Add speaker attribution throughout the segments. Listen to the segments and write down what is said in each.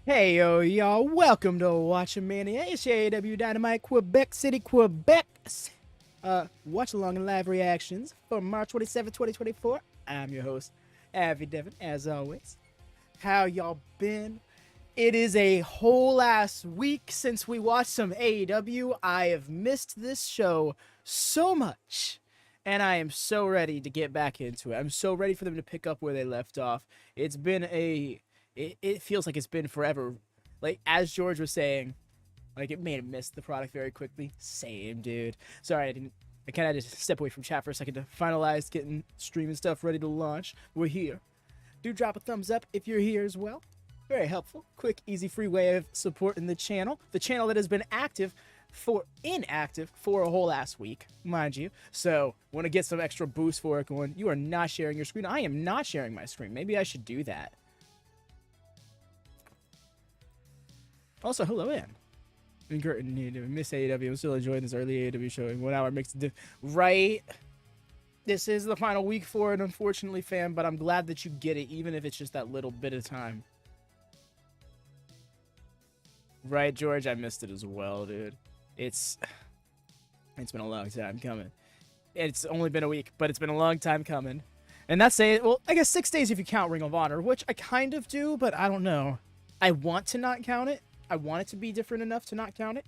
Speaker 1: Hey yo, y'all, welcome to WatchaMania. It's your AEW Dynamite, Quebec City, Quebec. Watchalong and live reactions for March 27, 2024. I'm your host, Avi Devin, as always. How y'all been? It is a whole ass week since we watched some AEW. I have missed this show so much, and I am so ready to get back into it. I'm so ready for them to pick up where they left off. It's been it feels like it's been forever. Like, as George was saying, like, it made him miss the product very quickly. Same, dude. Sorry, I kind of had to step away from chat for a second to finalize getting streaming stuff ready to launch. We're here. Do drop a thumbs up if you're here as well. Very helpful. Quick, easy, free way of supporting the channel. The channel that has been inactive for a whole ass week, mind you. So, want to get some extra boost for it going. You are not sharing your screen. I am not sharing my screen. Maybe I should do that. Also, hello, Ann. Miss AEW. I'm still enjoying this early AEW showing. 1 hour mixed. Right? This is the final week for it, unfortunately, fam, but I'm glad that you get it, even if it's just that little bit of time. Right, George? I missed it as well, dude. It's been a long time coming. It's only been a week, but it's been a long time coming. And that's well, I guess 6 days if you count Ring of Honor, which I kind of do, but I don't know. I want to not count it. I want it to be different enough to not count it.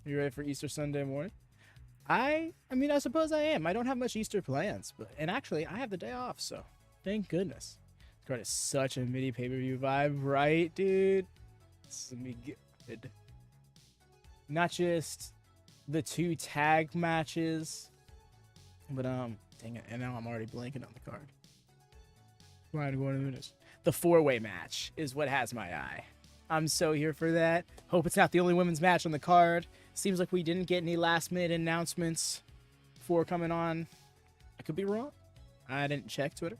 Speaker 1: You ready for Easter Sunday morning? I mean, I suppose I am. I don't have much Easter plans, and actually, I have the day off, so thank goodness. This card is such a mini pay-per-view vibe, right, dude? This is gonna be good. Not just the 2 tag matches, but dang it, and now I'm already blanking on the card. The 4-way match is what has my eye. I'm so here for that. Hope it's not the only women's match on the card. Seems like we didn't get any last-minute announcements before coming on. I could be wrong. I didn't check Twitter.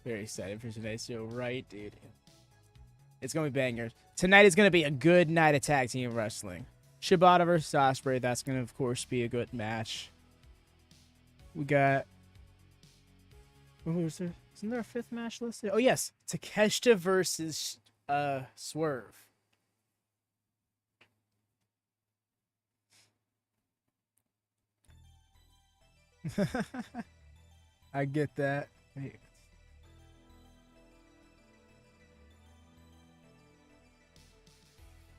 Speaker 1: Very excited for today's show, right, dude? It's going to be bangers. Tonight is going to be a good night of tag team wrestling. Shibata versus Ospreay. That's going to, of course, be a good match. We got... What was there? Isn't there a 5th match listed? Oh, yes. Takeshita versus Swerve. I get that. Hey.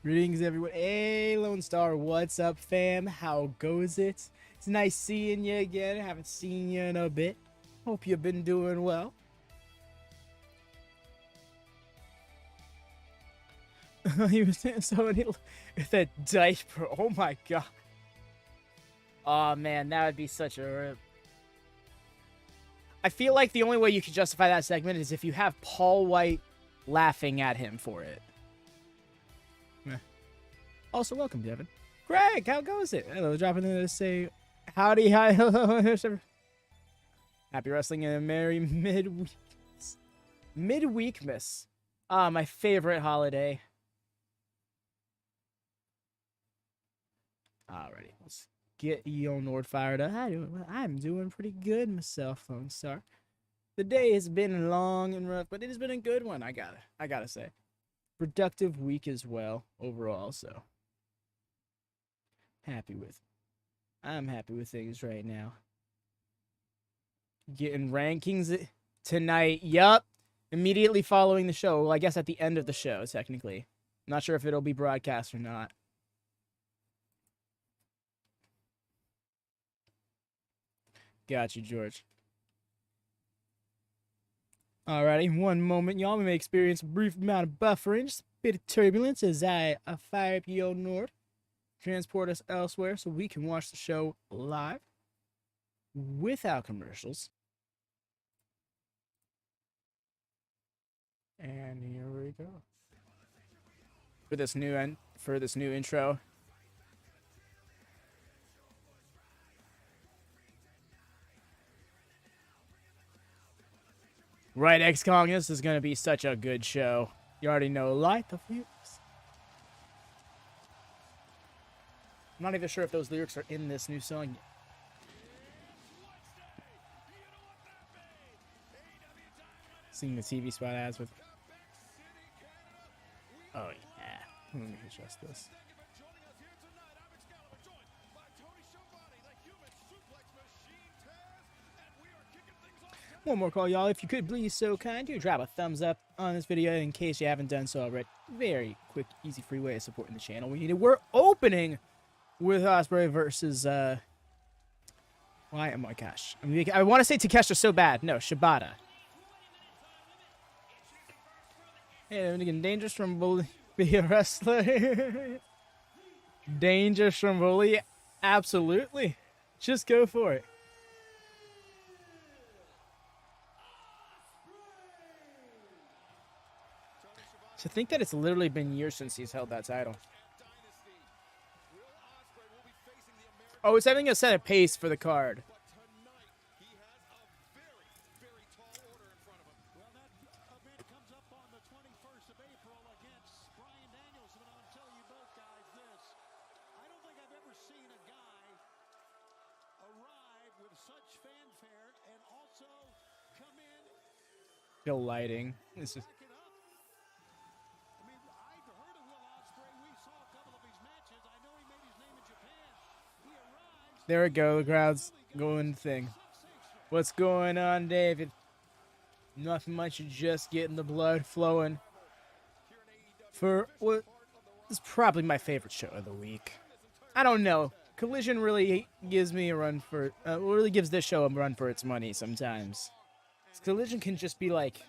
Speaker 1: Greetings, everyone. Hey, Lone Star. What's up, fam? How goes it? It's nice seeing you again. I haven't seen you in a bit. Hope you've been doing well. He was saying somebody with a diaper. Oh my god. Oh man, that would be such a rip. I feel like the only way you can justify that segment is if you have Paul White laughing at him for it. Also, welcome, Devin. Greg, how goes it? Hello, dropping in to say howdy, hi, hello. Happy wrestling and a merry midweekmas. My favorite holiday. Alrighty, let's get Yo Nord fired up. I'm doing pretty good myself, Lone Star. The day has been long and rough, but it has been a good one. I gotta say, productive week as well overall. So I'm happy with things right now. Getting rankings tonight. Yup. Immediately following the show. Well, I guess at the end of the show, technically. Not sure if it'll be broadcast or not. Got you, George. Alrighty, one moment, y'all. We may experience a brief amount of buffering, just a bit of turbulence as I fire up Yo Nord. Transport us elsewhere so we can watch the show live without commercials. And here we go. For this new intro. Right, X-Kong, this is going to be such a good show. You already know, light the fuse. I'm not even sure if those lyrics are in this new song yet. Seeing the TV spot ads with. Oh yeah. Let me adjust this. One more call, y'all. If you could please so kind to drop a thumbs up on this video in case you haven't done so already. Very quick, easy, free way of supporting the channel. We're opening with Ospreay versus why? Oh my gosh. I want to say Takeshita so bad. No, Shibata. Hey, I'm getting dangerous from bully. Be a wrestler. Dangerous from bully. Absolutely. Just go for it. To think that it's literally been years since he's held that title. Oh, it's having a set of pace for the card. Still lighting. This is. There we go. The crowd's going thing. What's going on, David? Nothing much. Just getting the blood flowing for what is probably my favorite show of the week. I don't know. Collision really gives me a run for. Really gives this show a run for its money sometimes. Collision can just be like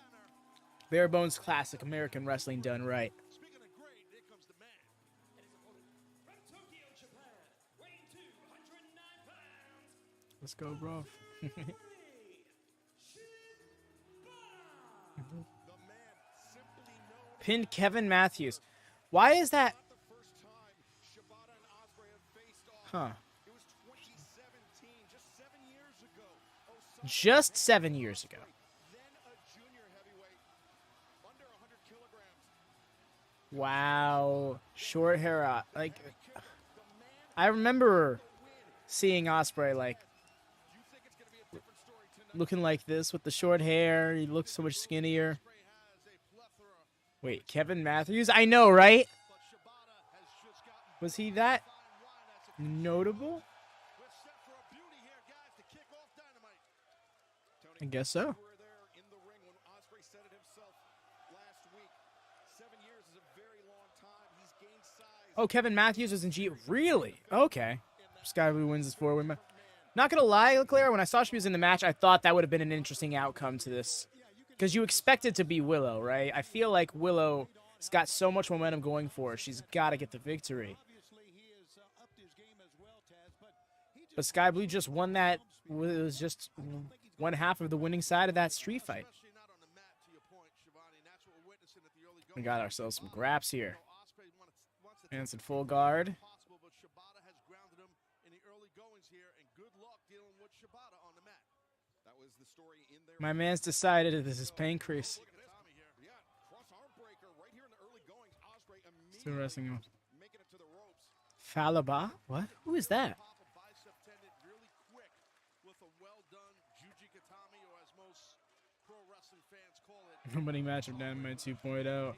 Speaker 1: bare bones classic American wrestling done right. Let's go, bro. Pinned Kevin Matthews. Why is that? Huh. Just 7 years ago. Wow. Short hair. Like, I remember seeing Ospreay, like, looking like this with the short hair. He looks so much skinnier. Wait, Kevin Matthews? I know, right? Was he that notable? I guess so. Oh, Kevin Matthews was in G. Really? Okay. Skye wins his 4-win match. Not gonna lie, Leclerc, when I saw she was in the match, I thought that would have been an interesting outcome to this. Because you expect it to be Willow, right? I feel like Willow's got so much momentum going for her. She's got to get the victory. But Skye Blue just won that. It was just one half of the winning side of that street fight. We got ourselves some graps here. And some full guard. My man's decided this is pain Kris. Still wrestling him. Falaba? What? Who is that? Nobody match of Dynamite 2.0.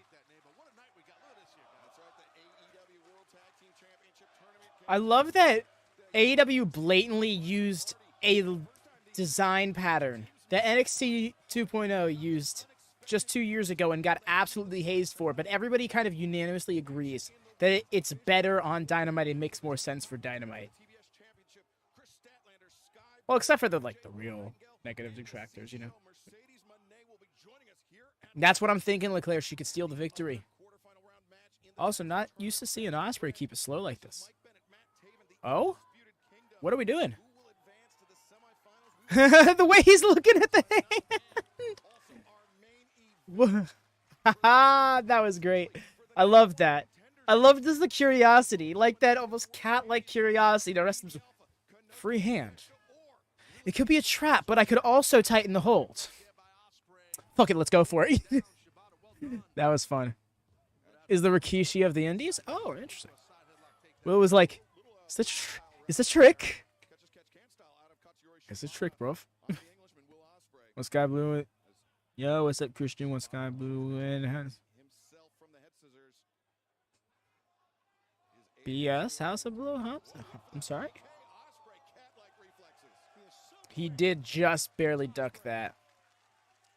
Speaker 1: I love that AEW blatantly used a design pattern that NXT 2.0 used just 2 years ago and got absolutely hazed for, but everybody kind of unanimously agrees that it's better on Dynamite. It makes more sense for Dynamite. Well, except for the real negative detractors, you know. That's what I'm thinking, Leclerc. She could steal the victory. Also, not used to seeing Ospreay keep it slow like this. Oh? What are we doing? The way he's looking at the hand. That was great. I love that. I love just the curiosity. Like that almost cat-like curiosity. The rest of them, free hand. It could be a trap, but I could also tighten the hold. Fuck it, let's go for it. That was fun. Is the Rikishi of the Indies? Oh, interesting. Well, it was like, is this trick? It's a trick, bro. What's Skye Blue? Yo, what's up, Christian? What's Sky Blue and BS House of Blue? Huh? I'm sorry. He did just barely duck that.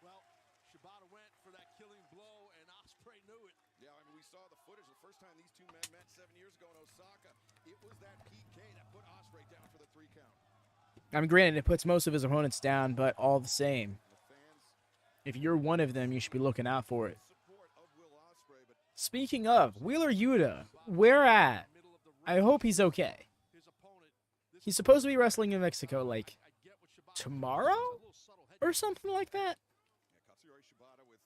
Speaker 2: Well, Shibata went for that killing blow, and Ospreay knew it.
Speaker 3: Yeah, I mean, we saw the footage the first time these two men met 7 years ago in Osaka. It was that PK that put Ospreay down for the 3 count.
Speaker 1: I mean, granted, it puts most of his opponents down, but all the same, if you're one of them, you should be looking out for it. Speaking of, Wheeler Yuta, where at? I hope he's okay. He's supposed to be wrestling in Mexico, like, tomorrow? Or something like that?
Speaker 3: Yeah, Katsuyori Shibata with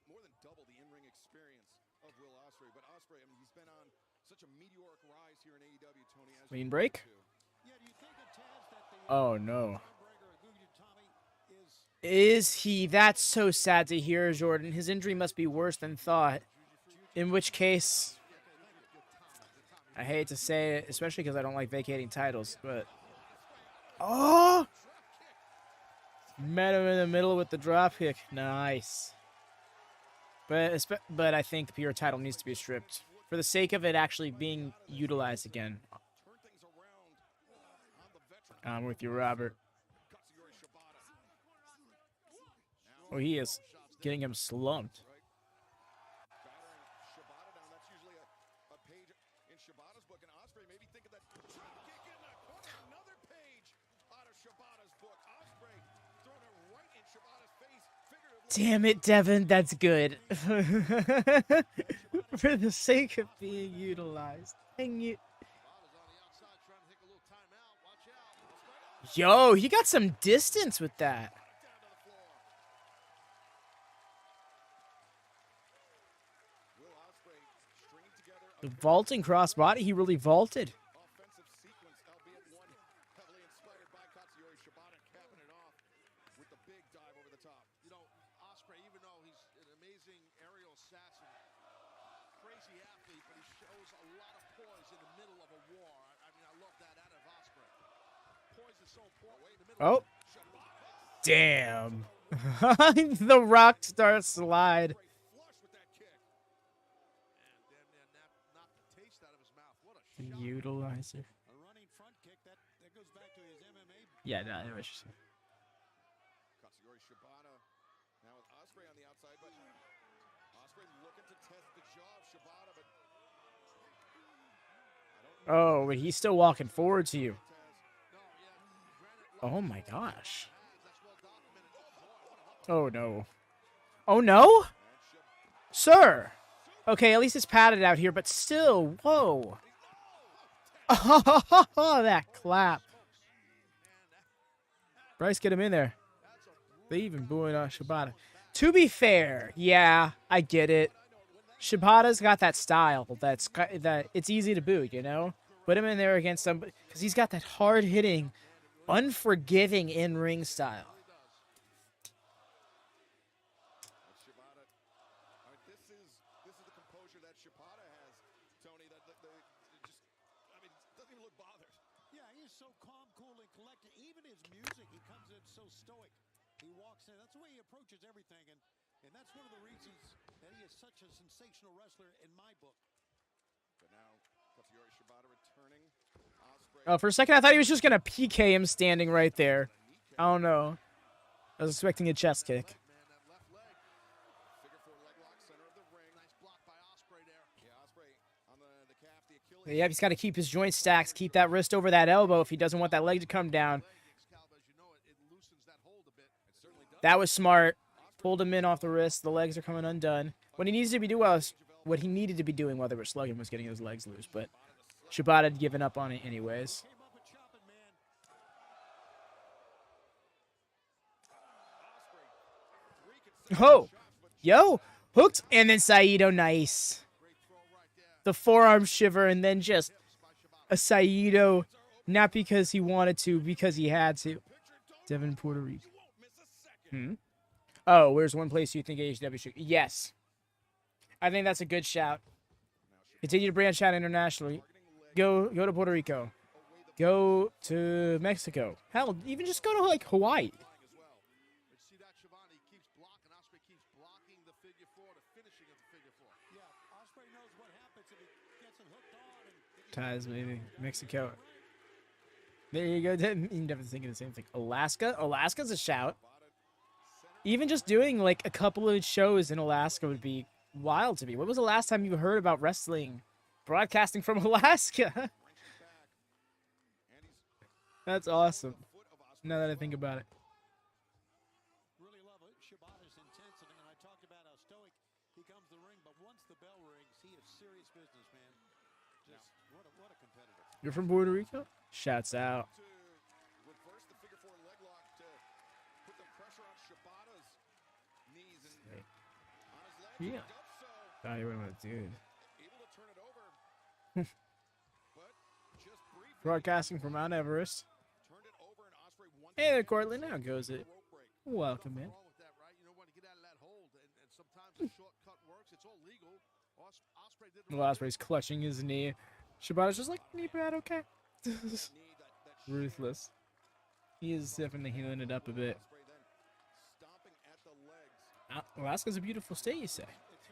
Speaker 3: more than double the in-ring experience of Will Ospreay. But Ospreay, I mean, he's been on such a meteoric rise here in AEW, Tony.
Speaker 1: Clean break? Oh, no. Is he? That's so sad to hear, Jordan. His injury must be worse than thought. In which case, I hate to say it, especially because I don't like vacating titles, but... Oh! Met him in the middle with the drop kick. Nice. But I think the PR title needs to be stripped for the sake of it actually being utilized again. I'm with you, Robert. Oh, he is getting him slumped. Damn it, Devin, that's good. For the sake of being utilized. Dang it. Yo, he got some distance with that. The vaulting crossbody, he really vaulted.
Speaker 3: Offensive sequence, albeit one heavily inspired by Katsuyori Shibata, capping it off with the big dive over the top.
Speaker 2: You know, Ospreay, even though he's an amazing aerial assassin, crazy athlete, but he shows a lot of poise in the middle of a war. I mean, I love that out of Ospreay. Poise is so important in the middle.
Speaker 1: Oh. Damn. The rock star slide. Utilizer.
Speaker 2: A running front kick that goes back to his MMA.
Speaker 1: Yeah, no, it was just...
Speaker 3: Katsuyori Shibata now with Ospreay on the outside, but Ospreay looking to test the jaw of Shibata, but
Speaker 1: Oh, but he's still walking forward to you. Oh my gosh. Oh no. Oh no? Sir! Okay, at least it's padded out here, but still, whoa. Oh, that clap. Bryce, get him in there. They even booing Shibata. To be fair, yeah, I get it. Shibata's got that style that it's easy to boo, you know? Put him in there against somebody, because he's got that hard-hitting, unforgiving in-ring style.
Speaker 3: this is the composure that Shibata has, Tony. That just, I mean, doesn't even look bothered.
Speaker 2: Yeah, he is so calm, cool, and collected. Even his music, he comes in so stoic. He walks in. That's the way he approaches everything, and that's one of the reasons that he is such a sensational wrestler in my book.
Speaker 3: But now, Katsuyori Shibata returning. Ospreay.
Speaker 1: Oh, for a second, I thought he was just going to PK him standing right there. I don't know. I was expecting a chest kick.
Speaker 3: Man, that left leg. Figure 4 leg lock, center of the ring. Nice block by Ospreay there. Yeah, Ospreay on the calf, the Achilles.
Speaker 1: Yeah, he's got to keep his joint stacks, keep that wrist over that elbow if he doesn't want that leg to come down. That was smart. Pulled him in off the wrist. The legs are coming undone. What he needs to be doing was what he needed to be doing while they were slugging was getting his legs loose, but Shibata had given up on it anyways. Oh, yo, hooked, and then Saito, nice. The forearm shiver, and then just a Saito, not because he wanted to, because he had to. Devin, Puerto Rico. Oh, where's one place you think AEW should? Yes. I think that's a good shout. Continue to branch out internationally. Go to Puerto Rico. Go to Mexico. Hell, even just go to, like, Hawaii. Ties, maybe. Mexico. There you go. You never thinking the same thing. Alaska? Alaska's a shout. Even just doing like a couple of shows in Alaska would be wild to me. When was the last time you heard about wrestling broadcasting from Alaska? That's awesome. Now that I think about it.
Speaker 2: Really love it. Shibata's intensity, and I talked about how stoic he comes to the ring, but once the bell rings, he is serious business, man. Just what a competitor.
Speaker 1: You're from Puerto Rico? Shouts out.
Speaker 3: To reverse the figure four leg lock to put the pressure on Shibata's knees and on his legs.
Speaker 1: Yeah.
Speaker 3: Does so.
Speaker 1: Oh, you went with it, dude.
Speaker 3: Able to turn it over. But just briefly
Speaker 1: Broadcasting from Mount Everest.
Speaker 3: turned it over and Ospreay once
Speaker 1: Hey there, Cortland. How goes it?
Speaker 3: rope break.
Speaker 1: Welcome in.
Speaker 2: Wrong with that, right? You don't want to get out of that hold, and sometimes a shortcut works. It's all legal. Ospreay did
Speaker 1: Well, Ospreay's clutching his knee. Shibata's just like, knee pad, okay.
Speaker 3: knee that
Speaker 1: Ruthless. He is definitely healing it up a bit.
Speaker 3: Ospreay then stomping at the legs.
Speaker 1: Alaska's a beautiful state, you say.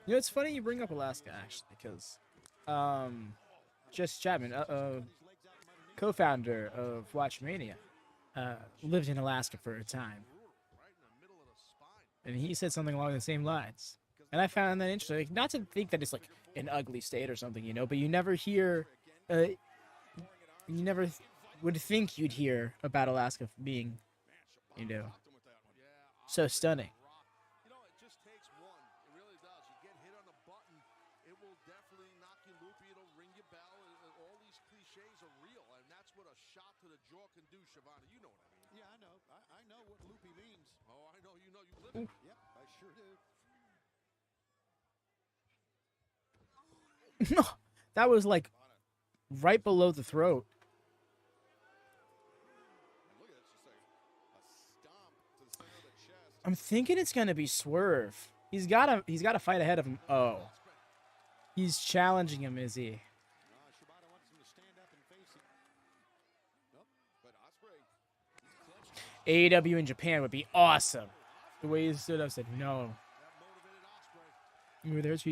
Speaker 1: You know, it's funny you bring up Alaska, actually, because Jess Chapman, co-founder of WatchMania, lived in Alaska for a time. And he said something along the same lines. And I found that interesting. Like, not to think that it's like an ugly state or something, you know, but you never hear, you never would think you'd hear about Alaska being, you know, so stunning.
Speaker 2: You know, it just takes one. It really does. You get hit on the button, it will definitely knock you loopy. It'll ring your bell. All these cliches are real, and that's what a shot to the jaw can do, Shibata. You know what I mean? Yeah, I know. I know what loopy means. Oh, I know. You know. You live it. Yep, I sure do.
Speaker 1: That was like right below the throat.
Speaker 3: Look at it, it's just a stomp to the center of the chest.
Speaker 1: I'm thinking it's gonna be Swerve. He's got a fight ahead of him. Oh, he's challenging him, is he?
Speaker 2: Shibata wants him to stand up and face it. Nope.
Speaker 3: But Ospreay, he's clutching.
Speaker 1: AEW in Japan would be awesome. The way he stood up, said no.
Speaker 2: That motivated Ospreay.
Speaker 1: Ooh, there's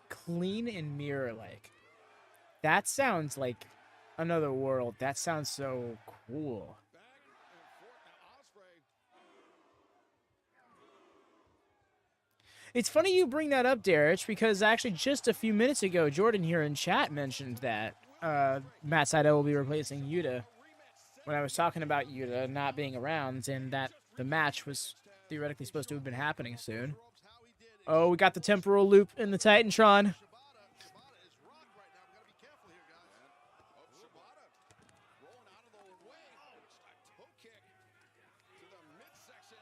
Speaker 1: clean and mirror like. That sounds like another world. That sounds so cool.
Speaker 3: Back and forth. Now Ospreay.
Speaker 1: It's funny you bring that up, Derek, because actually just a few minutes ago, Jordan here in chat mentioned that Matt Sydal will be replacing Yuta when I was talking about Yuta not being around and that the match was theoretically supposed to have been happening soon. Oh, we got the temporal loop in the Titantron.
Speaker 2: Shibata is rocked right now. We gotta be careful here, guys.
Speaker 3: Oh, Shibata rolling out of the way. A toe kick to the midsection.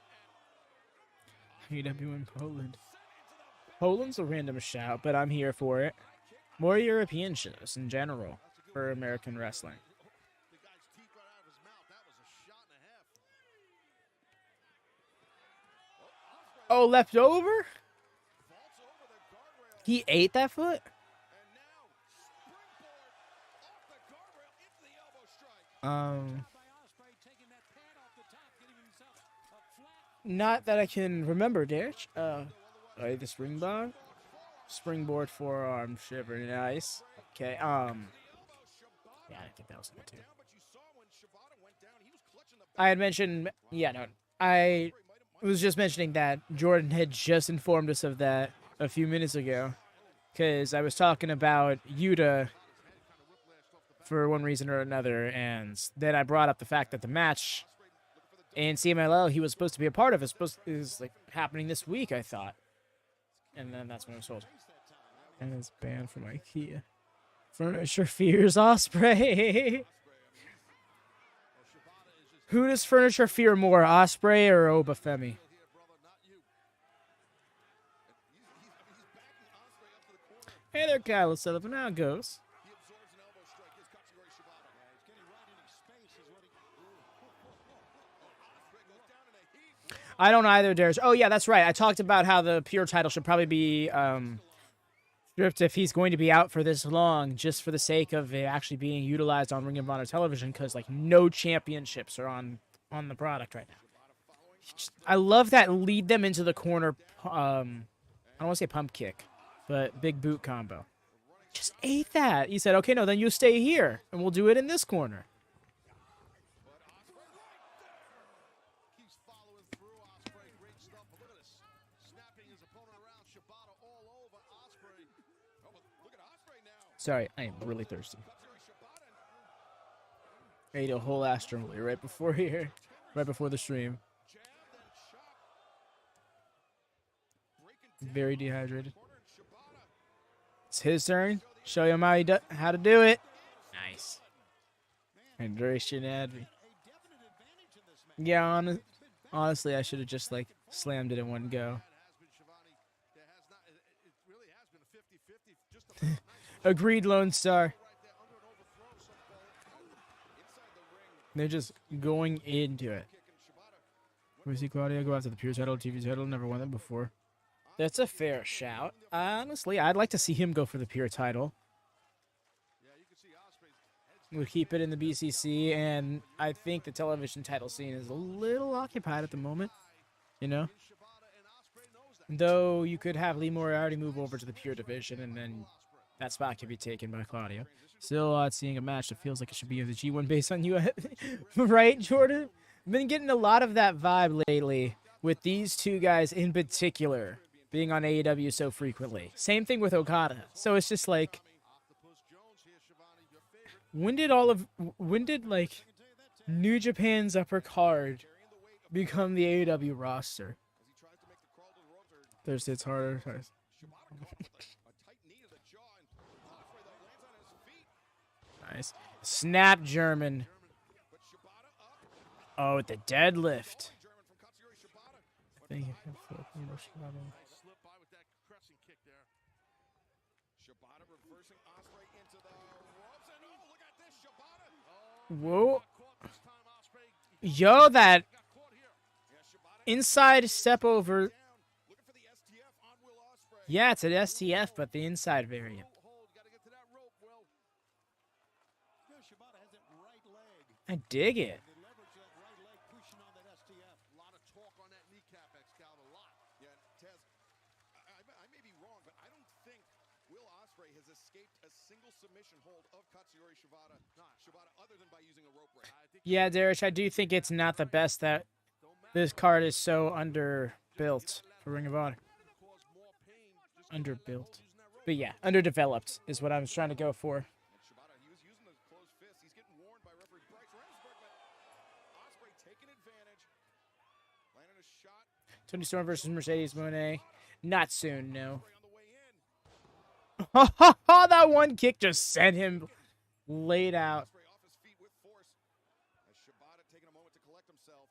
Speaker 1: AEW in Poland. Poland's a random shout, but I'm here for it. More European shows in general for American wrestling.
Speaker 2: The guy's teeth right out of his mouth. That was a shot and a half.
Speaker 1: Oh, left over?
Speaker 2: Vaults over the guardrail.
Speaker 1: He ate that foot?
Speaker 2: And now, springboard off the guardrail into the elbow strike. By Ospreay taking that pad off the top, getting himself a flat.
Speaker 1: Not that I can remember, Derek. The springboard? Springboard forearm shiver, nice. Okay, yeah, I think that was good too.
Speaker 3: But you saw when Shibata went down, he was clutching the
Speaker 1: I had mentioned, yeah, no, I was just mentioning that Jordan had just informed us of that a few minutes ago, because I was talking about Yuta for one reason or another, and then I brought up the fact that the match in CMLL he was supposed to be a part of is like happening this week, I thought, and then that's when it was told. And it's banned from IKEA. Furniture fears Ospreay. Who does furniture fear more, Ospreay or Obafemi? Hey there, Kyle Sullivan. How it goes?
Speaker 3: He absorbs an elbow strike. Here's Katsuyori Shibata.
Speaker 2: He's getting right into space is what he...
Speaker 3: Ospreay goes down in a heat.
Speaker 1: I don't either, Darius. Oh, yeah, that's right. I talked about how the pure title should probably be stripped if he's going to be out for this long, just for the sake of it actually being utilized on Ring of Honor television, because like no championships are on the product right now. I love that lead them into the corner. I don't want to say pump kick, but big boot combo. Just ate that. He said, okay, no, then you stay here, and we'll do it in this corner.
Speaker 2: But Ospreay right there. Keeps following through. Ospreay, great stuff. But look at this. Snapping his opponent around. Shibata all over Ospreay.
Speaker 3: Oh, but look at Ospreay now.
Speaker 1: Sorry, I am really thirsty.
Speaker 3: Katsuyori Shibata.
Speaker 1: I ate a whole astronomy right before here, right before the stream.
Speaker 2: Jab, then chop. Breaking
Speaker 1: Very dehydrated.
Speaker 2: corner and Shibata.
Speaker 1: It's his turn. Show him how to do it. Nice. Hydration Advi. Yeah, honestly, I should have just like slammed it in one go.
Speaker 2: That has been Shivani. There has not. It really has been a 50-50. Just a nice
Speaker 1: Agreed, Lone Star.
Speaker 2: right there under an overthrow.
Speaker 3: Inside the ring.
Speaker 1: They're just going into it.
Speaker 3: Kick and Shibata.
Speaker 1: We see Claudia go after the Pure title, TV title. Never won that before. That's a fair shout. Honestly, I'd like to see him go for the Pure title.
Speaker 2: Yeah, you can see Ospreay's head's
Speaker 1: We'll keep it in the BCC, and I think the television title scene is a little occupied at the moment. You know?
Speaker 2: Shibata and Ospreay knows that.
Speaker 1: Though you could have Lee Moriarty move over to the Pure division, and then that spot could be taken by Claudio. Still seeing a match that feels like it should be of the G1 based on you. Right, Jordan? Been getting a lot of that vibe lately with these two guys in particular being on AEW so frequently. Same thing with Okada. So it's just like,
Speaker 2: Octopus Jones here, Shivani, your favorite.
Speaker 1: when did like New Japan's upper card become the AEW roster?
Speaker 3: As he tries to make the crawl to the ropes. Or
Speaker 1: Thursday it's harder.
Speaker 3: Shibata caught with a tight knee to the jaw. And Ospreay though lands on his feet.
Speaker 1: Nice. Snap German.
Speaker 3: But Shibata up.
Speaker 1: Oh, with the deadlift.
Speaker 3: German from Katsuyori Shibata.
Speaker 1: Thank you.
Speaker 2: Nice slip by with that crescent kick there.
Speaker 3: Shibata reversing Ospreay into the ropes. And oh, look at this. Shibata.
Speaker 1: Whoa.
Speaker 2: Caught this time, Ospreay.
Speaker 1: Yo, that
Speaker 2: Got caught here.
Speaker 3: Yeah, Shibata
Speaker 1: inside step over.
Speaker 3: down. Looking for the STF on Will Ospreay.
Speaker 1: Yeah, it's an STF, but the inside variant.
Speaker 2: Hold. Got to get to that rope, Will.
Speaker 4: Shibata has that right leg.
Speaker 1: I dig it.
Speaker 4: They leverage that right leg pushing on that STF.
Speaker 2: A lot of talk on that kneecap, Excalibur. A lot.
Speaker 3: Yeah, Taz, I may be wrong, but I don't think Will Ospreay has escaped a single submission hold of Katsuyori Shibata other than by using a rope break.
Speaker 1: Yeah, Darish, I do think it's not the best that this card is so underbuilt for Ring of Honor.
Speaker 2: Cause more pain. Just
Speaker 1: Underbuilt. But yeah, underdeveloped is what I was trying to go for.
Speaker 3: And Shibata, he was using those closed fists. He's getting warned by referee Bryce Remsburg, but Ospreay taking advantage. Landing a shot.
Speaker 1: Tony Storm versus Mercedes Mone. Not soon, no.
Speaker 3: Ospreay on the way in.
Speaker 1: That one kick just sent him laid out.
Speaker 3: Ospreay off his feet with force. As Shibata taking a moment to collect himself.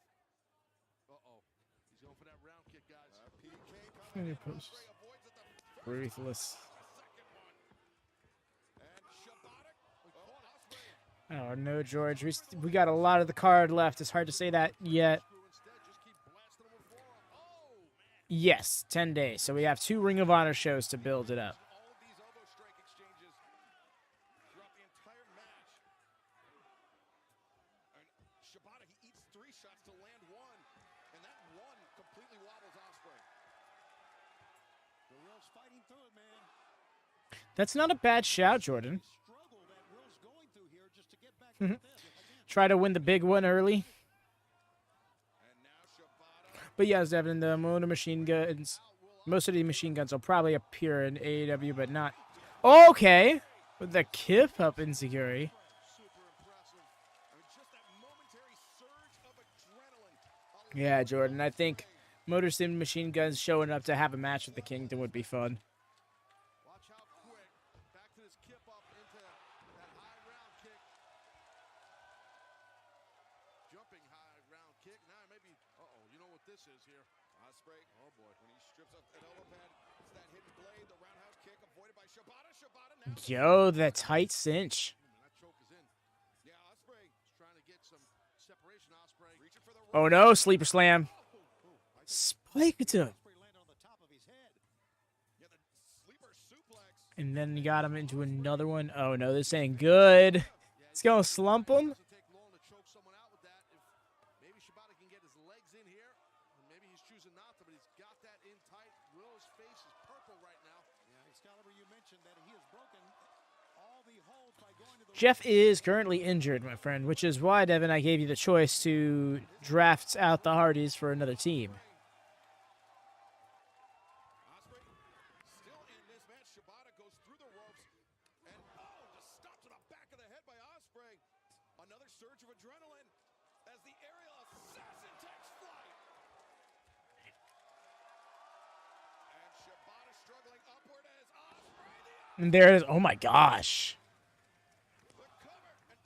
Speaker 2: Uh-oh. He's going for that round kick, guys.
Speaker 3: PDK
Speaker 1: Any
Speaker 3: coming.
Speaker 1: posts?
Speaker 3: Ospreay avoids it. The
Speaker 1: Ruthless.
Speaker 3: second one. And Shibata. Oh, Ospreay.
Speaker 1: Oh no, George. We got a lot of the card left. It's hard to say that yet.
Speaker 2: Screw instead. Just keep blasting him with forearm. Oh, man.
Speaker 1: Yes, 10 days. So we have 2 Ring of Honor shows to build it up.
Speaker 3: All of these elbow strike exchanges throughout the entire match. And Shibata, he eats 3 shots to land 1. And that one completely wobbles Ospreay.
Speaker 4: The Will's fighting through it, man.
Speaker 1: That's not a bad shout, Jordan.
Speaker 4: Struggle that Will's going through here just to get back to the fifth. If I can.
Speaker 1: Try to win the big one early.
Speaker 3: And now Shibata.
Speaker 1: But yes, Devin, the Mone machine guns, most of the machine guns will probably appear in AEW, but not. Okay. With the kip up insecurity.
Speaker 3: Super impressive. I mean, just that momentary surge of adrenaline.
Speaker 1: Yeah, Jordan, I think Motor City machine guns showing up to have a match with the Kingdom would be fun.
Speaker 2: Watch how quick. Back to this kip up into that high round kick. Jumping high round kick. Now maybe, uh-oh, you know what this is here.
Speaker 3: Ospreay. Oh boy. When he strips up an elbow pad, it's that hidden blade, the roundhouse kick avoided by Shibata. Shibata now.
Speaker 1: Yo, the tight cinch.
Speaker 2: That choke is in.
Speaker 3: Yeah, Ospreay
Speaker 2: He's trying to get some separation, Ospreay.
Speaker 3: reaching for the
Speaker 1: Oh no, sleeper slam. Spiked him.
Speaker 4: Ospreay landed on the top of his head.
Speaker 3: Yeah, the sleeper suplex.
Speaker 1: And then you got him into another one. Oh no, this ain't good. It's gonna slump him.
Speaker 2: Doesn't take long to choke someone out with that. If maybe Shibata can get his legs in here, and maybe he's choosing not to, but he's got that in tight. Will's face is purple right now.
Speaker 4: Yeah, Excalibur, you mentioned that he is broken
Speaker 1: Jeff is currently injured, my friend, which is why, Devin, I gave you the choice to draft out the Hardys for another team.
Speaker 3: Ospreay still in this match. Shibata goes through the ropes and just stopped to the back of the head by Ospreay. Another surge of adrenaline as the aerial assassin takes flight. And Shibata struggling upward as Ospreay
Speaker 1: And there it is. Oh, my gosh.
Speaker 3: the cover. And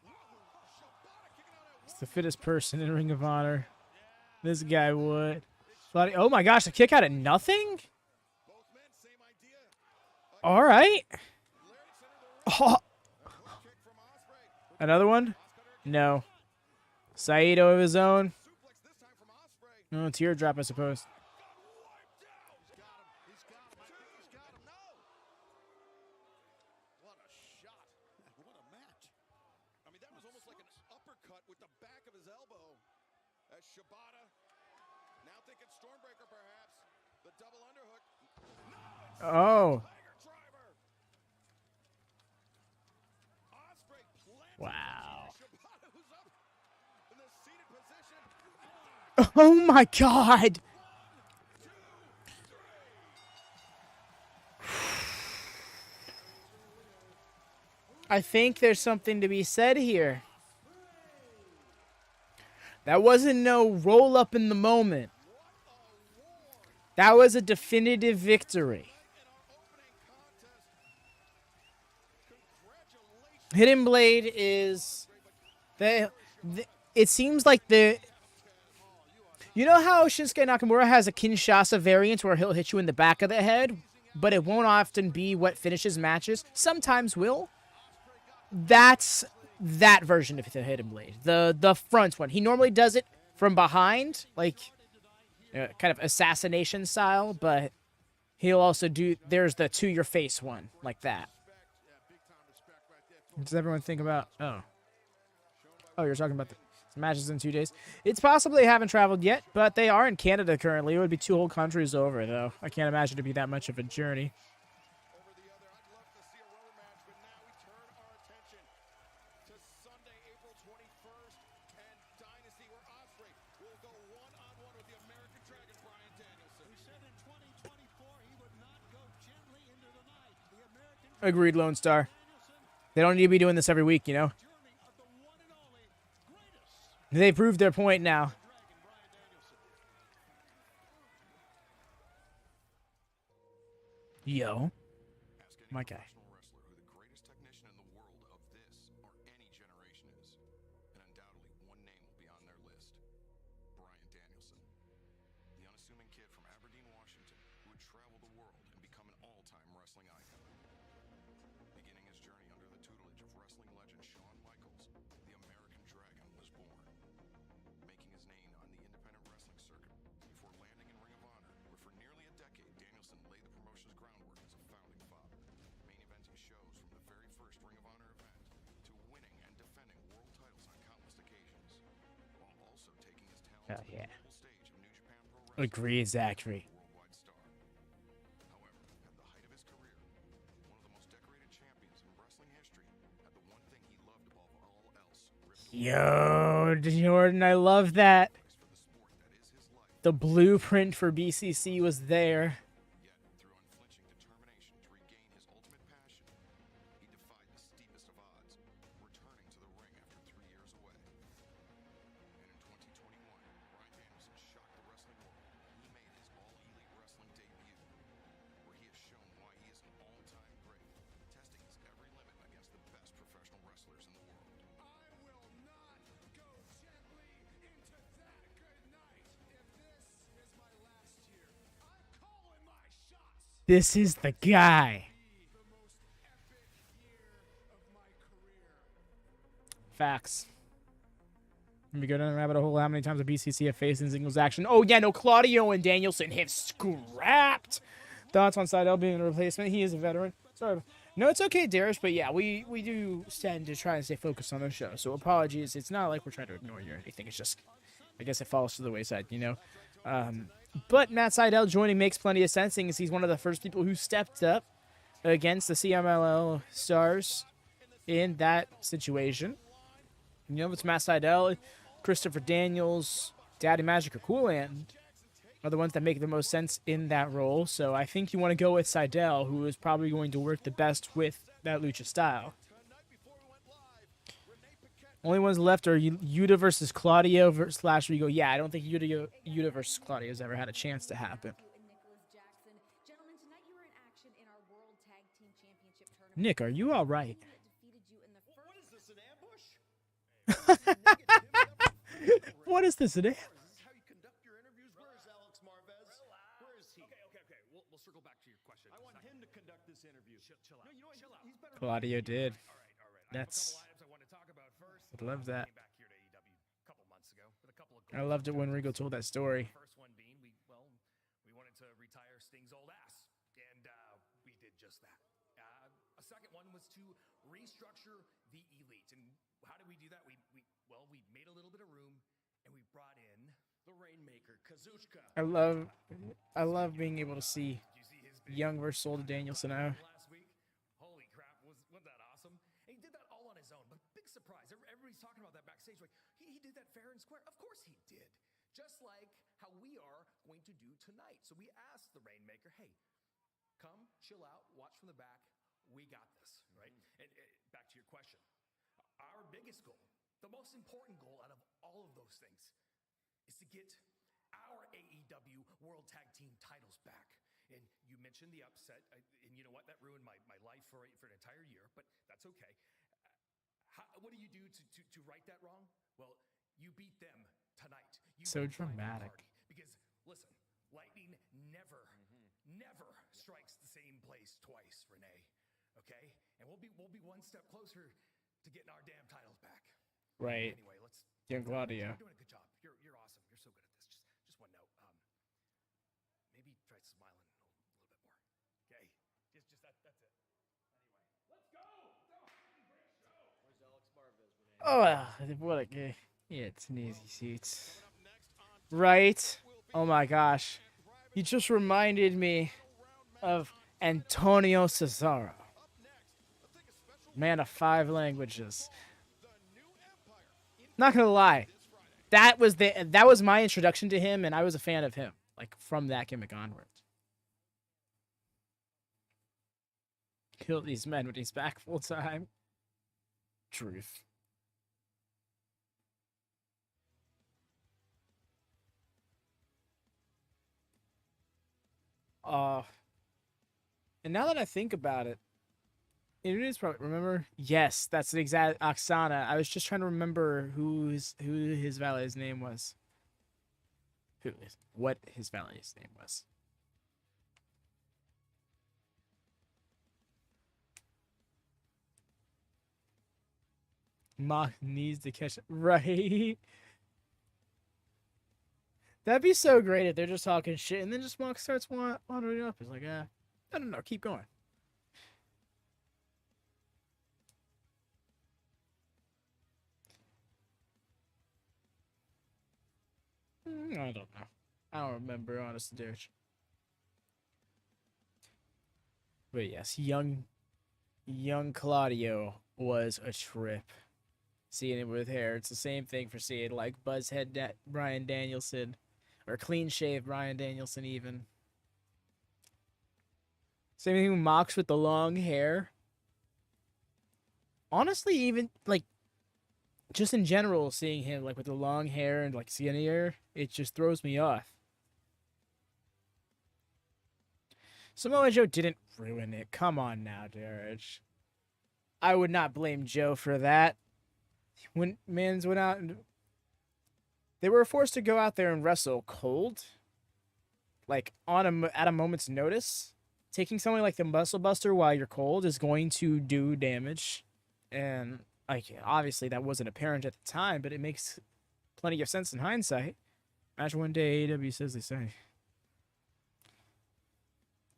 Speaker 3: Shibata kicking out at
Speaker 1: It's the fittest person in Ring of Honor. This guy would. Oh, my gosh. The kick out at nothing?
Speaker 3: both men, same idea.
Speaker 1: All right. Oh.
Speaker 3: Kick from Ospreay.
Speaker 1: Another one? No. Saito of his own.
Speaker 3: Suplex this time from Ospreay.
Speaker 1: No, teardrop, I suppose.
Speaker 3: Wiped out. He's got him. He's got him. No. What a shot.
Speaker 4: What a match.
Speaker 3: I mean, that was almost like an uppercut with the back of his elbow. As Shibata, now thinking Stormbreaker perhaps. The double underhook.
Speaker 1: Oh.
Speaker 3: Tiger driver. Ospreay planted.
Speaker 1: Wow.
Speaker 3: Shibata who's up in the seated position.
Speaker 1: Oh, my God. I think there's something to be said here. That wasn't no roll up in the moment. That was a definitive victory. Hidden Blade is it seems like you know how Shinsuke Nakamura has a Kinshasa variant where he'll hit you in the back of the head, but it won't often be what finishes matches. Sometimes will. That's that version of the Hidden Blade, the front one. He normally does it from behind, like kind of assassination style, but he'll also do, there's the to your face one, like that. Does everyone think about, oh, you're talking about the matches in 2 days? It's possible they haven't traveled yet, but they are in Canada currently. It would be 2 whole countries over, though. I can't imagine it'd be that much of a journey.
Speaker 3: Over the other, I'd love to see a rubber match, but now we turn our attention to Sunday, April 21st, and Dynasty, where Ospreay will go one-on-one with the American Dragon, Bryan Danielson.
Speaker 4: He said in 2024 he would not go gently into the night. The American
Speaker 1: Agreed, Lone Star.
Speaker 4: Danielson,
Speaker 1: They don't need to be doing this every week, you know?
Speaker 4: journey of the one and only greatest
Speaker 1: They proved their point now.
Speaker 4: Dragon, Bryan Danielson.
Speaker 1: Yo.
Speaker 3: Ask any
Speaker 1: My guy.
Speaker 3: professional wrestler who the greatest technician in the world of this or any generation is, and undoubtedly one name will be on their list: Bryan Danielson. The unassuming kid from Aberdeen, Washington, who would travel the world and become an all-time wrestling icon. Beginning his journey under the tutelage of wrestling legend Shawn Michaels, the American Dragon was born. Making his name on the independent wrestling circuit before landing in Ring of Honor, where for nearly a decade Danielson laid the promotion's groundwork as a founding father, main eventing shows from the very first Ring of Honor event to winning and defending world titles on countless occasions, while also taking his talent
Speaker 1: Hell
Speaker 3: to the
Speaker 1: yeah.
Speaker 3: global stage of New Japan Pro Wrestling.
Speaker 1: Agreed, Zachary.
Speaker 3: Worldwide star. However, at the height of his career, one of the most decorated champions in wrestling history had the one thing he loved above all else ripped away
Speaker 1: Yo, Jordan, I love that.
Speaker 3: for the sport that is his life.
Speaker 1: The blueprint for BCC was there.
Speaker 3: Yet, through unflinching determination to regain his ultimate passion, he defied the steepest of odds, returning to the ring after 3 years away. And in 2021, Bryan Danielson shocked the wrestling world. He made his all-elite wrestling debut, where he has shown why he is an all-time great, testing his every limit against the best professional wrestlers in the world. I will not go gently into that good night if this is my last year. I'm calling my shots.
Speaker 1: This is the guy.
Speaker 3: The most epic year of my career.
Speaker 1: Facts. Let me go down the rabbit hole. How many times have BCC have faced in singles action? Oh, yeah, no, Claudio and Danielson have scrapped. Thoughts on Seidel being a replacement? He is a veteran. Sorry. No, it's okay, Darius, but yeah, we do tend to try and stay focused on the show. So apologies. It's not like we're trying to ignore you or anything. It's just, I guess it falls to the wayside, you know? But Matt Seidel joining makes plenty of sense, seeing as he's one of the first people who stepped up against the CMLL stars in that situation. You know, if it's Matt Sydal, Christopher Daniels, Daddy Magic, or Coolant are the ones that make the most sense in that role. So I think you want to go with Sydal, who is probably going to work the best with that lucha style. Only ones left are Yuta versus Claudio versus Rigo. Yeah, I don't think Yuta versus Claudio has ever had a chance to happen. Nick, are you all right?
Speaker 2: What is this, an ambush?
Speaker 1: What is this, an ambush?
Speaker 2: Is this how you conduct your interviews? Where is Alex Marvez? Where is he?
Speaker 3: Okay. We'll circle back to your question.
Speaker 2: I want him to conduct this interview.
Speaker 3: Chill out.
Speaker 2: No, you know what?
Speaker 3: Chill out.
Speaker 2: He's better.
Speaker 1: Claudio did.
Speaker 3: All right.
Speaker 1: That's.
Speaker 3: I have a couple items I want to talk about first.
Speaker 1: I love that.
Speaker 3: Came back here to AEW a couple months ago with a couple of
Speaker 1: I loved it when Rigo told that story.
Speaker 3: First one being we wanted to retire Sting's old ass, and we did just that. A second one was to restructure the elite, and how did we do that? We made a little bit of room, and we brought in
Speaker 2: The Rainmaker, Kazuchika.
Speaker 1: I love being able to see
Speaker 3: Did you see his big
Speaker 1: young versus old Danielson now.
Speaker 3: last week? Holy crap, wasn't that awesome? And he did that all on his own, but big surprise. Everybody's talking about that backstage. Like, he did that fair and square. Of course he did. Just like how we are going to do tonight. So we asked the Rainmaker, hey, come, chill out, watch from the back. We got this, right? And back to your question. Our biggest goal, the most important goal out of all of those things, is to get our AEW World Tag Team titles back. And you mentioned the upset, and you know what? That ruined my life for an entire year, but that's okay. What do you do to right that wrong? Well, you beat them tonight. You
Speaker 1: So
Speaker 3: beat Private
Speaker 1: dramatic.
Speaker 3: Party. Because, listen, lightning never strikes the same place twice, Renee. Okay? And we'll be one step closer to getting our damn titles back.
Speaker 1: Right.
Speaker 3: Anyway, let's.
Speaker 1: Young Claudio.
Speaker 3: You're doing a good job. You're awesome. You're so good at this. Just one note. Maybe try smiling a little bit more. Okay. Just that's it. Anyway, let's go.
Speaker 2: Where's Alex Marvez, Renee?
Speaker 1: Oh, what a gay. Yeah, it's an easy seat. Right? Oh my gosh. You just reminded me of Antonio Cesaro. Man of 5 languages. Not gonna lie. That was my introduction to him, and I was a fan of him, like from that gimmick onwards. Kill these men when he's back full time. Truth. And now that I think about it, it is probably, remember? Yes, that's the exact Oksana. I was just trying to remember who his valet's name was. What his valet's name was. Mock needs to catch it. Right? That'd be so great if they're just talking shit and then just Mock starts wandering up. It's like, I don't know, keep going. I don't know. I don't remember, honest to Derek. But yes, young Claudio was a trip. Seeing it with hair, it's the same thing for seeing like Buzzhead Bryan Danielson, or clean shave Bryan Danielson even. Same thing with Mox with the long hair. Honestly, even like just in general, seeing him like with the long hair and like skinnier, it just throws me off. Samoa Joe didn't ruin it. Come on now, Derek. I would not blame Joe for that. When Mans went out and they were forced to go out there and wrestle cold, like at a moment's notice. Taking something like the Muscle Buster while you're cold is going to do damage, and like obviously that wasn't apparent at the time, but it makes plenty of sense in hindsight. Imagine one day AEW says they say.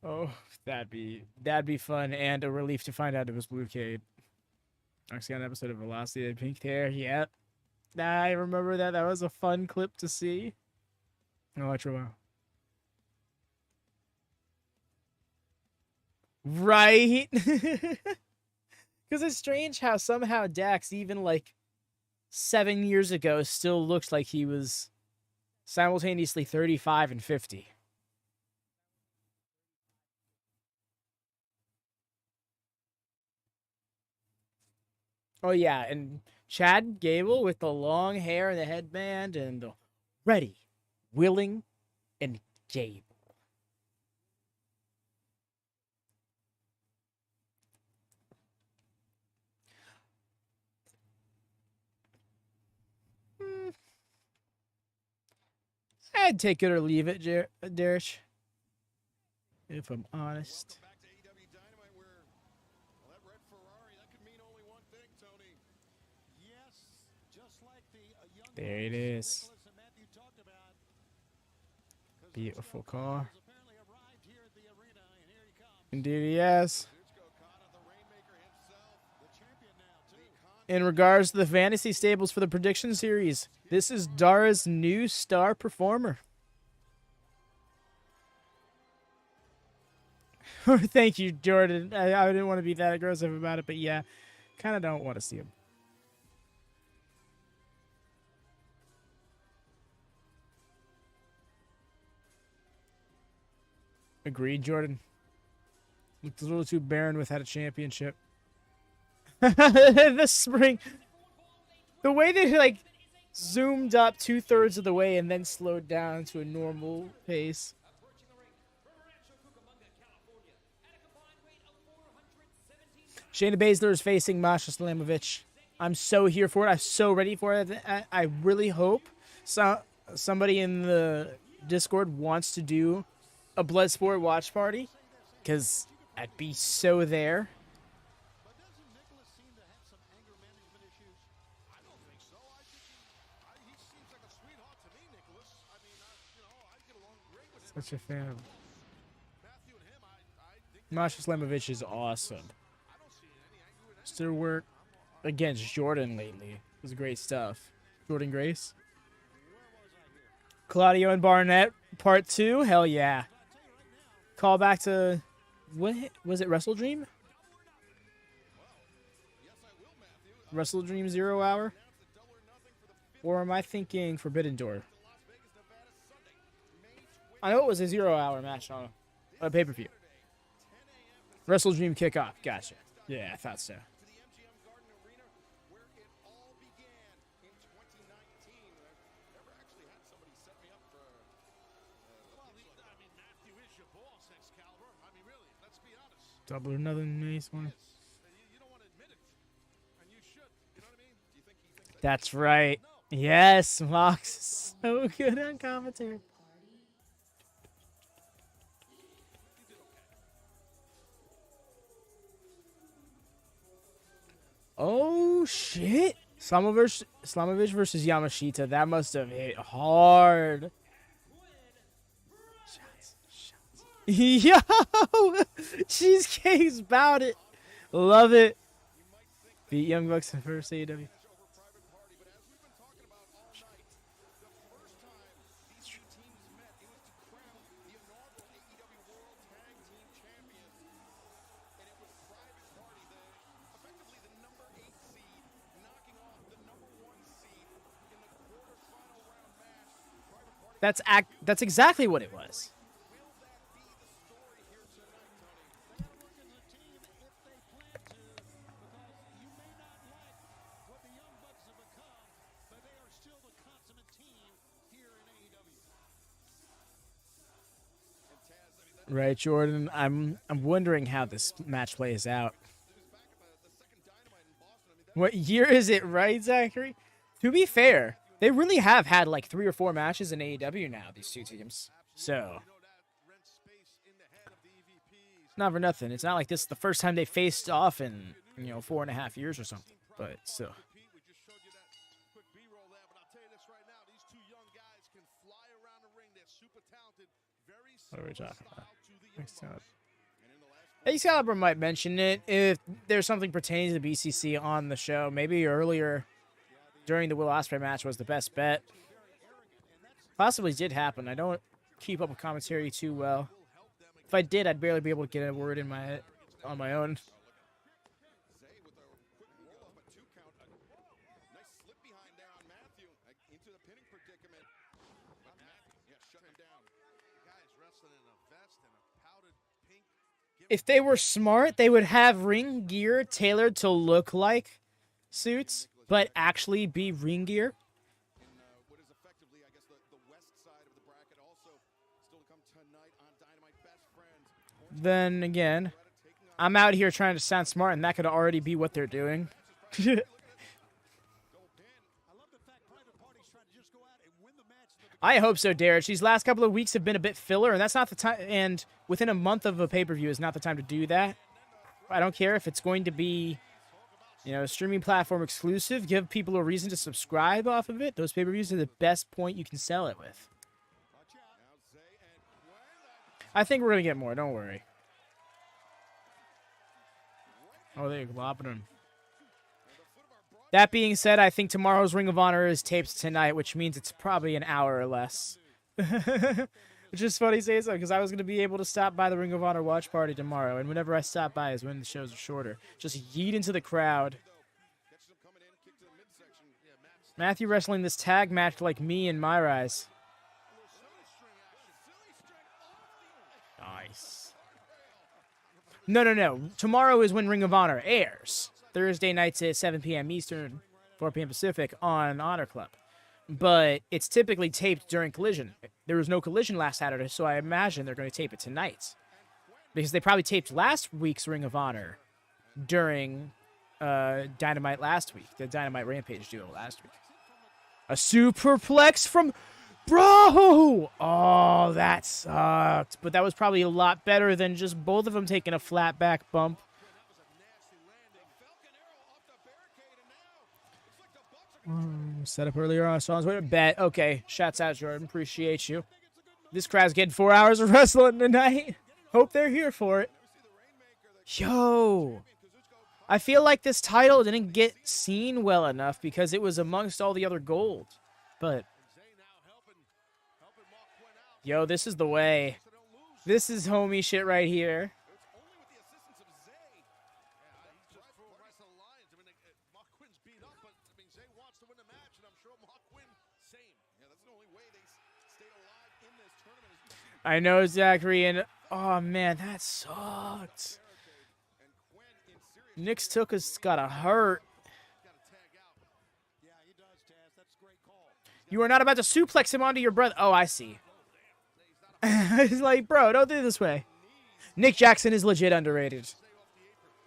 Speaker 1: Oh, that'd be fun and a relief to find out it was Blue Cade. Actually, on an episode of Velocity, the pink hair. Yep, I remember that. That was a fun clip to see. Electro. Right? Because Because it's strange how somehow Dax, even like 7 years ago, still looks like he was simultaneously 35 and 50. Oh, yeah, and Chad Gable with the long hair and the headband and ready, willing, and Gable. I'd take it or leave it, Darish. If I'm honest.
Speaker 2: Welcome back to AEW Dynamite, where that red Ferrari, that could mean only one thing, Tony.
Speaker 4: Yes, just like the young
Speaker 1: There it is.
Speaker 4: Nicholas and Matthew talked about. 'Cause
Speaker 1: Beautiful
Speaker 4: Mitchell
Speaker 1: car.
Speaker 4: has apparently arrived here at the arena, and here he comes.
Speaker 1: Indeed, yes.
Speaker 2: Zuchko caught on the Rainmaker himself.
Speaker 4: The champion now, too.
Speaker 1: In regards to the fantasy stables for the prediction series, this is Dara's new star performer. Thank you, Jordan. I didn't want to be that aggressive about it, but yeah, kind of don't want to see him. Agreed, Jordan. Looked a little too barren without a championship. The spring. The way they like zoomed up 2/3 of the way and then slowed down to a normal pace. Shayna Baszler is facing Masha Slamovich. I'm so here for it. I'm so ready for it. I really hope somebody in the Discord wants to do a Bloodsport watch party, because I'd be so there.
Speaker 4: But doesn't Nicholas seem to have some anger management issues?
Speaker 2: I don't think so. I think he seems like a sweetheart to me, Nicholas. I mean, I get along great with him.
Speaker 1: Such a fan of
Speaker 2: Matthew and him, I think
Speaker 1: Masha Slamovich is awesome.
Speaker 2: I don't see any anger in that.
Speaker 1: Still work against Jordan lately. It was great stuff. Jordan Grace. Claudio and Barnett, part 2. Hell yeah. Call back to, what was it, Wrestle Dream? Wrestle Dream 0 Hour? Or am I thinking Forbidden Door? I know it was a 0 hour match on a pay-per-view. Wrestle Dream kickoff. Gotcha. Yeah, I thought so.
Speaker 2: To the MGM Garden Arena, where it all began in 2019. I've never actually had somebody set me up for. Matthew is your boss, Excalibur. I mean, really, let's be honest.
Speaker 1: Double or nothing, nice one.
Speaker 2: You don't want to admit it, and you should. You know what I mean? Do you think he thinks that?
Speaker 1: That's right. Yes, Mox is so good on commentary. Oh shit! Slamovich versus Yamashita. That must have hit hard. Shots. Yo! Cheesecake's about it. Love it. Beat Young Bucks in first AEW.
Speaker 2: Over private party, but as we've been talking about all night, the first time these two teams met, it was to crown the inaugural AEW World Tag Team Champions, and it was private party. Effectively the number 8 seed knocking off the number 1 seed in the quarterfinal round match. Private party.
Speaker 1: That's exactly what it was.
Speaker 2: Will that be the story here tonight, Tony?
Speaker 4: They'll work as a team if they plan to, because you may not like what the Young Bucks have become, but they are still the consummate team here in AEW.
Speaker 2: And Taz, I mean, that
Speaker 1: Right, Jordan. I'm wondering how this match plays out.
Speaker 2: it was back at the second Dynamite in Boston. I mean, that
Speaker 1: What year is it, right, Zachary? To be fair, they really have had like 3 or 4 matches in AEW now, these two teams. So,
Speaker 2: you know that rents space in the head of the EVPs.
Speaker 1: not for nothing. It's not like this is the first time they faced off in, 4.5 years or something. But still.
Speaker 2: Pete, we just showed you that quick B-roll there, but I'll tell you this right now, these two young guys can fly around the ring. They're super talented, very
Speaker 1: What are we
Speaker 2: similar
Speaker 1: talking about?
Speaker 2: style to the
Speaker 1: Next
Speaker 2: Young
Speaker 1: time.
Speaker 2: Bucks. And in the last
Speaker 1: Excalibur might mention it if there's something pertaining to the BCC on the show. Maybe earlier during the Will Ospreay match was the best bet. Possibly did happen. I don't keep up with commentary too well. If I did, I'd barely be able to get a word in on my own.
Speaker 2: Zay with the
Speaker 1: If they were smart, they would have ring gear tailored to look like suits, but actually be ring gear.
Speaker 3: In what is effectively, I guess, the west side of the bracket. Also, still to come tonight on Dynamite, best friends.
Speaker 1: Then again, I'm out here trying to sound smart, and that could already be what they're doing. I hope so, Derek. These last couple of weeks have been a bit filler, and that's not the time. And within a month of a pay-per-view is not the time to do that. I don't care if it's going to be, you know, a streaming platform exclusive. Give people a reason to subscribe off of it. Those pay-per-views are the best point you can sell it with. I think we're gonna get more. Don't worry. Oh, they're glopping him. That being said, I think tomorrow's Ring of Honor is taped tonight, which means it's probably an hour or less. Which is funny saying so, because I was going to be able to stop by the Ring of Honor watch party tomorrow, and whenever I stop by is when the shows are shorter. Just yeet into the crowd. Matthew wrestling this tag match like me and my rise. Nice. No. Tomorrow is when Ring of Honor airs. Thursday nights at 7 p.m. Eastern, 4 p.m. Pacific on Honor Club. But it's typically taped during Collision. There was no Collision last Saturday, so I imagine they're going to tape it tonight. Because they probably taped last week's Ring of Honor during Dynamite last week. The Dynamite Rampage duo last week. A superplex from... Bro! Oh, that sucked. But that was probably a lot better than just both of them taking a flat back bump. Set up earlier on. So I was waiting to bet. Okay, shouts out, Jordan. Appreciate you. This crowd's getting 4 hours of wrestling tonight. Hope they're here for it. Yo. I feel like this title didn't get seen well enough because it was amongst all the other gold. But, yo, this is the way. This is homie shit right here. I know, Zachary, and oh man, that sucked. Nick's took us gotta hurt. You are not about to suplex him onto your brother. Oh, I see. It's like, bro, don't do it this way. Nick Jackson is legit underrated.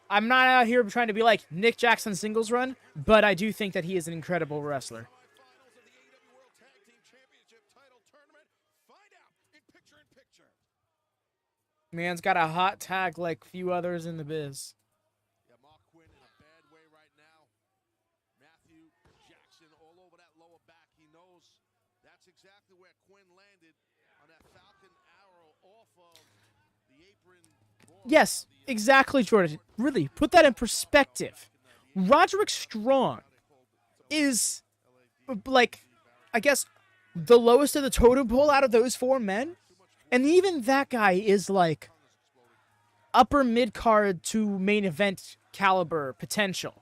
Speaker 1: I'm not out here trying to be like Nick Jackson singles run, but I do think that he is an incredible wrestler. Man's got a hot tag like few others in the biz.
Speaker 2: Yeah, Mark Quinn in a bad way right now. Matthew Jackson all over that lower back. He knows that's exactly where Quinn landed on that Falcon arrow off of the apron.
Speaker 1: Yes, exactly, Jordan. Really, put that in perspective. Roderick Strong is, like, I guess, the lowest of the totem pole out of those four men. And even that guy is like upper mid-card to main event caliber potential.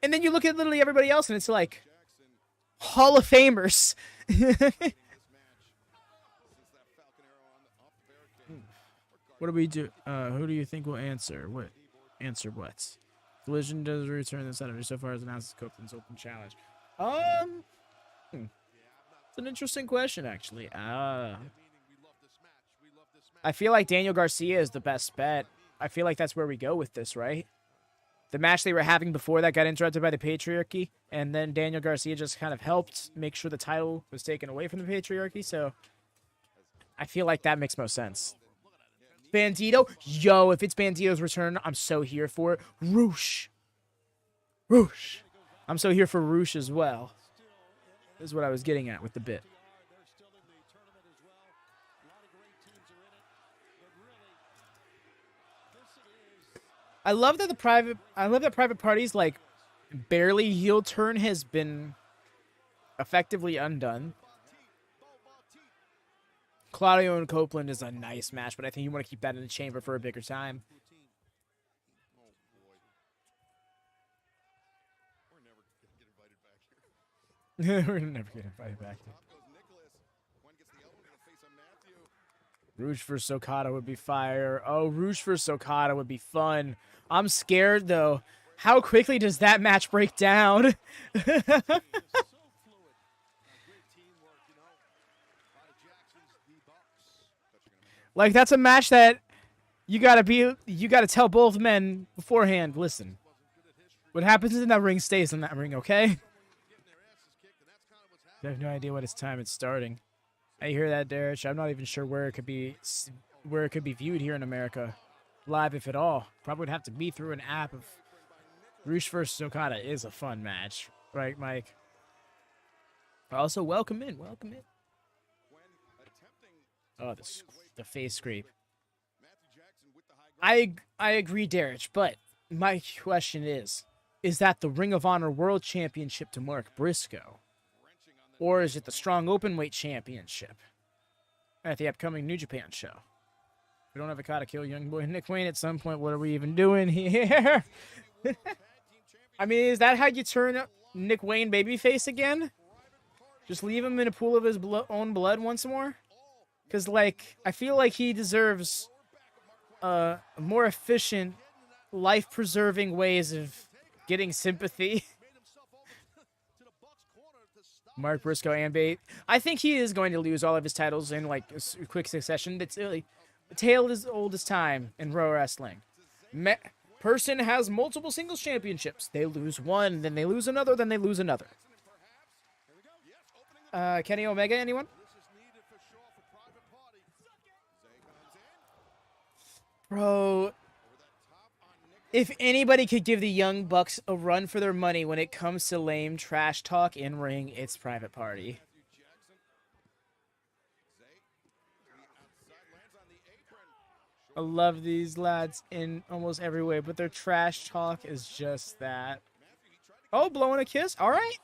Speaker 1: And then you look at literally everybody else and it's like Hall of Famers. What do we do? Who do you think will answer? What? Answer what? Collision does return this Saturday so far as announced as Copeland's open challenge. It's an interesting question, actually. I feel like Daniel Garcia is the best bet. I feel like that's where we go with this, right? The match they were having before that got interrupted by the patriarchy, and then Daniel Garcia just kind of helped make sure the title was taken away from the patriarchy, so I feel like that makes most sense. Bandito? Yo, if it's Bandito's return, I'm so here for it. Roosh. I'm so here for Roosh as well. This is what I was getting at with the bit. I love that Private Party's like barely heel turn has been effectively undone. Claudio and Copeland is a nice match, but I think you want to keep that in the chamber for a bigger time. We're never gonna get invited back here. Rouge vs. Okada would be fire. Oh, Rouge vs. Okada would be fun. I'm scared, though. How quickly does that match break down? Like, that's a match that you gotta tell both men beforehand, listen, what happens in that ring stays in that ring, okay? I have no idea what time it's starting. I hear that, Derek. I'm not even sure where it could be viewed here in America, live if at all. Probably would have to be through an app. Of Rouge vs. Okada is a fun match, right, Mike? Also, welcome in. Oh, the face scrape. I agree, Derek, but my question is that the Ring of Honor World Championship to Mark Briscoe? Or is it the Strong Openweight Championship at the upcoming New Japan show? We don't have a Okada kill young boy Nick Wayne at some point. What are we even doing here? I mean, is that how you turn Nick Wayne babyface again? Just leave him in a pool of his own blood once more? Because, like, I feel like he deserves more efficient, life-preserving ways of getting sympathy. Mark Briscoe and Bate. I think he is going to lose all of his titles in, like, a quick succession. It's really a tale as old as time in pro wrestling. Person has multiple singles championships. They lose one, then they lose another, then they lose another. Kenny Omega, anyone? Bro, if anybody could give the Young Bucks a run for their money when it comes to lame trash talk in ring, it's Private Party. I love these lads in almost every way, but their trash talk is just that. Oh, blowing a kiss? All right.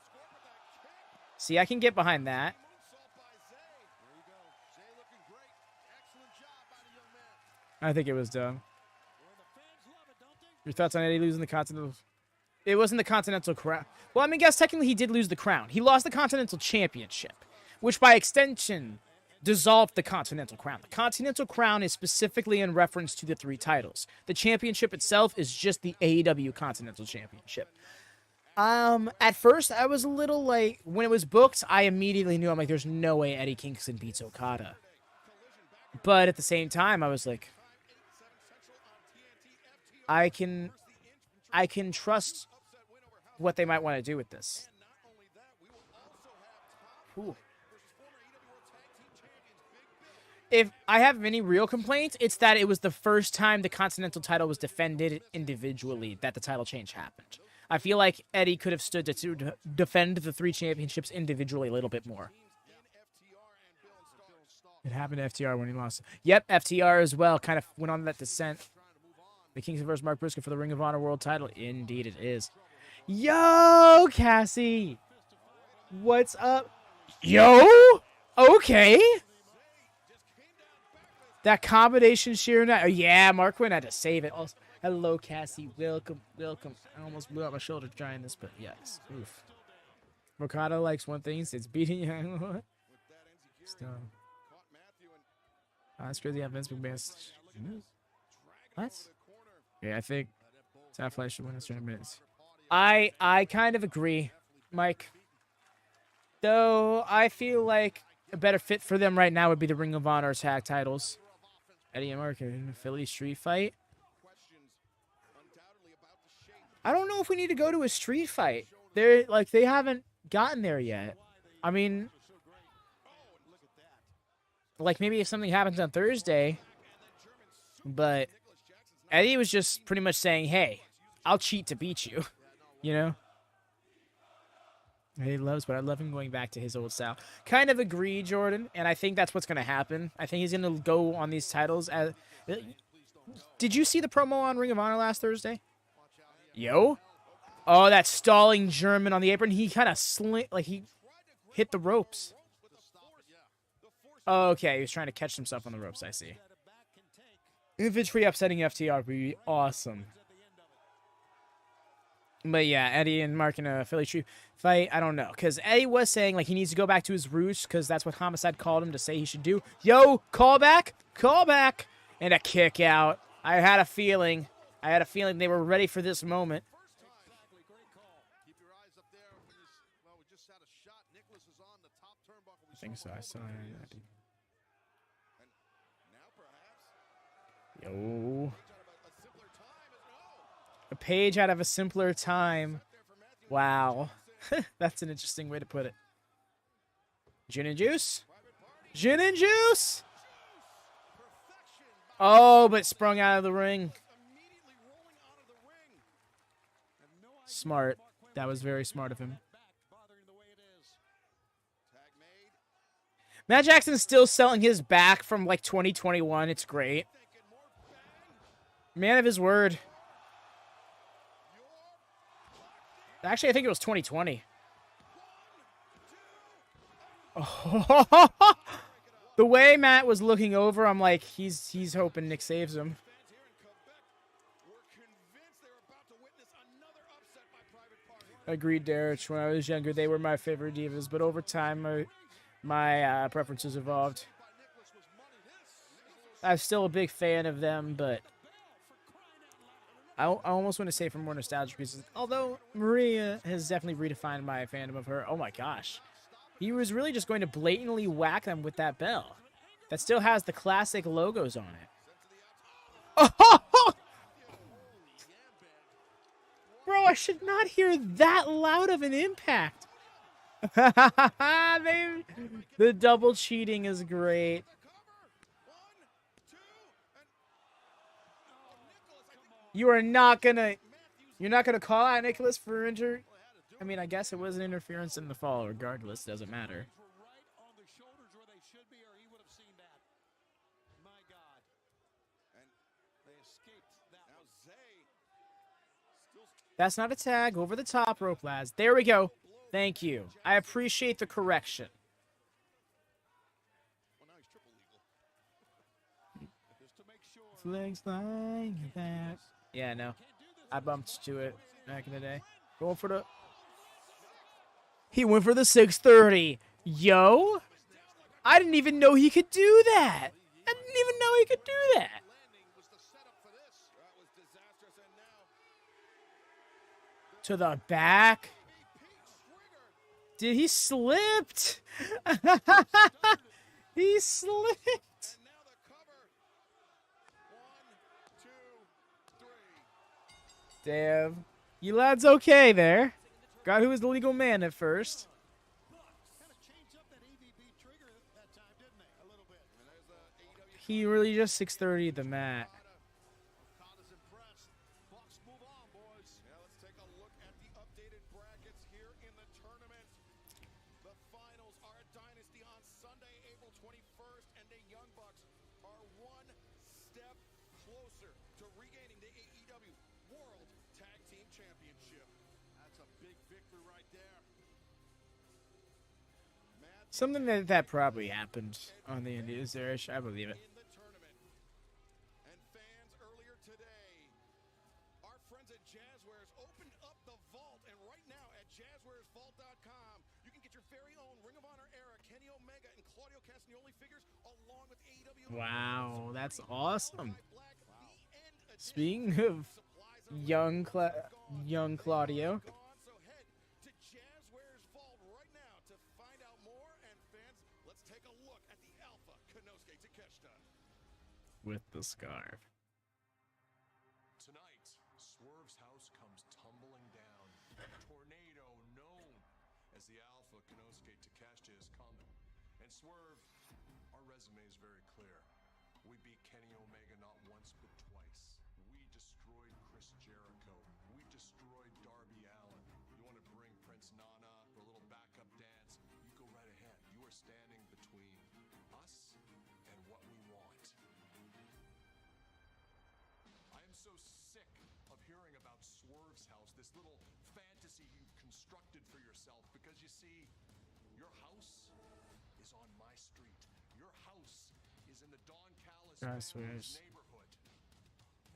Speaker 1: See, I can get behind that. I think it was dumb. Your thoughts on Eddie losing the Continental? It wasn't the Continental Crown. Well, I mean, guess technically he did lose the crown. He lost the Continental Championship, which by extension dissolved the Continental Crown. The Continental Crown is specifically in reference to the 3 titles. The championship itself is just the AEW Continental Championship. At first, I was a little like, when it was booked, I immediately knew, I'm like, there's no way Eddie Kingston beats Okada. But at the same time, I was like, I can trust what they might want to do with this. Ooh. If I have any real complaints, it's that it was the first time the Continental title was defended individually that the title change happened. I feel like Eddie could have stood to defend the 3 championships individually a little bit more. It happened to FTR when he lost. Yep, FTR as well kind of went on that descent. The Kingston versus Mark Briscoe for the Ring of Honor World title. Indeed it is. Yo, Cassie. What's up? Yo? Okay. That combination sheer night. Oh, yeah, Mark Quinn had to save it. Also, hello, Cassie. Welcome. I almost blew out my shoulder trying this, but yes. Oof. Okada likes one thing. It's beating you. Stop. That's crazy how Vince McMahon's... What? Yeah, I think Top Flight should win this tournament. I kind of agree, Mike. Though I feel like a better fit for them right now would be the Ring of Honor tag titles. Eddie and Mark in a Philly street fight. I don't know if we need to go to a street fight. They haven't gotten there yet. I mean, like maybe if something happens on Thursday, but Eddie was just pretty much saying, hey, I'll cheat to beat you, you know? He loves, but I love him going back to his old style. Kind of agree, Jordan, and I think that's what's going to happen. I think he's going to go on these titles. Did you see the promo on Ring of Honor last Thursday? Yo? Oh, that stalling German on the apron. He kind of he hit the ropes. Oh, okay, he was trying to catch himself on the ropes, I see. Infantry upsetting FTR would be awesome. But yeah, Eddie and Mark in a Philly Tree fight, I don't know. Because Eddie was saying, like, he needs to go back to his roots because that's what Homicide called him to say he should do. Yo, call back. And a kick out. I had a feeling they were ready for this moment.
Speaker 4: Exactly, great call.
Speaker 2: Keep your eyes up there. Well, we just had a shot. Nicholas is on the top turnbuckle.
Speaker 1: I think so. I saw it.
Speaker 2: And now perhaps
Speaker 1: Yo.
Speaker 2: a simpler time is no.
Speaker 1: A page out of a simpler time. Wow. That's an interesting way to put it. Gin and juice? Gin and juice! Oh, but sprung out of the ring.
Speaker 2: Immediately rolling out of the ring.
Speaker 1: Smart. That was very smart of him.
Speaker 4: Bothering the way it is.
Speaker 2: Tag made.
Speaker 1: Matt Jackson's still selling his back from like 2021. It's great.
Speaker 2: Thinking more bang.
Speaker 1: Man of his word. Actually, I think it was 2020. Oh, the way Matt was looking over, I'm like, he's hoping Nick saves him.
Speaker 2: Fans here in Quebec were convinced they were about to witness another upset by Private Party.
Speaker 1: Agreed, Derek. When I was younger, they were my favorite divas, but over time, my preferences evolved. I'm still a big fan of them, but I almost want to say for more nostalgic reasons. Although Maria has definitely redefined my fandom of her. Oh my gosh. He was really just going to blatantly whack them with that bell. That still has the classic logos on it. Oh! Bro, I should not hear that loud of an impact. The double cheating is great. You're not gonna call out Nicholas for injury. I mean, I guess it was an interference in the fall. Regardless, doesn't matter.
Speaker 4: Were right on the shoulders where they should be, or he would have seen that. My God.
Speaker 2: And they escaped that now one. Zay still
Speaker 1: That's not a tag. Over the top rope, lads. There we go. Thank you. I appreciate the correction.
Speaker 2: well, now he's triple legal.
Speaker 4: Just to make sure.
Speaker 1: Legs like that. Yeah, no. I bumped to it back in the day. Going for the... He went for the 630. Yo! I didn't even know he could do that. I didn't even know he could do that.
Speaker 2: Landing was the setup for this. That was disastrous, and now
Speaker 1: To the back.
Speaker 2: Pete triggered.
Speaker 1: Did he slipped? He slipped.
Speaker 2: And now the cover. 1, 2, 3.
Speaker 1: Damn. You lads okay there? Guy who was the legal man at first.
Speaker 4: Kind of changed up that AVP trigger that time, didn't they? A little bit.
Speaker 2: And there's AEW.
Speaker 1: He really just 630 the mat.
Speaker 2: Kata's impressed. Bucks move on, boys. Now let's take a look at the updated brackets here in the tournament. The finals are at Dynasty on Sunday, April 21st, and the Young Bucks are one step closer to regaining the AEW World Tag Team Championship. That's a big victory right there. Matt
Speaker 1: Something that probably happened on the Indies there. I believe it.
Speaker 2: in the tournament. And fans, earlier today, our friends at Jazzwares opened up the vault. And right now at jazzwaresvault.com, you can get your very own Ring of Honor era Kenny Omega and Claudio Castagnoli figures along with AEW.
Speaker 1: Wow, that's awesome.
Speaker 2: Black, the end edition.
Speaker 1: Speaking of
Speaker 2: Supplies are
Speaker 1: young Claudio.
Speaker 2: gone, so head to Jazzwares Vault right now to find out more. And fans, let's take a look at the Alpha Konosuke Takeshita.
Speaker 1: With the scarf.
Speaker 3: Tonight, Swerve's house comes tumbling down. Tornado known as the Alpha Konosuke Takeshita is coming. And Swerve, our resume is very clear. We beat Kenny Omega not once but twice. We destroyed Chris Jericho. We destroyed Darby Allin. You want to bring Prince Nana for a little backup dance? You go right ahead. You are standing between us and what we want. I am so sick of hearing about Swerve's house, this little fantasy you've constructed for yourself, because you see, your house is on my street. Your house is in the Don Callis
Speaker 1: I
Speaker 3: family's
Speaker 1: swears.
Speaker 3: neighborhood.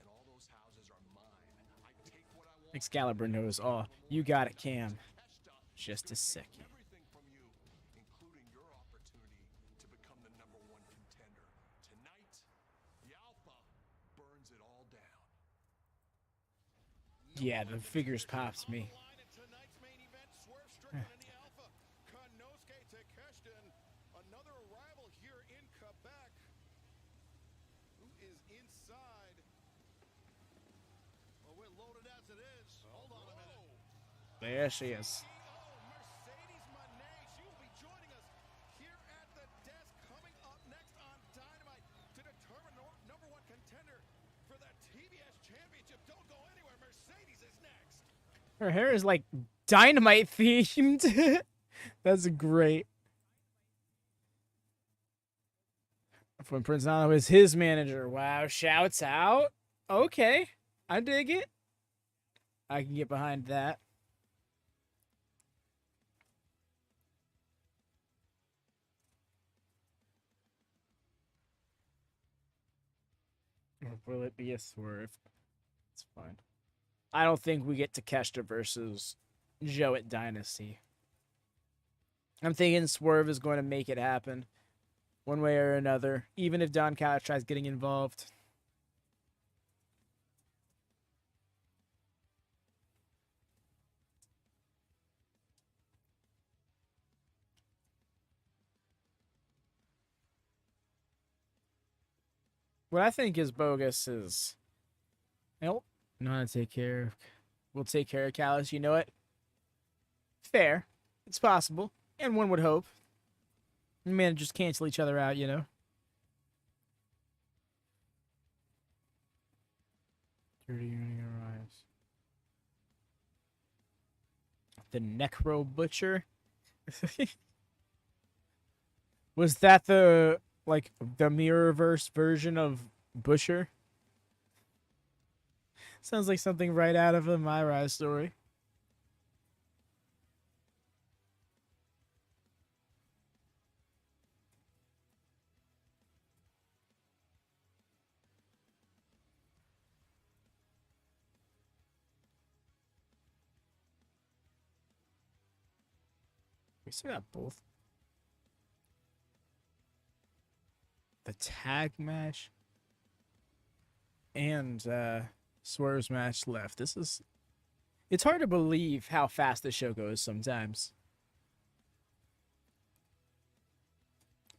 Speaker 3: And all those houses are mine. I take what I want.
Speaker 1: Excalibur knows. Oh, you got it, Cam. Just a second.
Speaker 3: Everything from you, including your opportunity to become the #1 contender. Tonight, the Alpha burns it all down.
Speaker 1: Yeah, the figures pops me.
Speaker 2: Line in tonight's main event, Swerve, Strickland, and the Alpha. Konosuke Takeshita, another arrival here in Quebec. Who is inside? Well, we're loaded as it is. Hold on a minute.
Speaker 1: There she is.
Speaker 2: Mercedes Mone, she will be joining us here at the desk coming up next on Dynamite to determine #1 contender for the TBS Championship. Don't go anywhere. Mercedes is next.
Speaker 1: Her hair is like Dynamite themed. That's great. When Prince Nano is his manager. Wow, shouts out. Okay, I dig it. I can get behind that. Or will it be a swerve? It's fine. I don't think we get Takeshita versus Joe at Dynasty. I'm thinking Swerve is going to make it happen one way or another, even if Don Callis tries getting involved. What I think is bogus is, nope, know how to take care of. We'll take care of Callis. You know it. Fair. It's possible, and one would hope. Managers cancel each other out, you know. Dirty Running arrives. The Necro Butcher. Was that the mirrorverse version of Butcher? Sounds like something right out of a My Rise story. We still got both. The tag match and Swerve's match left. It's hard to believe how fast the show goes sometimes.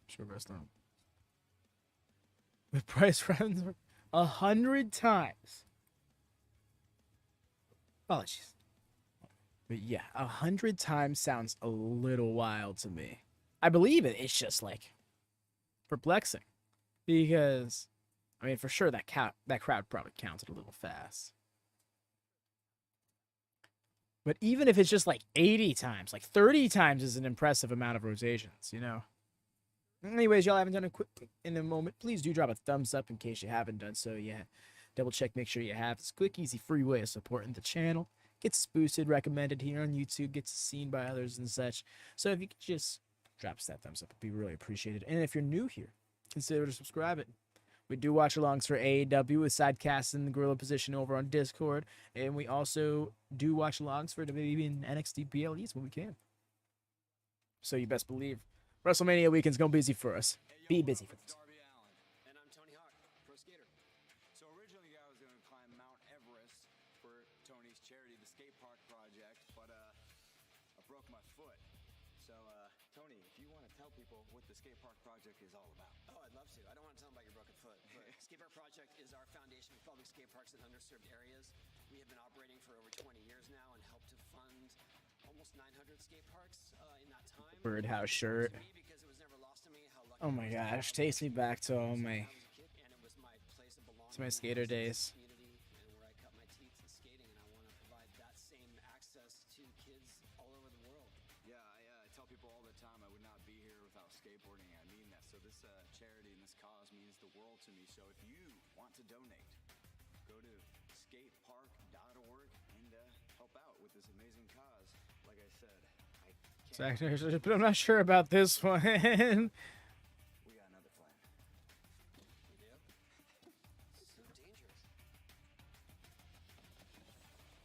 Speaker 1: Sure, best not. With price runs 100 times. Apologies. But yeah, 100 times sounds a little wild to me. I believe it. It's just like perplexing. Because, I mean, for sure that crowd probably counted a little fast. But even if it's just like 80 times, like 30 times is an impressive amount of rotations, you know? Anyways, y'all haven't done a quick in a moment. Please do drop a thumbs up in case you haven't done so yet. Double check, make sure you have. It's a quick, easy, free way of supporting the channel. Gets us boosted, recommended here on YouTube, gets seen by others and such. So if you could just drop us that thumbs up, it'd be really appreciated. And if you're new here, consider subscribing. We do watch alongs for AEW with sidecasts in the gorilla position over on Discord. And we also do watch alongs for WWE and NXT PLEs when we can. So you best believe WrestleMania weekend's going to be busy for us. Be busy for us.
Speaker 5: And I'm Tony Hawk, pro skater. So originally I was going to climb Mount Everest for Tony's charity, the skate park project, but I broke my foot. So Tony, if you want to tell people what the skate park project is all about.
Speaker 6: Oh, I'd love to. I don't want to tell them about your broken foot. But Skate Park Project is our foundation for public skate parks in underserved areas. We have been operating for over 20 years now and helped to fund almost 900 skate parks in that time.
Speaker 1: Birdhouse shirt.
Speaker 6: Because it was never lost to me how lucky
Speaker 1: Oh my gosh, takes me back to all my skater days.
Speaker 6: Community and where I cut my teeth in skating, and I want to provide that same access to kids all over the world.
Speaker 5: Yeah, I tell people all the time I would not be here without skateboarding. I mean that. So this charity and this cause means the world to me. So if you want to donate, go to skatepark.org and help out with this amazing cause. Like I said,
Speaker 1: But I'm not sure about this one.
Speaker 5: we got another plan.
Speaker 6: You do? So dangerous.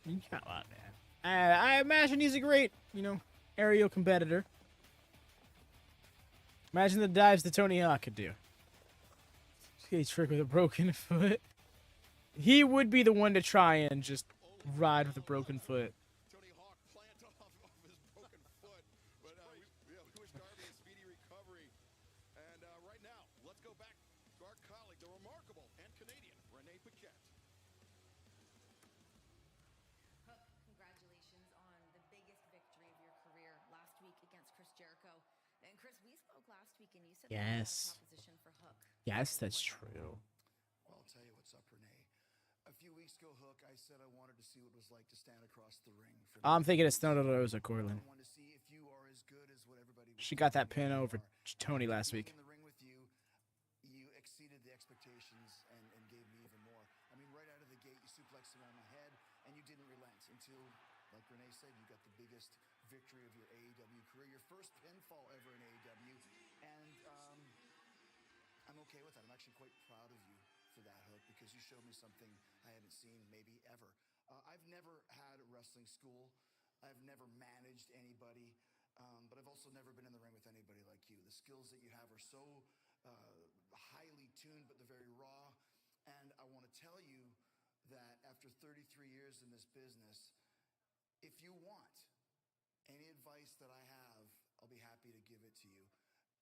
Speaker 1: Come on, man. I imagine he's a great, aerial competitor. Imagine the dives that Tony Hawk could do. Skate trick with a broken foot. He would be the one to try and just ride with a broken foot.
Speaker 2: Tony Hawk planted off his broken foot. But we wish Darby a speedy recovery. And right now, let's go back to our colleague, the remarkable and Canadian Renee Paquette.
Speaker 7: Hook, congratulations on the biggest victory of your career last week against Chris Jericho. And Chris, we spoke last week and you said that you had a
Speaker 1: Yes.
Speaker 7: proposition for Hook.
Speaker 1: Yes, that's true.
Speaker 8: Well, I'll tell you what's up, Renee. A few weeks ago, Hook, I said I wanted to see what it was like to stand across the ring.
Speaker 1: I'm thinking it's Thunder Rosa Corlin.
Speaker 8: I wanted to see if you are as good as what everybody was
Speaker 1: She got that
Speaker 8: saying
Speaker 1: pin
Speaker 8: you
Speaker 1: over
Speaker 8: are.
Speaker 1: Tony last week.
Speaker 8: In the ring with you, you exceeded the expectations and gave me even more. I mean, right out of the gate, you suplexed him on my head, and you didn't relent until, like Renee said, you got the biggest victory of your AEW career, your first pinfall ever in AEW, and I'm okay with that. I'm actually quite proud of you for that, Hook, because you showed me something I haven't seen maybe ever. I've never had a wrestling school. I've never managed anybody, but I've also never been in the ring with anybody like you. The skills that you have are so highly tuned, but they're very raw. And I want to tell you that after 33 years in this business, if you want any advice that I have, I'll be happy to give it to you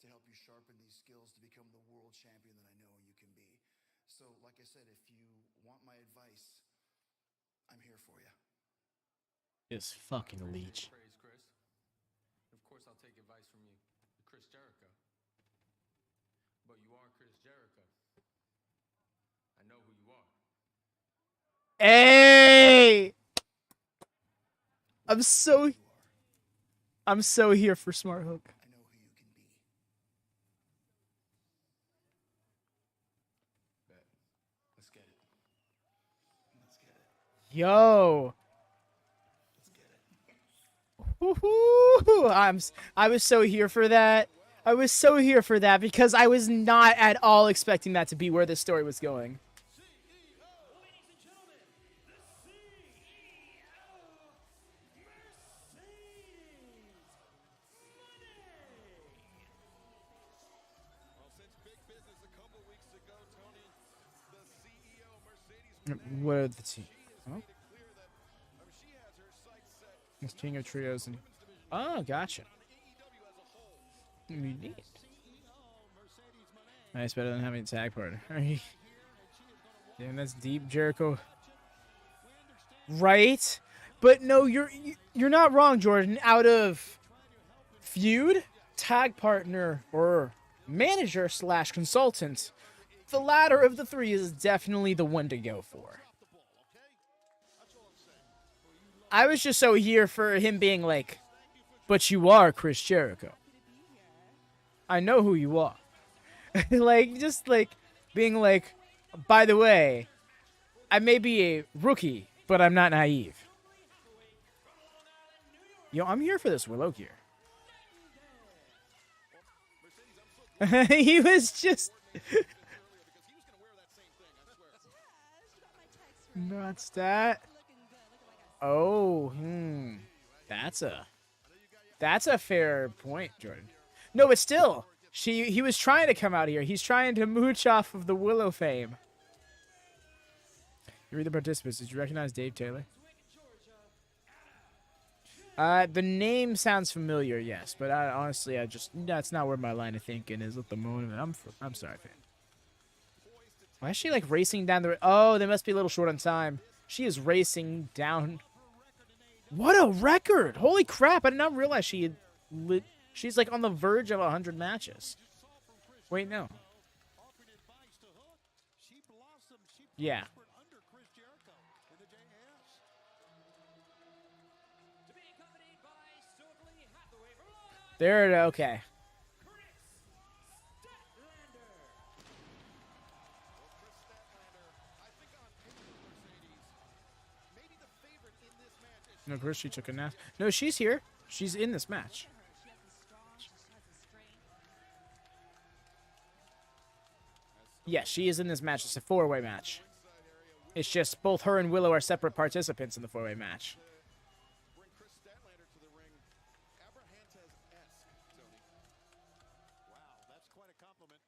Speaker 8: to help you sharpen these skills to become the world champion that I know you can be. So, like I said, if you want my advice, I'm here for you.
Speaker 1: This fucking leech.
Speaker 9: Praise, Chris. Of course, I'll take advice from you, Chris Jericho. But you are Chris Jericho. I know who you are.
Speaker 1: Hey! I'm so here for Smart Hook.
Speaker 8: I know who you can be.
Speaker 9: Bet. Let's get it.
Speaker 8: Let's get it.
Speaker 1: Yo.
Speaker 8: Let's get it.
Speaker 1: Woohoo! I was so here for that. I was so here for that because I was not at all expecting that to be where this story was going.
Speaker 2: Well, since big business a couple weeks ago, Tony, the CEO of Mercedes,
Speaker 1: What are the team?
Speaker 2: has
Speaker 1: Oh,
Speaker 2: made it clear that she has her sights set
Speaker 1: it's King of Trios and. Oh, gotcha.
Speaker 2: on AEW as a whole.
Speaker 1: Neat. Nice, better than having a tag partner. Damn, that's deep, Jericho. Right, but no, you're not wrong, Jordan. Out of feud, tag partner, or manager / consultant, the latter of the three is definitely the one to go for. I was just so here for him being like, but you are Chris Jericho. I know who you are. just being like, by the way, I may be a rookie, but I'm not naive. Yo, I'm here for this Willow gear. He was just nuts that. Oh, that's a fair point, Jordan. No, but still, he was trying to come out here. He's trying to mooch off of the Willow fame. You read the participants. Did you recognize Dave Taylor? The name sounds familiar, yes, but honestly, that's not where my line of thinking is at the moment. I'm sorry, fan. Why is she like racing down the? Oh, they must be a little short on time. She is racing down. What a record! Holy crap! I did not realize she had she's like on the verge of 100 matches. Wait, no. Yeah. There. Okay. No, Chris, she took a nap. No, she's here. She's in this match. Yes, she is in this match. It's a 4-way match. It's just both her and Willow are separate participants in the four-way match.
Speaker 2: Bring Kris Statlander to the ring. Abrahantes-esque, Tony.
Speaker 4: Wow, that's quite a compliment.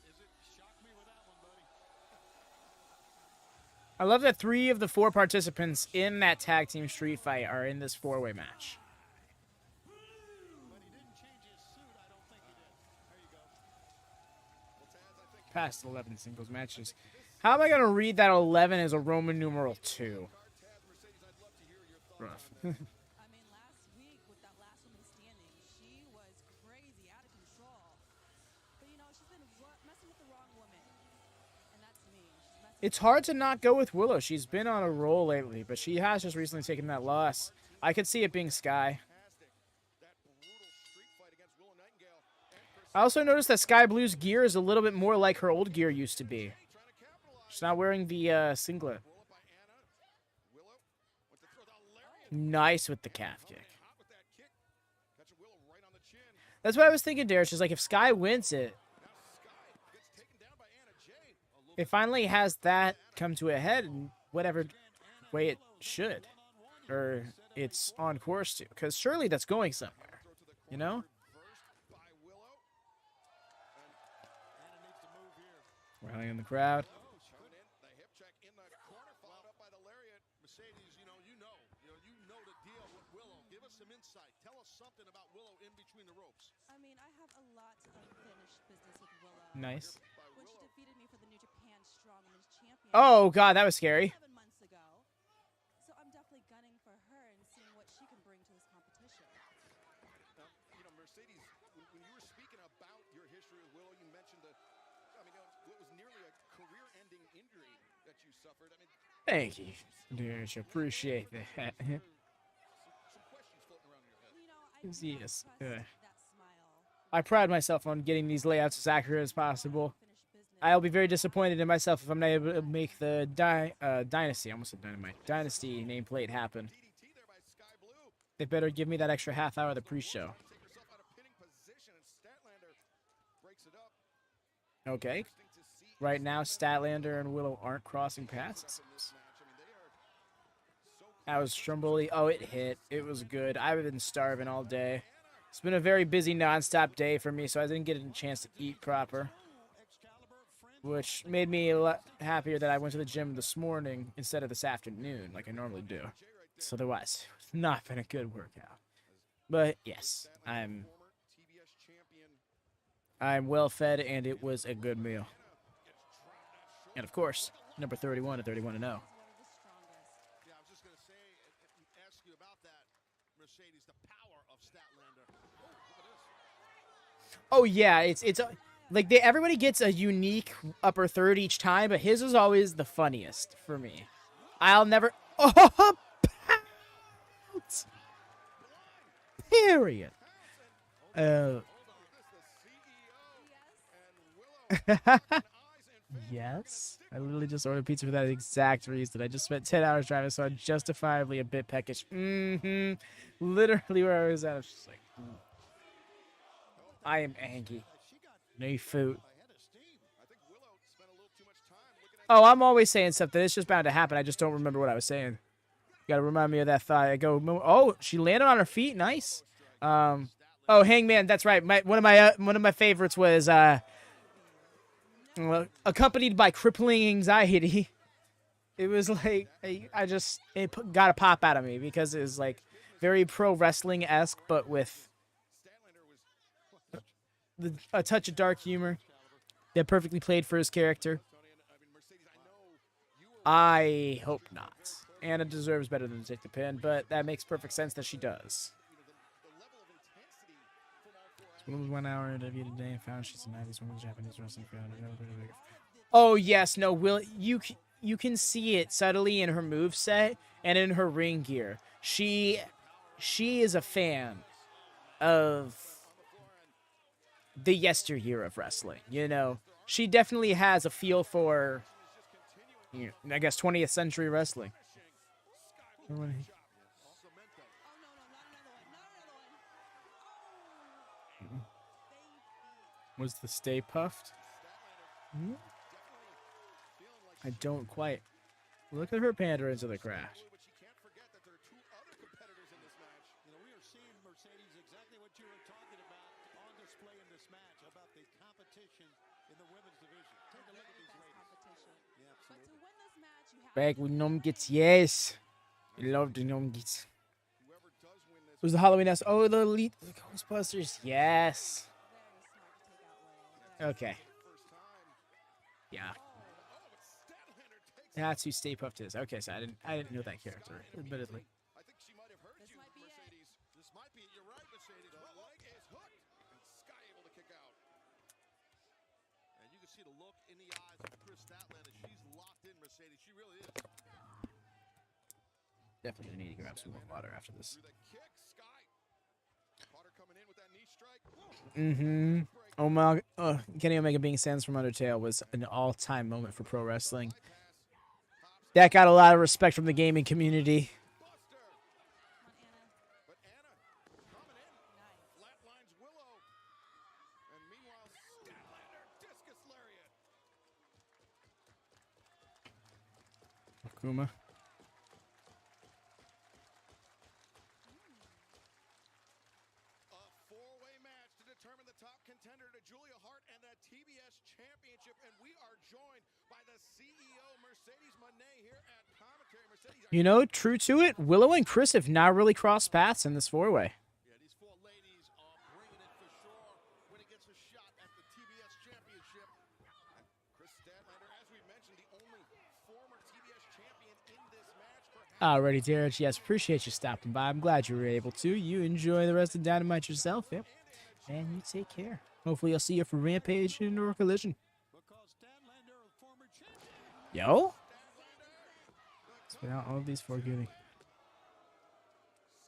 Speaker 4: Is it? Shock me with that one, buddy.
Speaker 1: I love that 3 of the 4 participants in that tag team street fight are in this four-way match.
Speaker 4: But he didn't change his suit. I don't think he did. There you go.
Speaker 1: Past 11 singles matches. How am I going to read that 11 as a Roman numeral 2? Rough.
Speaker 10: I mean, last week with that last woman standing, she was crazy, out of control. But, you know, she's been messing with the wrong woman. And that's me. She's messing
Speaker 1: It's hard to not go with Willow. She's been on a roll lately, but she has just recently taken that loss. I could see it being Skye. I also noticed that Sky Blue's gear is a little bit more like her old gear used to be. She's not wearing the singlet. Nice with the calf kick. That's what I was thinking, Derek. She's like, if Skye wins it, it finally has that come to a head in whatever way it should. Or it's on course to. Because surely that's going somewhere. You know? Rallying in the crowd.
Speaker 10: I mean, I have a lot of finished business with Willow.
Speaker 1: Nice.
Speaker 10: When she defeated me for the New Japan Strong Women's Championship.
Speaker 1: Oh, God, that was scary.
Speaker 10: 7 months ago. So I'm definitely gunning for her and seeing what she can bring to this competition.
Speaker 2: You know, Mercedes, when you were speaking about your history with Willow, you mentioned what was nearly a career-ending injury that you suffered. I mean,
Speaker 1: Thank you, dude. Appreciate that.
Speaker 2: some questions floating around in your head.
Speaker 10: You know, I really
Speaker 1: Yes.
Speaker 10: trust that smile.
Speaker 1: I pride myself on getting these layouts as accurate as possible.
Speaker 10: Finished business.
Speaker 1: I'll be very disappointed in myself if I'm not able to make the Dynasty, I almost said Dynamite, Dynasty nameplate happen.
Speaker 2: DDT there by Sky Blue.
Speaker 1: They better give me that extra half hour of the pre-show.
Speaker 2: Take herself out of pinning position, and Statlander breaks it up.
Speaker 1: Okay.
Speaker 2: Interesting to see
Speaker 1: Right now, Statlander and Willow aren't crossing paths.
Speaker 2: in this match. I mean, they are so
Speaker 1: That was Stromboli. Oh, it hit. It was good. I've been starving all day. It's been a very busy non-stop day for me, so I didn't get a chance to eat proper. Which made me a lot happier that I went to the gym this morning instead of this afternoon, like I normally do. So otherwise, it's not been a good workout. But yes, I'm well fed, and it was a good meal. And of course, number 31 at 31-0.
Speaker 10: One of the strongest.
Speaker 2: Yeah, I was just going to say, ask you about that, Mercedes, the power of Statlander. Oh, look at this.
Speaker 1: Oh yeah, it's like everybody gets a unique upper third each time, but his is always the funniest for me. I'll never pounce. Period. Yes. I literally just ordered pizza for that exact reason. I just spent 10 hours driving, so I'm justifiably a bit peckish. Literally where I was at, I was just like, I am angry. No food. Oh, I'm always saying something. It's just bound to happen. I just don't remember what I was saying. You gotta remind me of that thigh. I go, oh, she landed on her feet. Nice. Oh, Hangman. That's right. One of my favorites was accompanied by crippling anxiety. It was like it got a pop out of me because it was like very pro wrestling-esque, but with a touch of dark humor that perfectly played for his character. I hope not. Anna deserves better than to take the pin, but that makes perfect sense that she does. This was 1 hour interview today and found she's a 90s woman Japanese wrestling fan. Oh yes, no, Will, you can see it subtly in her moveset and in her ring gear. She is a fan of the yesteryear of wrestling, you know. She definitely has a feel for, you know, I guess 20th century wrestling. Was the Stay Puffed? I don't quite. Look at her pandering to the crowd.
Speaker 2: But she can't forget that there are two other competitors in this match.
Speaker 4: You know, we are seeing, Mercedes, exactly what you were talking about on display in this match, about the competition in the women's division. Take a look at these ladies.
Speaker 10: Competition.
Speaker 4: Yeah,
Speaker 10: But to
Speaker 4: absolutely.
Speaker 10: win this match, you have
Speaker 1: Back with Nomgits, yes. I love the Nomgits.
Speaker 2: Whoever does win this,
Speaker 1: Who's the Halloween S? Oh, the elite the Ghostbusters. Yes.
Speaker 10: very smart to take out Willow.
Speaker 1: Okay. Yeah. That's who Stay Puft is. Okay, so I didn't know that character, admittedly.
Speaker 2: I think she might have heard
Speaker 10: This
Speaker 2: you,
Speaker 10: might be it.
Speaker 2: Mercedes. This might be it. You're right, Mercedes. Her leg is hooked, and Skye able to kick out. And you can see the look in the eyes of Kris Statlander. She's locked in, Mercedes. She really is.
Speaker 1: Definitely gonna need to grab some more water after this.
Speaker 2: Through the kick, Skye. Carter coming in with that knee strike.
Speaker 1: Mm-hmm. Kenny Omega being Sans from Undertale was an all-time moment for pro wrestling. That got a lot of respect from the gaming community.
Speaker 2: Buster.
Speaker 10: Come on, Anna.
Speaker 2: But Anna coming in. Flatlines Willow. And meanwhile, Statlander discus lariat.
Speaker 1: Akuma.
Speaker 2: A four-way match to determine the top contender to Julia Hart and the TBS Championship. And we are joined by the CEO, Mercedes Mone, here at commentary. Mercedes,
Speaker 1: You know, true to it, Willow and Kris have not really crossed paths in this four-way.
Speaker 2: yeah, these four ladies are bringing it for sure when it gets a shot at the TBS Championship. And Kris Statlander, as we mentioned, the only former TBS champion in this match. Perhaps
Speaker 1: Alrighty, Derek. Yes, appreciate you stopping by. I'm glad you were able to. You enjoy the rest of Dynamite yourself, yep. And you take care. Hopefully, I'll see you for Rampage and or Collision.
Speaker 4: Because Statlander, a former champion.
Speaker 1: Yo? Spit out all of these for Goody.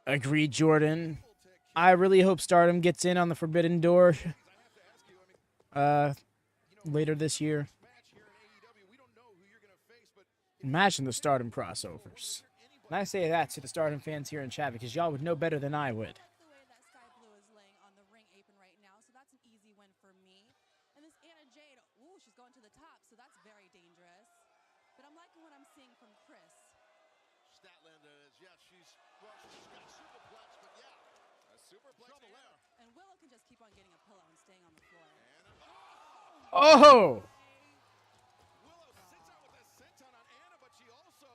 Speaker 1: Agreed, Jordan. I really hope Stardom gets in on the Forbidden Door later this year.
Speaker 2: match here in AEW, we don't know who you're going to face, but
Speaker 1: Imagine the Stardom crossovers. And I say that to the Stardom fans here in chat because y'all would know better than I would.
Speaker 10: I like the way that Skye Blue is laying on the ring apron right now, so that's an easy win for me. And this Anna Jade, ooh, she's going to the top, so that's very dangerous. But I'm liking what I'm seeing from Kris.
Speaker 2: Statlander is, yeah, she's got superplex, but yeah, a superplex trouble there.
Speaker 10: And Willow can just keep on getting a pillow and staying on the floor.
Speaker 1: Oh!
Speaker 2: Willow sits out with a senton on Anna, but she also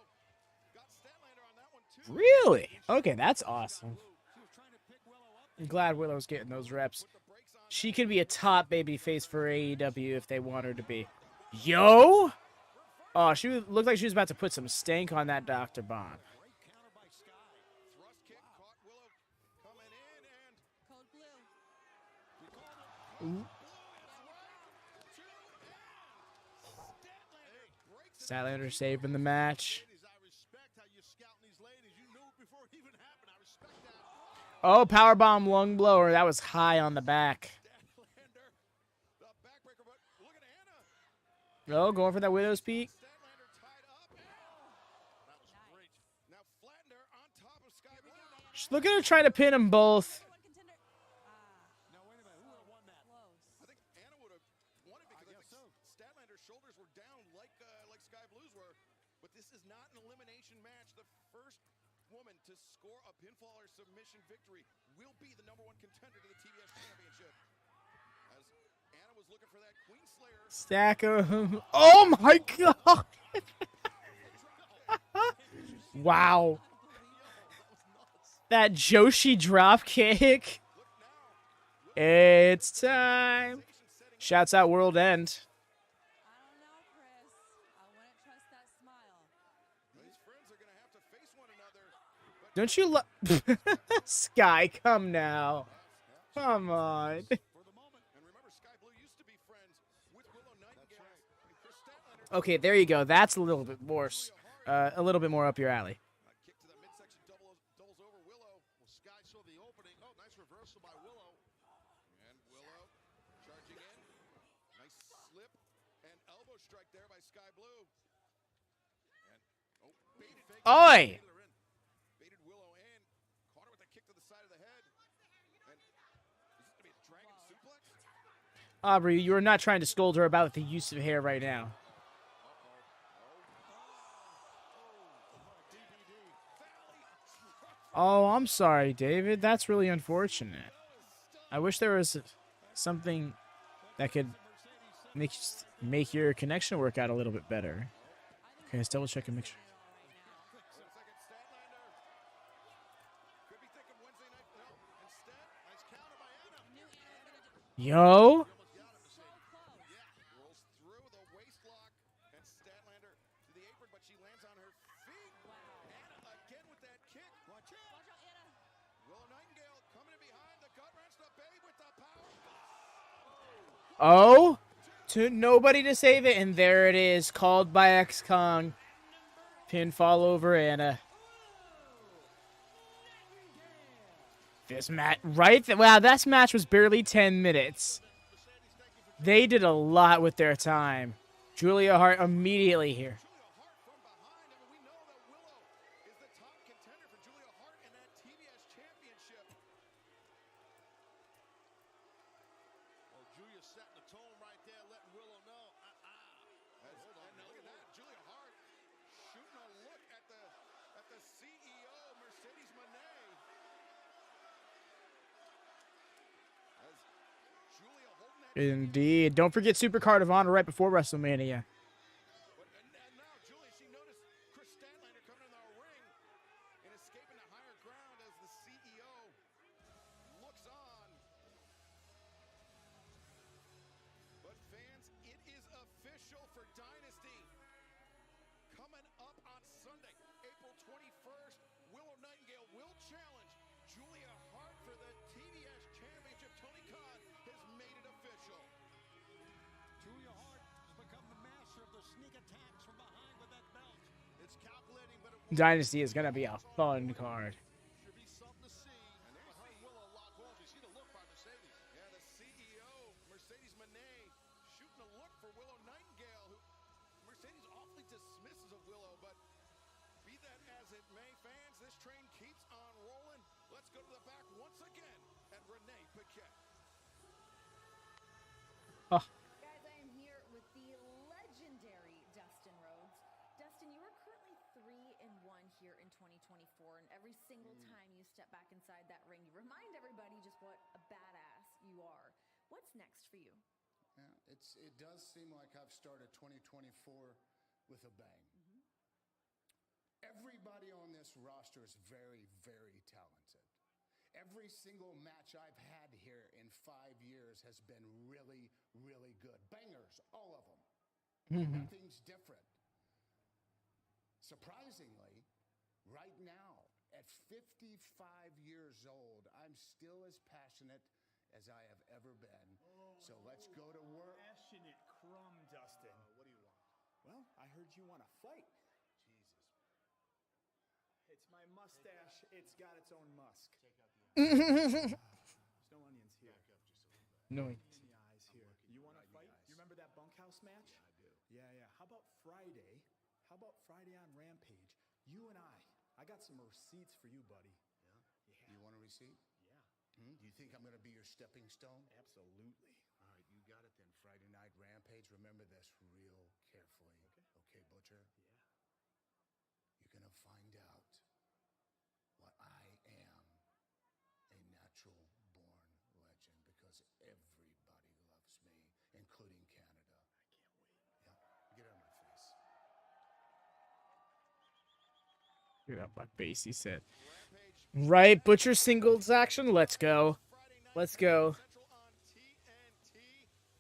Speaker 2: got Statlander on that one too.
Speaker 1: Really? Okay, that's awesome.
Speaker 4: She was trying to pick Willow up.
Speaker 1: I'm glad Willow's getting those reps. She could be a top baby face for AEW if they want her to be. Yo! Oh, looked like she was about to put some stank on that Dr. Bomb.
Speaker 4: Great counter by Skye.
Speaker 2: Thrust kick caught Willow coming in, and
Speaker 10: Code Blue.
Speaker 4: We called it.
Speaker 1: Statlander saving the match.
Speaker 2: ladies, I respect how you're scouting these ladies. You knew it before it even happened. I respect that.
Speaker 1: Oh, powerbomb lung blower. That was high on the back.
Speaker 2: Statlander, the backbreaker, but look at Anna.
Speaker 1: Oh, going for that Widow's Peak.
Speaker 2: Statlander tied up. That was great. Now Flander on top of Skye Blue.
Speaker 1: Just look at her trying to pin them both.
Speaker 10: One contender.
Speaker 4: Now, wait a minute. Who would have won that?
Speaker 10: Close.
Speaker 2: I think Anna would have won it because I
Speaker 4: guess
Speaker 2: think Statlander's shoulders were down like Skye Blue's were. But this is not an elimination match. The first woman to score a pinfall or submission victory will be the #1 contender to the TBS Championship. As Anna was looking for that Queen Slayer.
Speaker 1: Stack 'em. Oh my god. Wow. That Joshi drop kick. It's time. Shouts out World End.
Speaker 10: I don't know, Kris. I wouldn't trust that smile.
Speaker 2: These friends are going to have to face one another. But
Speaker 1: Don't you love Skye? Come now. Come on.
Speaker 2: for the moment, and remember, Skye Blue used to be friends with Willow Nightingale and Kris Statlander.
Speaker 1: Okay, there you go. That's a little bit more, up your alley.
Speaker 2: Kick to the midsection, doubles over Willow. Well, Skye saw the opening. Oh, nice reversal by Willow. And Willow charging in. Nice slip and elbow strike there by Skye Blue. And, baited fake.
Speaker 1: Oi!
Speaker 2: Baited her in. Baited Willow in. Caught her with a kick to the side of the head. And is this going to be a dragon suplex?
Speaker 1: Aubrey, you are not trying to scold her about the use of hair right now.
Speaker 2: Oh,
Speaker 1: Oh, I'm sorry, David. That's really unfortunate. I wish there was something that could make your connection work out a little bit better. Okay, let's double check and make sure. Yo.
Speaker 2: Rolls through the waist lock, and Statlander to the apron, but she lands on her feet. Anna again with that kick. Watch out, Anna. Willow Nightingale coming in behind the gut wrench, the babe with the power.
Speaker 1: Oh, to nobody to save it, and there it is, called by X Kong. Pinfall over Anna. This match, right? Wow, this match was barely 10 minutes. They did a lot with their time. Julia Hart immediately here.
Speaker 2: We know that Willow is the top contender for Julia Hart in that TBS championship. Oh, Julia setting the tone right there, letting Willow know. And now look at that, Julia Hart shooting a look at the CEO, Mercedes Mone. Julia holding that.
Speaker 1: Indeed. Don't forget Supercard of Honor right before WrestleMania.
Speaker 2: And now Julia, she noticed Kris Statlander coming in the ring and escaping to higher ground as the CEO looks on. But fans, it is official for Dynasty. Coming up on Sunday, April 21st, Willow Nightingale will challenge Julia Hart for the TBS Championship. Tony Khan has made it official.
Speaker 4: Julia Hart has become the master of the sneak attacks from behind with that belt.
Speaker 2: It's calculating, but it
Speaker 1: Dynasty is going to be a fun card.
Speaker 2: should be something to see. And there's her Willow lock horns. You see the look by Mercedes. Yeah, the CEO, Mercedes Mone, shooting a look for Willow Nightingale, who Mercedes awfully dismisses of Willow, but be that as it may, fans, this train keeps on rolling. Let's go to the back once again at Renee Paquette.
Speaker 7: Guys, I am here with the legendary Dustin Rhodes. Dustin, you are currently 3-1 here in 2024, and every single time you step back inside that ring, you remind everybody just what a badass you are. What's next for you?
Speaker 8: Yeah, it does seem like I've started 2024 with a bang. Everybody on this roster is very, very talented. Every single match I've had here in 5 years has been really, really good. Bangers, all of them. Nothing's different. Surprisingly, right now, at 55 years old, I'm still as passionate as I have ever been. So let's go to work.
Speaker 11: Passionate crumb, Dustin.
Speaker 2: What do you want?
Speaker 11: Well, I heard you want to fight.
Speaker 2: Jesus.
Speaker 11: It's my mustache. It's got its own musk.
Speaker 2: Take out the
Speaker 11: There's no onions here.
Speaker 2: back up just a little bit.
Speaker 1: No.
Speaker 11: In the eyes here. You want to fight? You remember that bunkhouse match?
Speaker 2: Yeah, I do.
Speaker 11: Yeah. How about Friday? How about Friday on Rampage? You and I got some receipts for you, buddy.
Speaker 8: You want a receipt?
Speaker 11: Yeah.
Speaker 8: Do you think I'm going to be your stepping stone?
Speaker 11: Absolutely.
Speaker 8: All right, you got it then. Friday Night Rampage. Remember this real carefully. Okay, Butcher?
Speaker 11: Yeah.
Speaker 8: You're going to find out what I am, a natural-born legend, because everybody loves me, including Canada.
Speaker 11: I can't wait.
Speaker 8: Yeah, get out of my face.
Speaker 1: Get out my face, he said. Right, Butcher singles action. Let's go. Let's go.
Speaker 2: Central on TNT.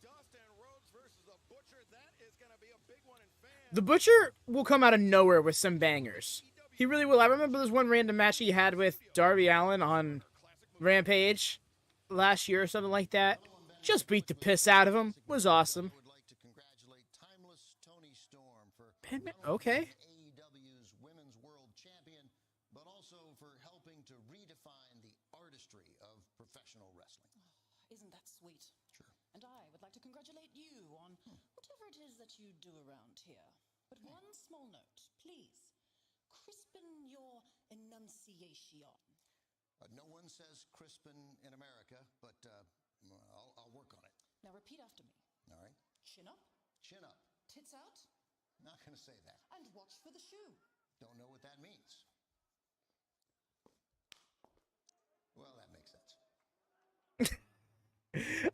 Speaker 2: Dustin Rhodes versus the Butcher. That is going to be a big one in fans.
Speaker 1: The Butcher will come out of nowhere with some bangers. He really will. I remember there's one random match he had with Darby Allin on Rampage last year or something like that. Just beat the piss out of him. Was awesome.
Speaker 12: Would like to congratulate timeless Tony Storm for
Speaker 1: Okay.
Speaker 12: AEW's Women's World Champion, but also for helping to redefine the artistry of professional wrestling.
Speaker 10: Isn't that sweet?
Speaker 12: Sure.
Speaker 10: And I would like to congratulate you on whatever it is that you do around here. But one small note, please. Crispen your enunciation.
Speaker 12: No one says Crispin in America, but I'll work on it.
Speaker 10: Now repeat after me.
Speaker 12: All right.
Speaker 10: Chin up,
Speaker 12: Chin up.
Speaker 10: tits out,
Speaker 12: Not going to say that.
Speaker 10: and watch for the shoe.
Speaker 12: Don't know what that means.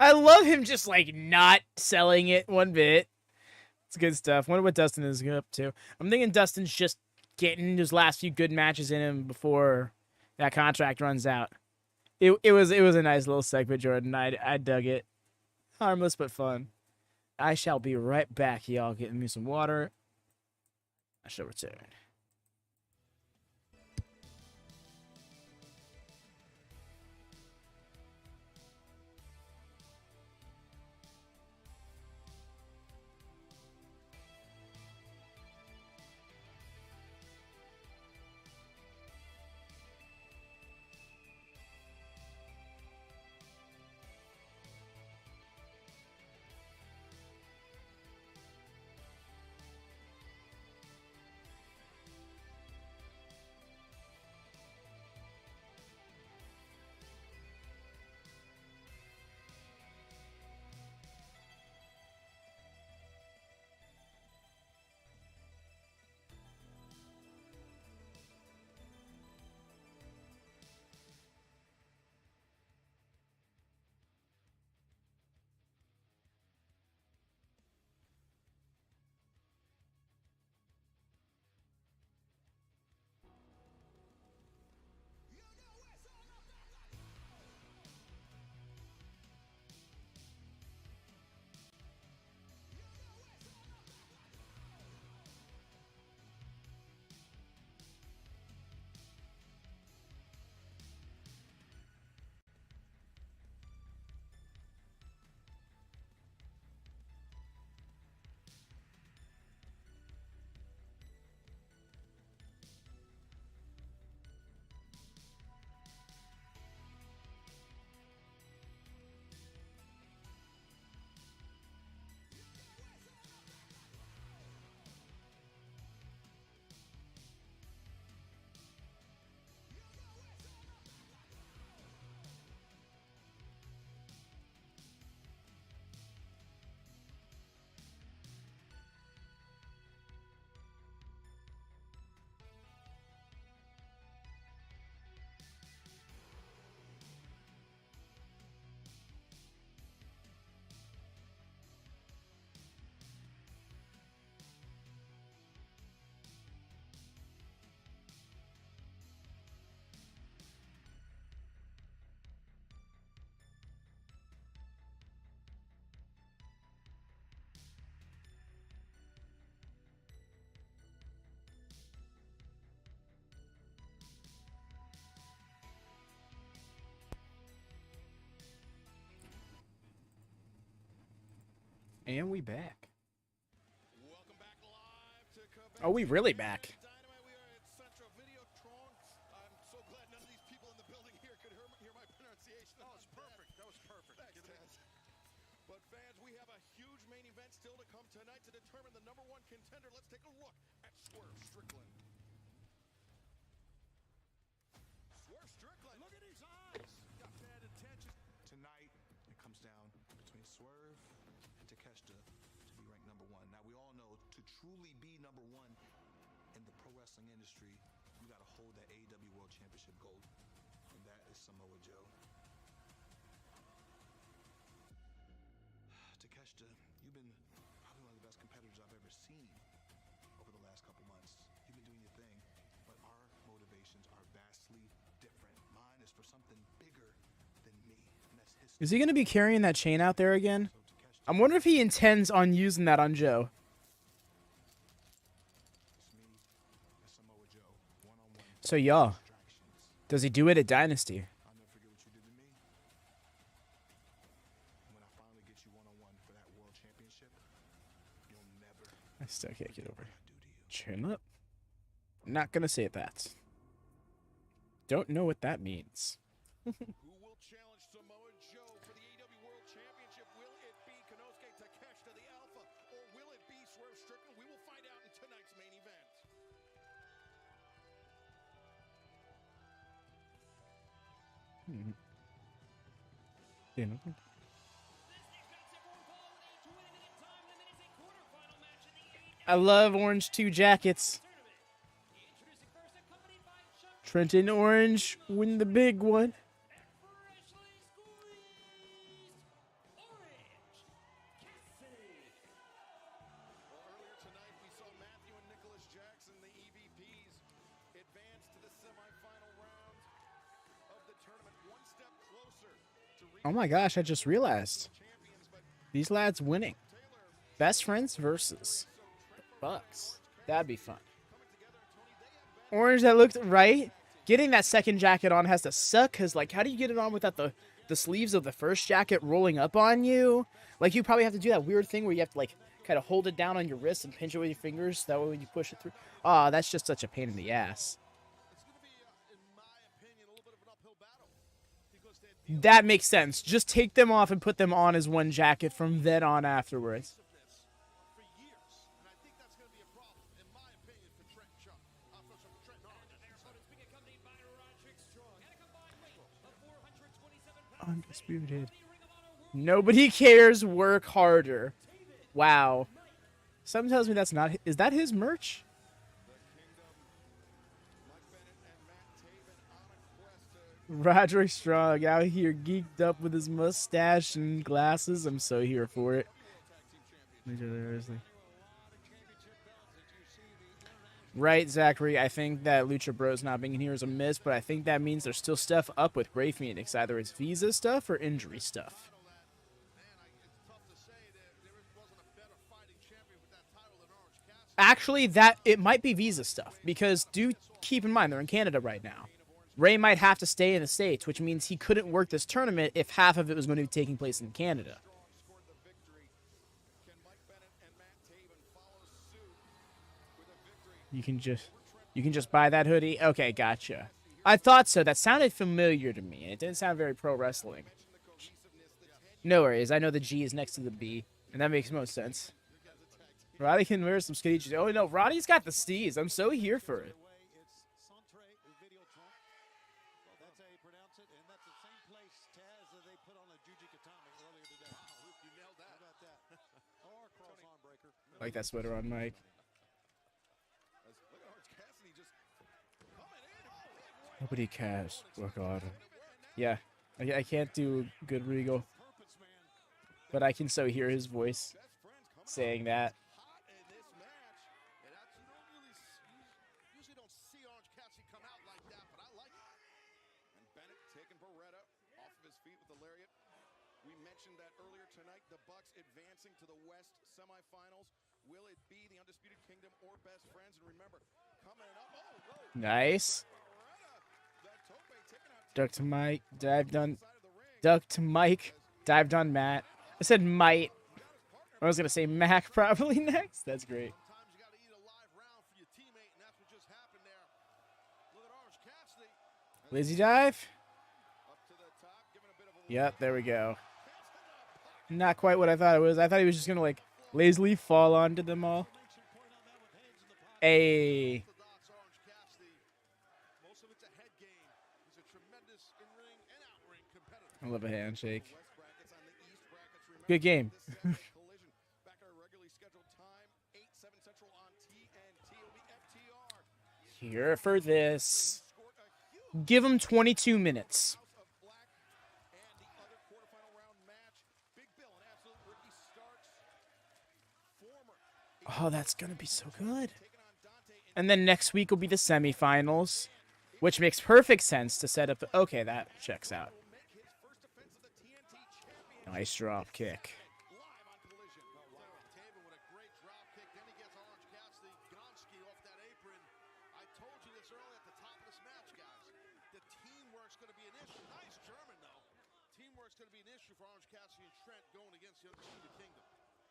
Speaker 1: I love him just like not selling it one bit. It's good stuff. Wonder what Dustin is up to. I'm thinking Dustin's just getting his last few good matches in him before that contract runs out. It was a nice little segment, Jordan. I dug it. Harmless but fun. I shall be right back, y'all. Getting me some water. I shall return. And we back.
Speaker 2: Welcome back live to Quebec
Speaker 1: Oh, we really back.
Speaker 2: Dynamite. We are at Centre Videotron. I'm so glad none of these people in the building here could hear my pronunciation. Oh, it's perfect. That was perfect. Thanks, Taz. But fans, we have a huge main event still to come tonight to determine the #1 contender. Let's take a look at Swerve Strickland. Swerve Strickland. Look at his eyes. Got bad intentions.
Speaker 3: Tonight, it comes down between Swerve and Takeshita to be ranked #1. Now, we all know to truly be #1 in the pro wrestling industry, you got to hold that AEW World Championship gold, and that is Samoa Joe. Takeshita, you've been probably one of the best competitors I've ever seen over the last couple months. You've been doing your thing, but our motivations are vastly different. Mine is for something bigger than me, and that's history.
Speaker 1: Is he going to be carrying that chain out there again? I'm wondering if he intends on using that on Joe. So, y'all, does he do it at Dynasty?
Speaker 3: I'll never forget what you did to me. When I finally get you one-on-one for that world championship, you'll never.
Speaker 1: I still can't get over it. Chin up. I'm not going to say that. Don't know what that means.
Speaker 2: Who will challenge Samoa Joe for the AEW World Championship? Will it be Konosuke Takeshita, the Alpha, or will it be Swerve Strickland? We will find out in tonight's main event.
Speaker 1: You know. I love orange 2 jackets. Trent in orange, win the big one. Oh my gosh, I just realized. These lads winning. Best friends versus Bucks. That'd be fun. Orange, that looked right. Getting that second jacket on has to suck, because, like, how do you get it on without the sleeves of the first jacket rolling up on you? Like, you probably have to do that weird thing where you have to, like, kind of hold it down on your wrist and pinch it with your fingers. That way when you push it through. Ah, that's just such a pain in the ass. That makes sense. Just take them off and put them on as one jacket from then on afterwards. Undisputed. Nobody cares. Work harder. Wow. Something tells me that's not. Is that his merch? Roderick Strong out here geeked up with his mustache and glasses. I'm so here for it. Right, Zachary. I think that Lucha Bros not being in here is a miss, but I think that means there's still stuff up with Ray Phoenix. Either it's visa stuff or injury stuff. Actually, it might be visa stuff, because do keep in mind they're in Canada right now. Ray might have to stay in the States, which means he couldn't work this tournament if half of it was going to be taking place in Canada. You can just buy that hoodie. Okay, gotcha. I thought so. That sounded familiar to me. It didn't sound very pro wrestling. No worries. I know the G is next to the B, and that makes most sense. Roddy can wear some skinny jeans. Oh no, Roddy's got the steez. I'm so here for it.
Speaker 4: Centre Videotron. Well, that's how you pronounce it, and that's the same place, Taz, that they put on a Juji Katami earlier today. Wow, you nailed that. How about that? Or cross-arm breaker.
Speaker 1: Like that sweater on Mike. Nobody cares. Work hard. Yeah, I can't do good Regal, but I can so hear his voice saying that.
Speaker 2: Usually don't see Orange Cassidy come out like that, but I like it. And Bennett taking Beretta off of his feet with the lariat. We mentioned that earlier tonight, the Bucks advancing to the West semifinals. Will it be the Undisputed Kingdom or Best Friends? And remember, coming up,
Speaker 1: Nice. Duck to Mike, dived on. Duck to Mike, dived on Matt. I said might. I was gonna say Mac probably next. That's great. Lazy dive. Yep, there we go. Not quite what I thought it was. I thought he was just gonna like lazily fall onto them all. Hey. I love a handshake. Good game. Here for this. Give him 22 minutes. Oh, that's going to be so good. And then next week will be the semifinals, which makes perfect sense to set up. Okay, that checks out. Nice drop kick.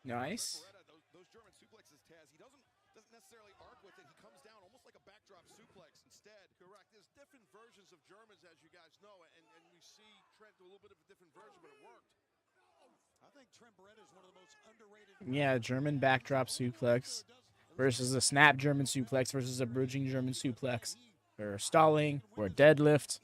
Speaker 1: Nice.
Speaker 2: Those German suplexes, Taz, he doesn't necessarily arc with it. He comes down almost like a backdrop suplex instead. Correct. There's different versions of Germans, as you guys know, and we see Trent do a little bit of a different version, but it worked.
Speaker 4: I think Trent Beretta is one of the most underrated.
Speaker 1: Yeah, German backdrop suplex versus a snap German suplex versus a bridging German suplex, or stalling, or deadlift.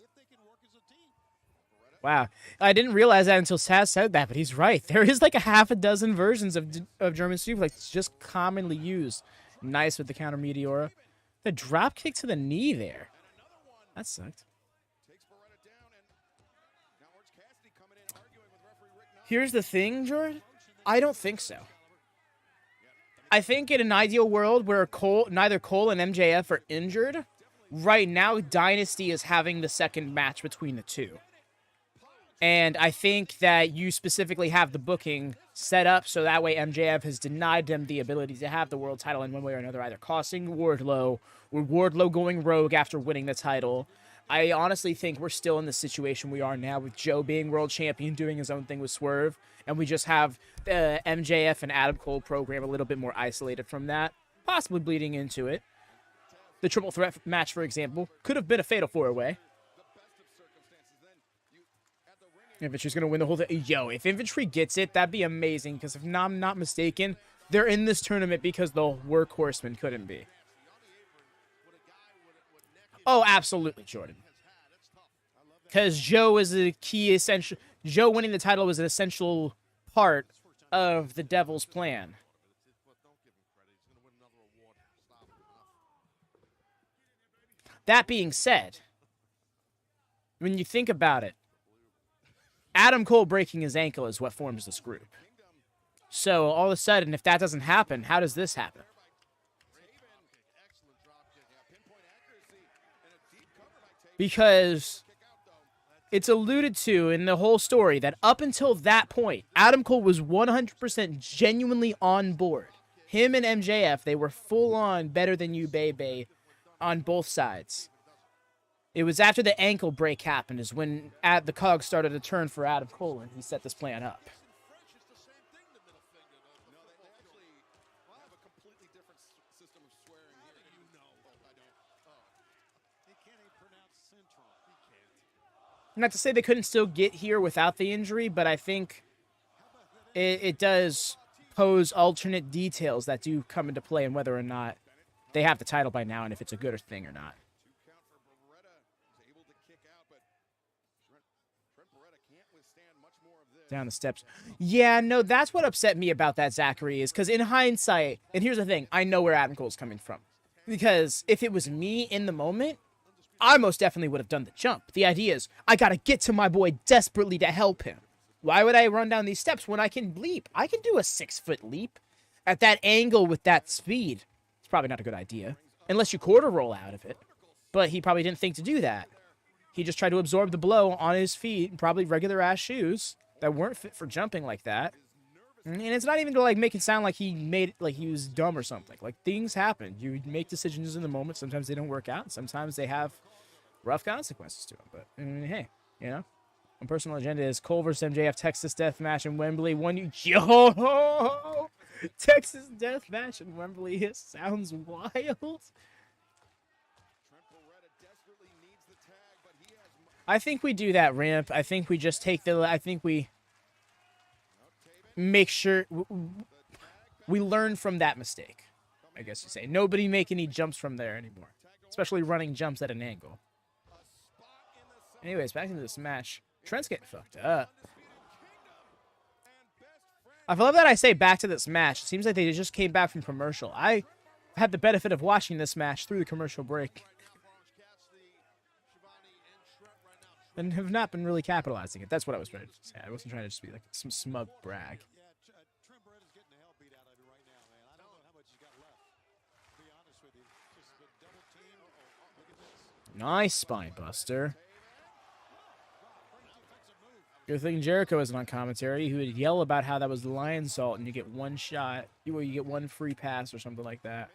Speaker 1: Wow, I didn't realize that until Saz said that, but he's right. There is like a half a dozen versions of German suplex. It's just commonly used. Nice with the counter meteora. The drop kick to the knee there. That sucked. Here's the thing, Jordan. I don't think so. I think in an ideal world where neither Cole and MJF are injured, right now Dynasty is having the second match between the two. And I think that you specifically have the booking set up so that way MJF has denied them the ability to have the world title in one way or another, either costing Wardlow or Wardlow going rogue after winning the title. I honestly think we're still in the situation we are now with Joe being world champion, doing his own thing with Swerve, and we just have the MJF and Adam Cole program a little bit more isolated from that, possibly bleeding into it. The triple threat match, for example, could have been a fatal four-way. Infantry's going to win the whole thing. Yo, if Infantry gets it, that'd be amazing, because if I'm not mistaken, they're in this tournament because the workhorseman couldn't be. Oh, absolutely, Jordan. Because Joe is a key essential. Joe winning the title was an essential part of the Devil's plan. That being said, when you think about it, Adam Cole breaking his ankle is what forms this group. So all of a sudden, if that doesn't happen, how does this happen? Because it's alluded to in the whole story that up until that point, Adam Cole was 100% genuinely on board. Him and MJF, they were full on better than you, baby, on both sides. It was after the ankle break happened is when the cogs started to turn for Adam Cole, and he set this plan up. Not to say they couldn't still get here without the injury, but I think it does pose alternate details that do come into play in whether or not they have the title by now and if it's a good thing or not. Down the steps. Yeah, no, that's what upset me about that, Zachary, is because in hindsight, and here's the thing, I know where Adam Cole's coming from. Because if it was me in the moment, I most definitely would have done the jump. The idea is, I gotta get to my boy desperately to help him. Why would I run down these steps when I can leap? I can do a 6-foot leap. At that angle with that speed, it's probably not a good idea. Unless you quarter roll out of it. But he probably didn't think to do that. He just tried to absorb the blow on his feet, and probably regular ass shoes that weren't fit for jumping like that. And it's not even to like make it sound like he made it like he was dumb or something. Like, things happen. You make decisions in the moment. Sometimes they don't work out. Sometimes they have rough consequences to them. But hey, you know, my personal agenda is Cole versus MJF Texas Death Match in Wembley. Yo, Texas Death Match in Wembley. It sounds wild. I think we do that, Ramp. I think we just take the... I think we make sure... We learn from that mistake, I guess you say. Nobody make any jumps from there anymore. Especially running jumps at an angle. Anyways, back into this match. Trent's getting fucked up. I love that I say back to this match. It seems like they just came back from commercial. I had the benefit of watching this match through the commercial break. And have not been really capitalizing it. That's what I was trying to say. I wasn't trying to just be like some smug brag.
Speaker 4: Trent Beretta's getting the hell beat out of him right now, man. I don't know how much he's got left. To be honest with you, just been double teamed. Look at this.
Speaker 1: Nice spine buster. Good thing Jericho isn't on commentary. He would yell about how that was lion salt and you get one shot, you get one free pass or something like that.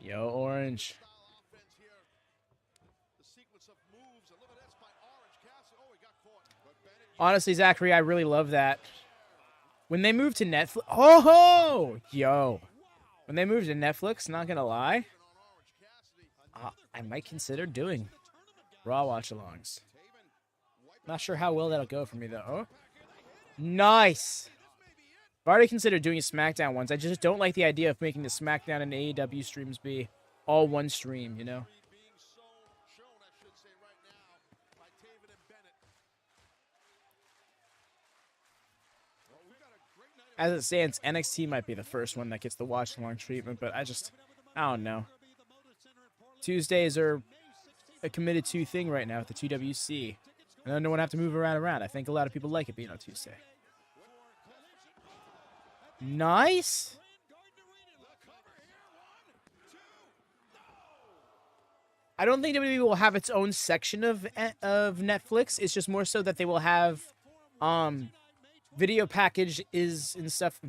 Speaker 1: Yo, Orange. Honestly, Zachary, I really love that. When they moved to Netflix... Oh, yo. When they moved to Netflix, not gonna lie, I might consider doing Raw watch-alongs. Not sure how well that'll go for me, though. Oh. Nice. I've already considered doing SmackDown ones. I just don't like the idea of making the SmackDown and AEW streams be all one stream, you know? As it stands, NXT might be the first one that gets the watch-along treatment, but I don't know. Tuesdays are a committed to thing right now at the TWC. And I don't want to have to move around. I think a lot of people like it being on Tuesday. Nice. I don't think WWE will have its own section of Netflix. It's just more so that they will have video packages and stuff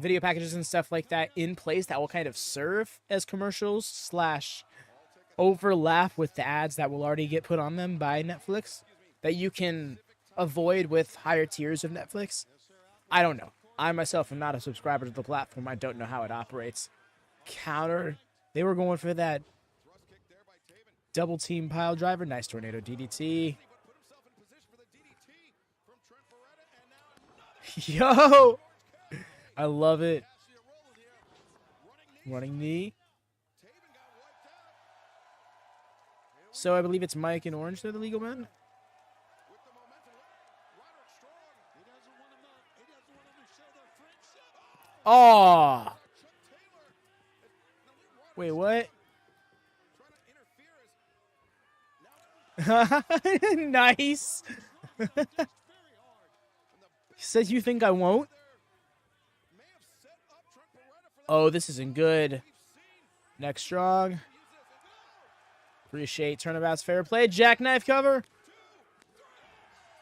Speaker 1: like that in place that will kind of serve as commercials / overlap with the ads that will already get put on them by Netflix that you can avoid with higher tiers of Netflix. I don't know. I myself am not a subscriber to the platform. I don't know how it operates. Counter. They were going for that double team pile driver. Nice tornado DDT. Yo! I love it. Running knee. So I believe it's Mike and Orange. They're the legal men. Oh! Wait, what? Nice. Says you think I won't? Oh, this isn't good. Neck strong. Appreciate turnabout's fair play. Jackknife cover.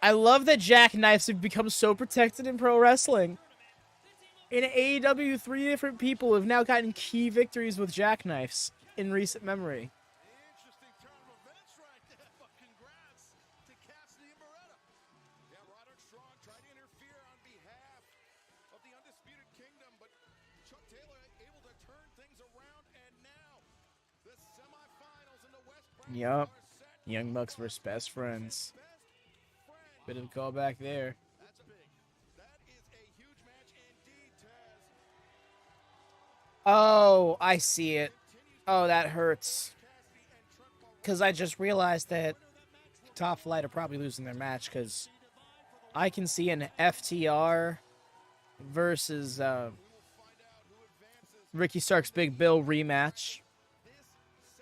Speaker 1: I love that jackknives have become so protected in pro wrestling. In AEW, 3 different people have now gotten key victories with jackknives in recent memory.
Speaker 2: Interesting turn of events right there, but congrats to Cassidy and Beretta. Yeah, Roderick Strong tried to interfere on behalf of the Undisputed Kingdom, but Chuck Taylor able to turn things around, and now the semifinals in the West.
Speaker 1: Yup. Young Bucks versus Best Friends. Bit of a callback there. Oh, I see it. Oh, that hurts. Because I just realized that Top Flight are probably losing their match because I can see an FTR versus Ricky Stark's Big Bill rematch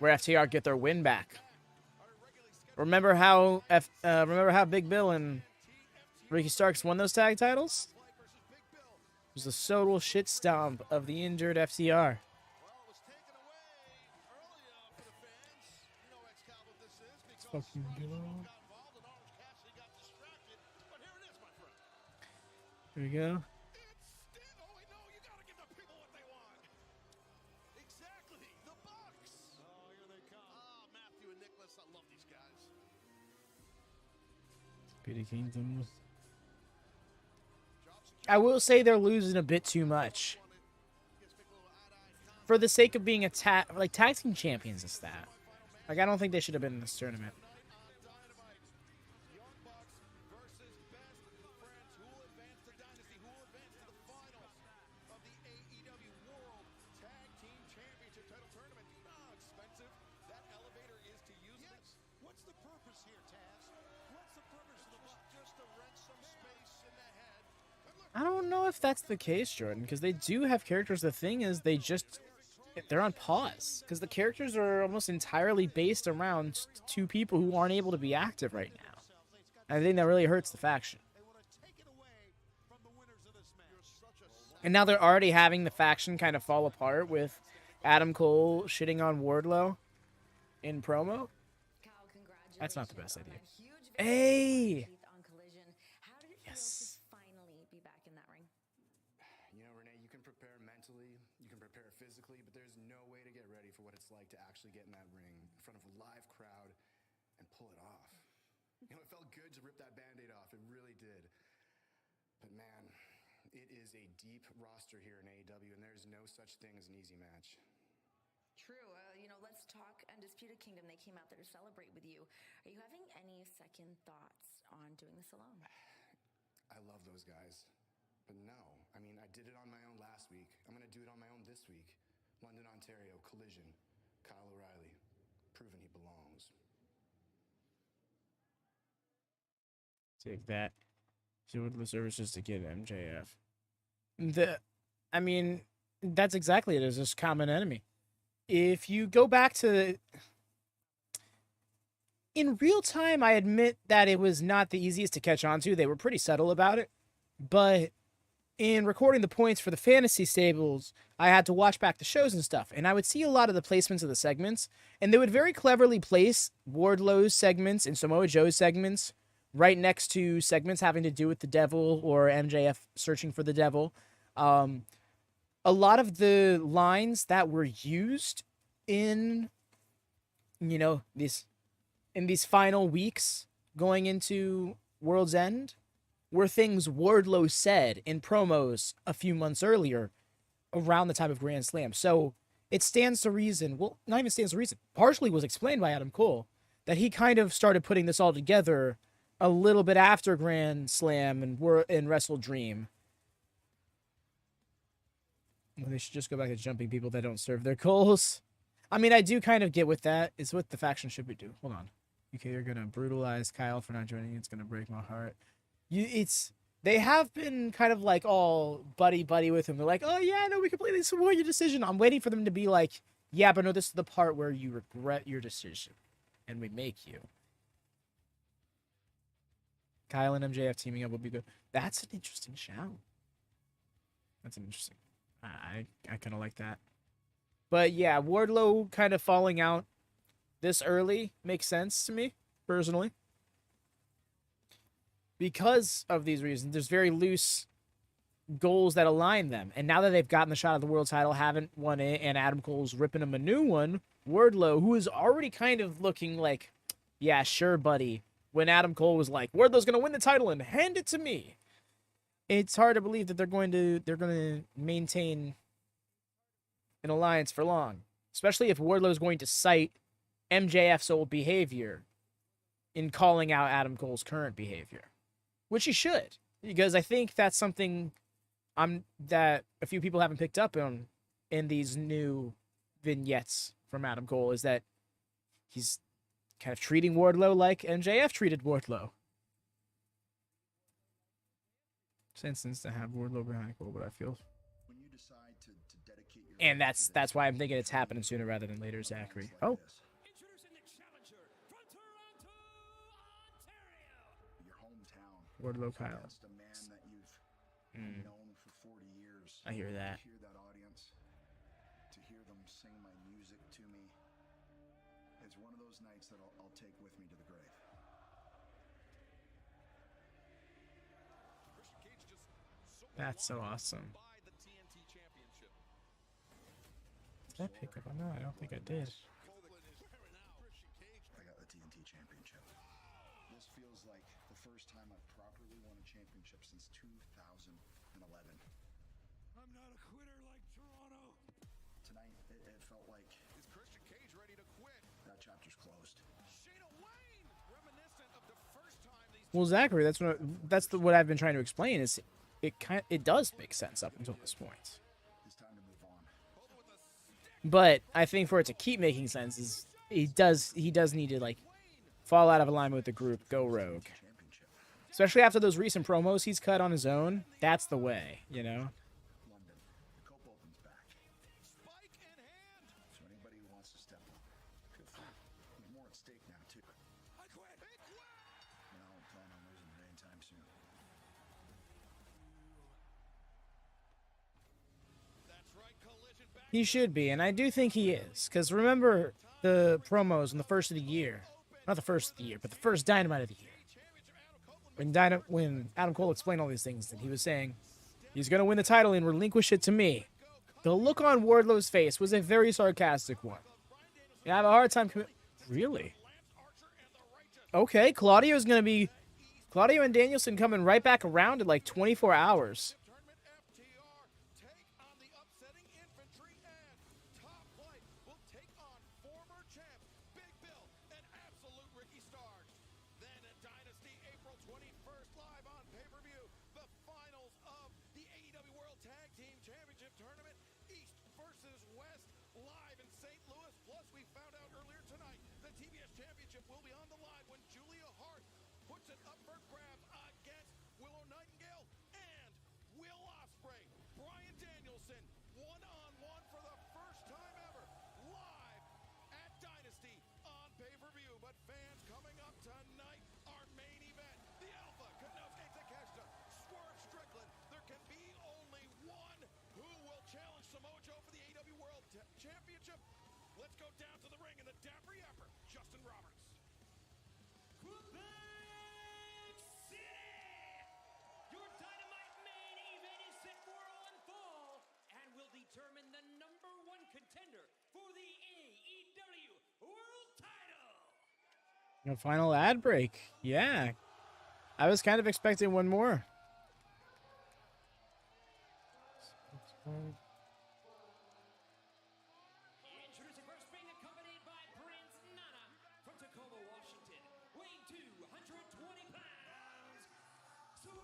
Speaker 1: where FTR get their win back. Remember how Big Bill and Ricky Starks won those tag titles? It was the total shit stomp of the injured FTR. Fucking Here we go. Beauty Kingdom. I will say they're losing a bit too much. For the sake of being tag team champions is that. Like, I don't think they should have been in this tournament.
Speaker 2: What's the purpose here, Taz? What's the purpose of the Bucks? Just to rent some space in the head.
Speaker 1: I don't know if that's the case, Jordan, because they do have characters. The thing is, they're on pause because the characters are almost entirely based around 2 people who aren't able to be active right now. And I think that really hurts the faction. And now they're already having the faction kind of fall apart with Adam Cole shitting on Wardlow in promo. That's not the best idea. Hey! Yes.
Speaker 11: You know, Renee, you can prepare mentally, you can prepare physically, but there's no way to get ready for what it's like to actually get in that ring in front of a live crowd and pull it off. You know, it felt good to rip that Band-Aid off. It really did. But man, it is a deep roster here in AEW, and there's no such thing as an easy match.
Speaker 7: True. Let's talk Undisputed Kingdom. They came out there to celebrate with you. Are you having any second thoughts on doing this alone?
Speaker 11: I love those guys. But no, I mean, I did it on my own last week. I'm going to do it on my own this week. London, Ontario, Collision. Kyle O'Reilly, proven he belongs.
Speaker 1: Take that. Do the services to get MJF. That's exactly it. It's just common enemy. If you go back to in real time, I admit that it was not the easiest to catch on to. They were pretty subtle about it. But in recording the points for the fantasy stables, I had to watch back the shows and stuff. And I would see a lot of the placements of the segments. And they would very cleverly place Wardlow's segments and Samoa Joe's segments right next to segments having to do with the devil or MJF searching for the devil. A lot of the lines that were used in, you know, these final weeks going into World's End were things Wardlow said in promos a few months earlier around the time of Grand Slam. So it stands to reason, well, not even stands to reason, partially was explained by Adam Cole, that he kind of started putting this all together a little bit after Grand Slam and Wrestle Dream. Well, they should just go back to jumping people that don't serve their goals. I mean, I do kind of get with that. It's what the faction should be do. Hold on. UK, you're going to brutalize Kyle for not joining. It's going to break my heart. They have been kind of like all buddy with him. They're like, oh yeah, no, we completely support your decision. I'm waiting for them to be like, yeah, but no, this is the part where you regret your decision. And we make you. Kyle and MJF teaming up would be good. That's an interesting shout. That's an interesting. I kind of like that. But yeah, Wardlow kind of falling out this early makes sense to me, personally. Because of these reasons, there's very loose goals that align them. And now that they've gotten the shot at the world title, haven't won it, and Adam Cole's ripping them a new one, Wardlow, who is already kind of looking like, yeah, sure, buddy. When Adam Cole was like, Wardlow's going to win the title and hand it to me. It's hard to believe that they're going to maintain an alliance for long. Especially if Wardlow's going to cite MJF's old behavior in calling out Adam Cole's current behavior. Which he should. Because I think that's something that a few people haven't picked up on in these new vignettes from Adam Cole, is that he's kind of treating Wardlow like MJF treated Wardlow. Sense to have Wardlow behind Cole, but I feel.
Speaker 8: When you decide to dedicate your
Speaker 1: And that's why I'm thinking it's happening sooner rather than later, Zachary. Oh.
Speaker 4: Introducing the challenger from Toronto, Ontario.
Speaker 8: your hometown.
Speaker 1: Wardlow Kyle.
Speaker 8: Against a man that you've known for 40 years.
Speaker 1: I hear that.
Speaker 8: To hear that audience, to hear them sing my music to me, it's one of those nights that I'll take with me to the grave.
Speaker 1: That's so awesome. Did I pick up on that? I don't think I did.
Speaker 8: I got the TNT Championship. This feels like the first time I've properly won a championship since 2011.
Speaker 4: I'm not a quitter like Toronto.
Speaker 8: Tonight, it felt like
Speaker 2: Is Christian Cage ready to quit?
Speaker 8: that chapter's closed.
Speaker 2: Shayna Wayne, reminiscent of the first time these
Speaker 1: Well, Zachary, what I've been trying to explain is it does make sense up until this point.
Speaker 8: It's time to move on.
Speaker 1: But I think for it to keep making sense is he does need to like fall out of alignment with the group, go rogue. Especially after those recent promos he's cut on his own. That's the way, you know?
Speaker 8: London, the Cope Open's back.
Speaker 2: spike in hand.
Speaker 8: So anybody who wants to step up, feel free. There's more at stake now, too.
Speaker 4: I quit.
Speaker 2: Big win.
Speaker 8: And I don't plan on losing it anytime soon.
Speaker 2: That's right, collision back.
Speaker 1: He should be, and I do think he is. Because remember the promos in the first of the year. Not the first of the year, but the first Dynamite of the year. When Adam Cole explained all these things, and he was saying he's going to win the title and relinquish it to me. The look on Wardlow's face was a very sarcastic one. I have a hard time. Really? Okay, Claudio and Danielson coming right back around in like 24 hours.
Speaker 2: Tournament FTR take on the upsetting infantry, and Top Flight will take on former champ Big Bill and Absolute Ricky Starks. Then at Dynasty, April 21st, live on pay-per-view, the finals of the AEW World Tag Team Championship Tournament, East versus West, live in St. Louis. Plus, we found out earlier tonight the TBS Championship will be on the line when Julia Hart puts it up for grabs against Willow Nightingale and Will Ospreay. Bryan Danielson, one-on-one for the first time ever, live at Dynasty on pay-per-view. But fans coming down to the ring in the dapper yapper, Justin Roberts.
Speaker 4: Quebec City! Your Dynamite main event is set for one fall and will determine the #1 contender for the AEW World Title.
Speaker 1: A final ad break. Yeah. I was kind of expecting one more.
Speaker 4: Introducing first, being accompanied by Prince Nana from Tacoma, Washington, weighing 220 pounds. Swerve!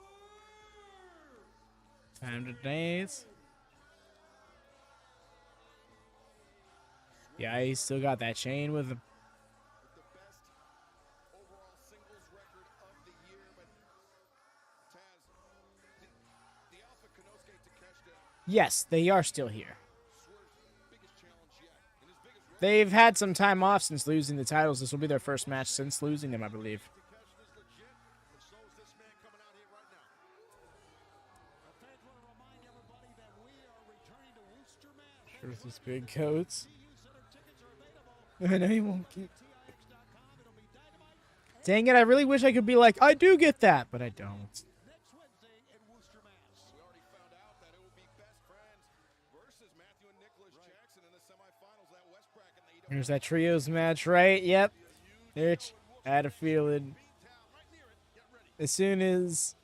Speaker 1: Time to dance. Yeah, he's still got that chain with him.
Speaker 2: With the best overall singles record of the year, but Taz, the Alpha Konosuke Takeshita,
Speaker 1: Yes, they are still here.
Speaker 2: Swerve's biggest challenge yet, and his biggest risk.
Speaker 1: They've had some time off since losing the titles. This will be their first match since losing them, I believe.
Speaker 2: Takeshita's legit, and so is this man coming out here right now.
Speaker 4: Fans want to remind everybody that we are returning to Worcester, Mass.
Speaker 1: With his big coats.
Speaker 4: CU Center tickets are available.
Speaker 1: I know he won't keep.
Speaker 4: TIX.com. It'll be Dynamite
Speaker 1: Dang it, I really wish I could be like, I do get that, but I don't.
Speaker 4: next Wednesday in Worcester, Mass.
Speaker 2: We already found out that it will be best friends versus Matthew and Nicholas Jackson in the semifinals of that West bracket. And they
Speaker 1: There's that trios match, right? Yep. It's, I had a feeling. As soon as...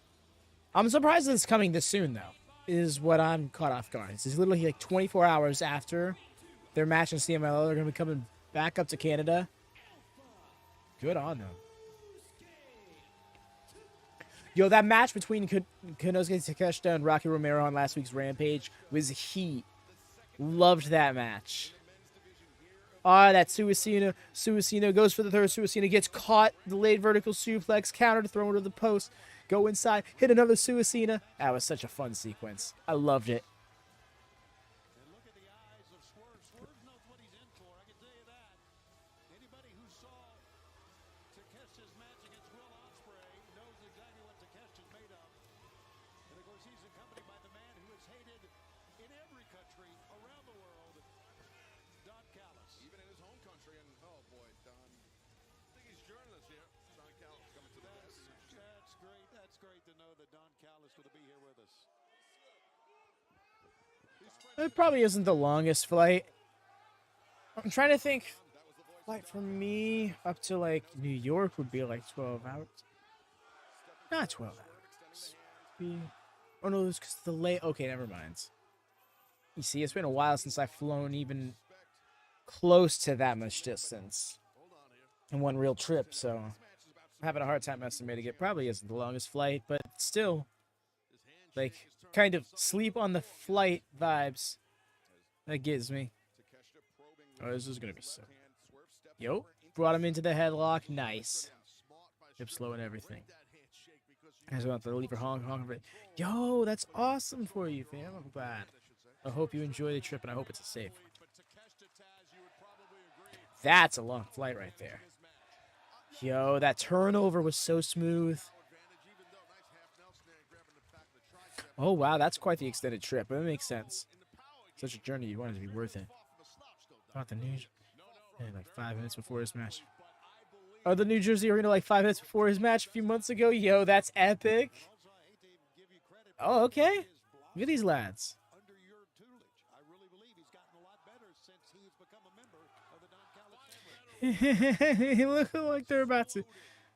Speaker 1: I'm surprised it's coming this soon, though, is what I'm caught off guard. It's literally like 24 hours after their match in CMLL. They're going to be coming back up to Canada. Good on them. Yo, that match between Konosuke Takeshita and Rocky Romero on last week's Rampage was heat. Loved that match. Ah, that Suicina. Suicina goes for the third. Suicina gets caught. Delayed vertical suplex. Countered, thrown to the post. Go inside. Hit another Suicina. That was such a fun sequence. I loved it.
Speaker 4: And look at the eyes of Swerve. Swerve knows what he's in for. I can tell you that. Anybody who saw Takeshita's match against Will Ospreay knows exactly what Takeshita's made of. And of course, he's accompanied by the man who is hated in every country around the world, Don Callis.
Speaker 2: even in his home country, and oh boy, Don, I think he's joining us here. Don Callis coming to the West.
Speaker 4: That's great. That's great to know that Don Callis going to be here with us.
Speaker 1: It probably isn't the longest flight. I'm trying to think. Flight from me up to like New York would be like 12 hours. Not 12 hours. Oh no, it's because the late. Okay, never mind. You see, it's been a while since I've flown even close to that much distance in one real trip, so I'm having a hard time estimating it. Probably isn't the longest flight, but still, like, kind of sleep on the flight vibes that gives me. Oh, this is gonna be so. Yo, brought him into the headlock. Nice. Hip slow and everything. I just want to leave for Hong Kong. Yo, that's awesome for you, fam. I'm glad. I hope you enjoy the trip, and I hope it's a safe one. That's a long flight right there. Yo, that turnover was so smooth. Oh, wow, that's quite the extended trip, but it makes sense. Such a journey, you want it to be worth it. About the news. Yeah, like 5 minutes before his match. Oh, the New Jersey Arena like 5 minutes before his match a few months ago. Yo, that's epic. Oh, okay. Look at these lads.
Speaker 4: Under your tutelage, I really believe he's gotten a lot better since he's become a member of the Don Callis family.
Speaker 1: They look like they're about to.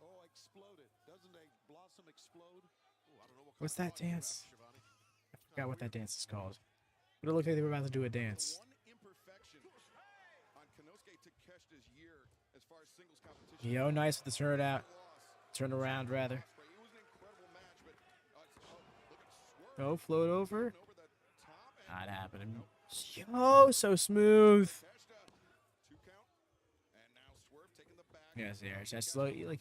Speaker 4: Oh, exploded. Doesn't a blossom explode?
Speaker 1: What's that dance? I forgot what that dance is called. But it looked like they were about to do a dance.
Speaker 2: One imperfection on Konosuke Takeshita's year as far as singles competition.
Speaker 1: Yo, nice with the turnout. Turn around, rather.
Speaker 2: It was an incredible match, but look at Swerve
Speaker 1: Oh, float over.
Speaker 2: over the top and
Speaker 1: Not happening. Yo, so smooth.
Speaker 2: Takeshita, 2 count, and now Swerve taking the back.
Speaker 1: Yes, yeah, it's just like you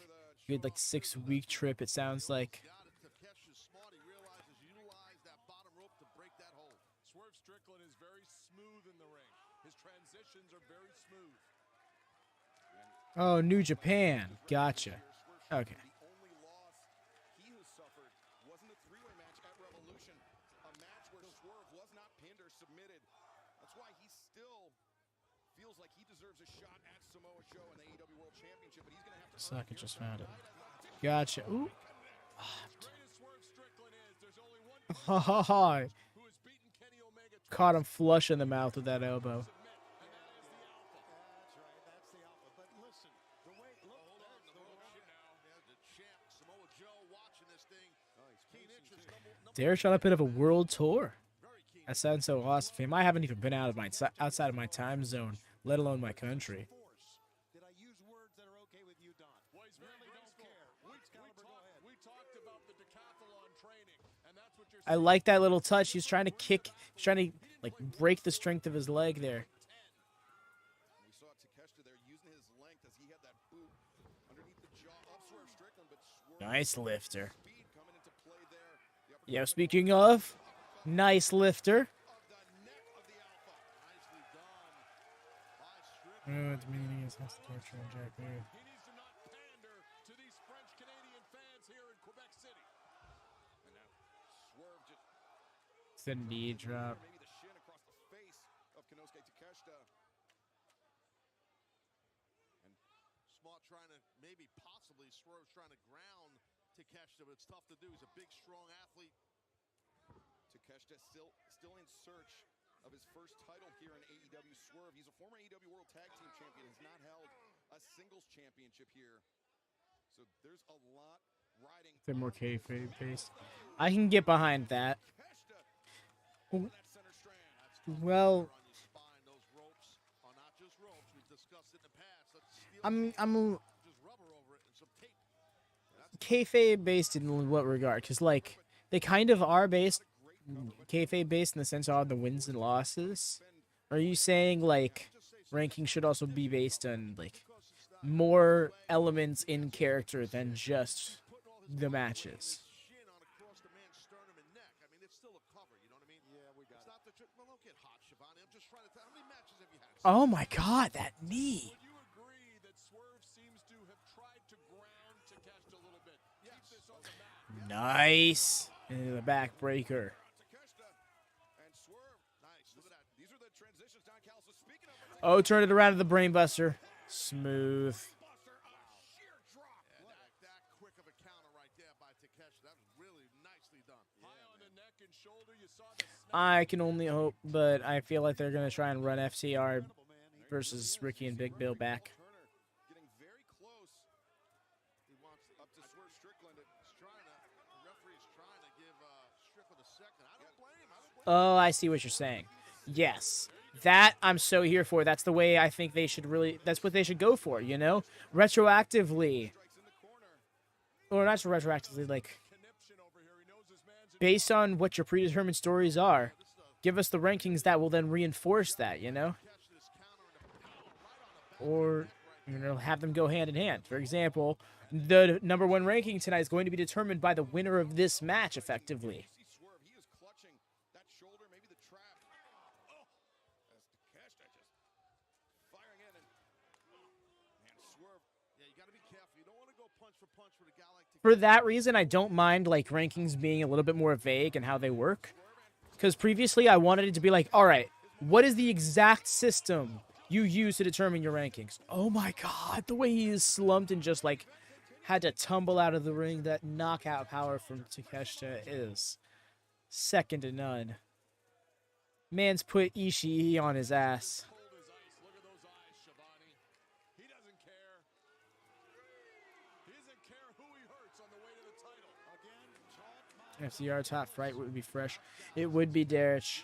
Speaker 1: had like 6-week trip. It sounds like.
Speaker 2: Got it. Takeshita's smart. He realizes utilize that bottom rope to break that hold.
Speaker 4: Swerve Strickland is very smooth in the ring. His transitions are very smooth.
Speaker 1: Oh, New Japan. Gotcha. Okay.
Speaker 2: The only loss he has suffered wasn't a 3-way match at Revolution, a match where Swerve was not pinned or submitted. That's why he's still
Speaker 3: feels like he deserves a shot at Samoa Joe in the AEW World Championship, but he's going to have to
Speaker 1: Second, just found it. Gotcha. Ooh. Ha ha ha. Caught him flush in the mouth with that elbow. Derek's on a bit of a world tour. That sounds so awesome for him. I haven't even been outside of my time zone, let alone my country.
Speaker 4: Did I use words that are okay with you, Don? Really don't care. We talked about the decathlon training, and that's what you're
Speaker 1: I like that little touch. He's trying to kick. He's trying to like break the strength of his leg there.
Speaker 3: We saw Takeshita there using his length as he had that boot underneath the jaw of Swerve Strickland, but Swerve
Speaker 1: Nice lifter.
Speaker 3: speed coming into play there. The upper
Speaker 1: Yeah, speaking of, nice lifter. Oh, it's meaning is has to torture and Jack there.
Speaker 4: He needs to not pander to these French-Canadian fans here in Quebec City.
Speaker 3: And now Swerve just
Speaker 1: It's a knee drop.
Speaker 3: maybe the shin across the face of Konosuke Takeshita.
Speaker 2: And Smart trying to, maybe possibly, Swerve's trying to ground Takeshita, but it's tough to do. He's a big, strong athlete.
Speaker 3: Takeshita still in search of his first title here in AEW. Swerve, he's a former AEW World Tag Team Champion, has not held a singles championship here. So there's a lot riding.
Speaker 1: They're more kayfabe based. I can get behind that.
Speaker 3: Takeshita on that center strand.
Speaker 1: Well,
Speaker 2: On your spine, those ropes are not just ropes. We've discussed it in the past. That's steel
Speaker 1: I'm
Speaker 2: just rubber over it and some tape.
Speaker 1: kayfabe based in what regard? Because like they kind of are based kayfabe based in the sense of the wins and losses. Are you saying like ranking should also be based on like more elements in character than just the matches?
Speaker 2: Shin on across the man's sternum and neck. I mean, it's still a cover. You know what I mean? Yeah, we got it. Not the well, don't get hot, Shibata. I'm just trying to tell. How many matches have you had?
Speaker 1: Oh my god, that knee.
Speaker 4: Would you agree that Swerve seems to have tried to ground Takeshita a little bit? Keep this on the mat.
Speaker 1: Nice. Into the backbreaker.
Speaker 3: Takeshita and Swerve. Nice. Look at that. These are the transitions Don Callis was speaking of.
Speaker 1: Oh, turn it around to the brainbuster. Smooth.
Speaker 3: Buster, a sheer drop.
Speaker 2: Yeah, that quick of a counter right there by Takeshita. That was really nicely done.
Speaker 4: High on the neck and shoulder, you saw the snap.
Speaker 1: I can only hope, but I feel like they're going to try and run FTR versus Ricky and Big Bill back.
Speaker 3: Turner getting very close.
Speaker 2: He wants
Speaker 3: Up to Swerve Strickland.
Speaker 2: He's trying to. The referee is trying to give Strickland a second. I don't blame him. I don't blame
Speaker 1: Oh, I see what you're saying. Yes. That I'm so here for. That's the way I think they should really, that's what they should go for, you know? Retroactively. Or not so retroactively, like, based on what your predetermined stories are, give us the rankings that will then reinforce that, you know? Or, you know, have them go hand in hand. For example, the #1 ranking tonight is going to be determined by the winner of this match, effectively.
Speaker 3: See Swerve. He is clutching that shoulder, maybe the trap. Oh, as Takeshita just firing in and Swerve.
Speaker 2: Yeah, you got to be careful. You don't want to go punch for punch with a guy like
Speaker 1: For that reason, I don't mind like rankings being a little bit more vague in how they work. Because previously I wanted it to be like, all right, what is the exact system you use to determine your rankings? Oh my god, the way he is slumped and just like had to tumble out of the ring, that knockout power from Takeshita is second to none. Man's put Ishii on his ass.
Speaker 4: Cold as ice. Look at those eyes, Shibata. He doesn't care. He doesn't care who he hurts on the way to the title. Again,
Speaker 1: FCR top flight would be fresh. It would be Derich.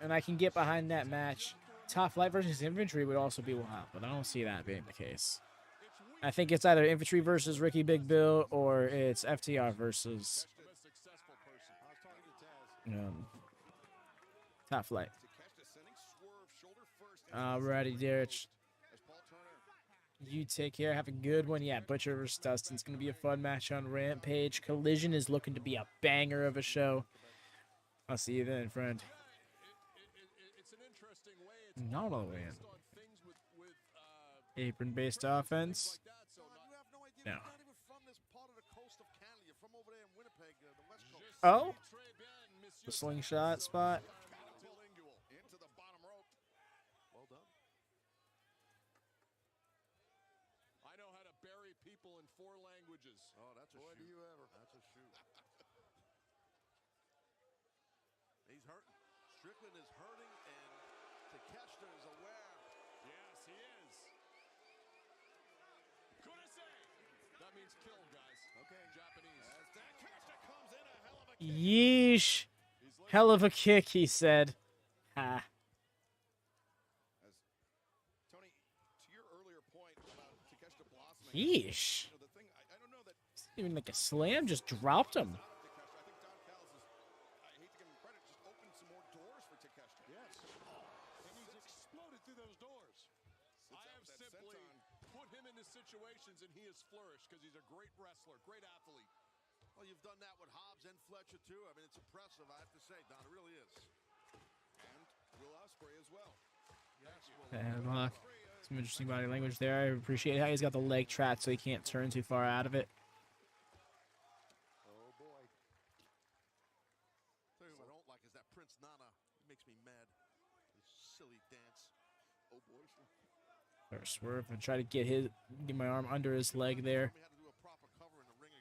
Speaker 1: And I can get behind that match. Top flight versus infantry would also be wild, but I don't see that being the case. I think it's either infantry versus Ricky Big Bill or it's FTR versus
Speaker 4: the most successful person. I was talking to Taz.
Speaker 1: top flight.
Speaker 3: Takeshita sending Swerve shoulder first.
Speaker 1: Alrighty, Derich.
Speaker 3: As Paul Turner.
Speaker 1: You take care. Have a good one. Yeah, Butcher versus Dustin's going to be a fun match on Rampage. Collision is looking to be a banger of a show. I'll see you then, friend.
Speaker 4: It's an interesting way. It's
Speaker 1: Not all the way
Speaker 4: based
Speaker 1: in.
Speaker 4: on things with
Speaker 1: Apron-based offense.
Speaker 4: like that. So
Speaker 2: You have no idea.
Speaker 1: No.
Speaker 2: You're not even from this part of the coast of Canada. You're from over there in Winnipeg, the West Coast.
Speaker 1: Oh, the slingshot spot.
Speaker 3: Into the bottom rope.
Speaker 2: Well done. people in 4 languages.
Speaker 3: Oh, that's a
Speaker 2: Boy,
Speaker 3: shoot.
Speaker 2: do you ever.
Speaker 3: That's a shoot.
Speaker 2: He's hurting. Strickland is hurting, and Takeshita is aware.
Speaker 4: Yes, he is.
Speaker 2: That means kill, guys. Okay. Japanese.
Speaker 4: As Takeshita comes in, a hell of a kick.
Speaker 1: Yeesh. Hell of a kick, he said. Ha.
Speaker 3: As Tony, to your earlier point about Takeshita blossoming.
Speaker 1: Yeesh.
Speaker 3: You know, the thing, I don't know that.
Speaker 1: It's not even like a slam, just dropped him.
Speaker 3: I think Don Callis is, I hate to give him credit, just opened some more doors for Takeshita.
Speaker 4: Yes. And he's exploded through those doors.
Speaker 2: I have simply put him into situations, and he has flourished because he's a great wrestler, great athlete.
Speaker 3: Well, you've done that with Hobbs and Fletcher, too. I mean, it's impressive, I have to say, Don. It really is. And Will Ospreay as well.
Speaker 1: And, some interesting body language there. I appreciate how he's got the leg trapped so he can't turn too far out of it.
Speaker 3: Oh, boy. Tell you what I don't like is that Prince Nana. It makes me mad. This silly dance. Oh, boy.
Speaker 1: Or Swerve and try to get my arm under his leg there.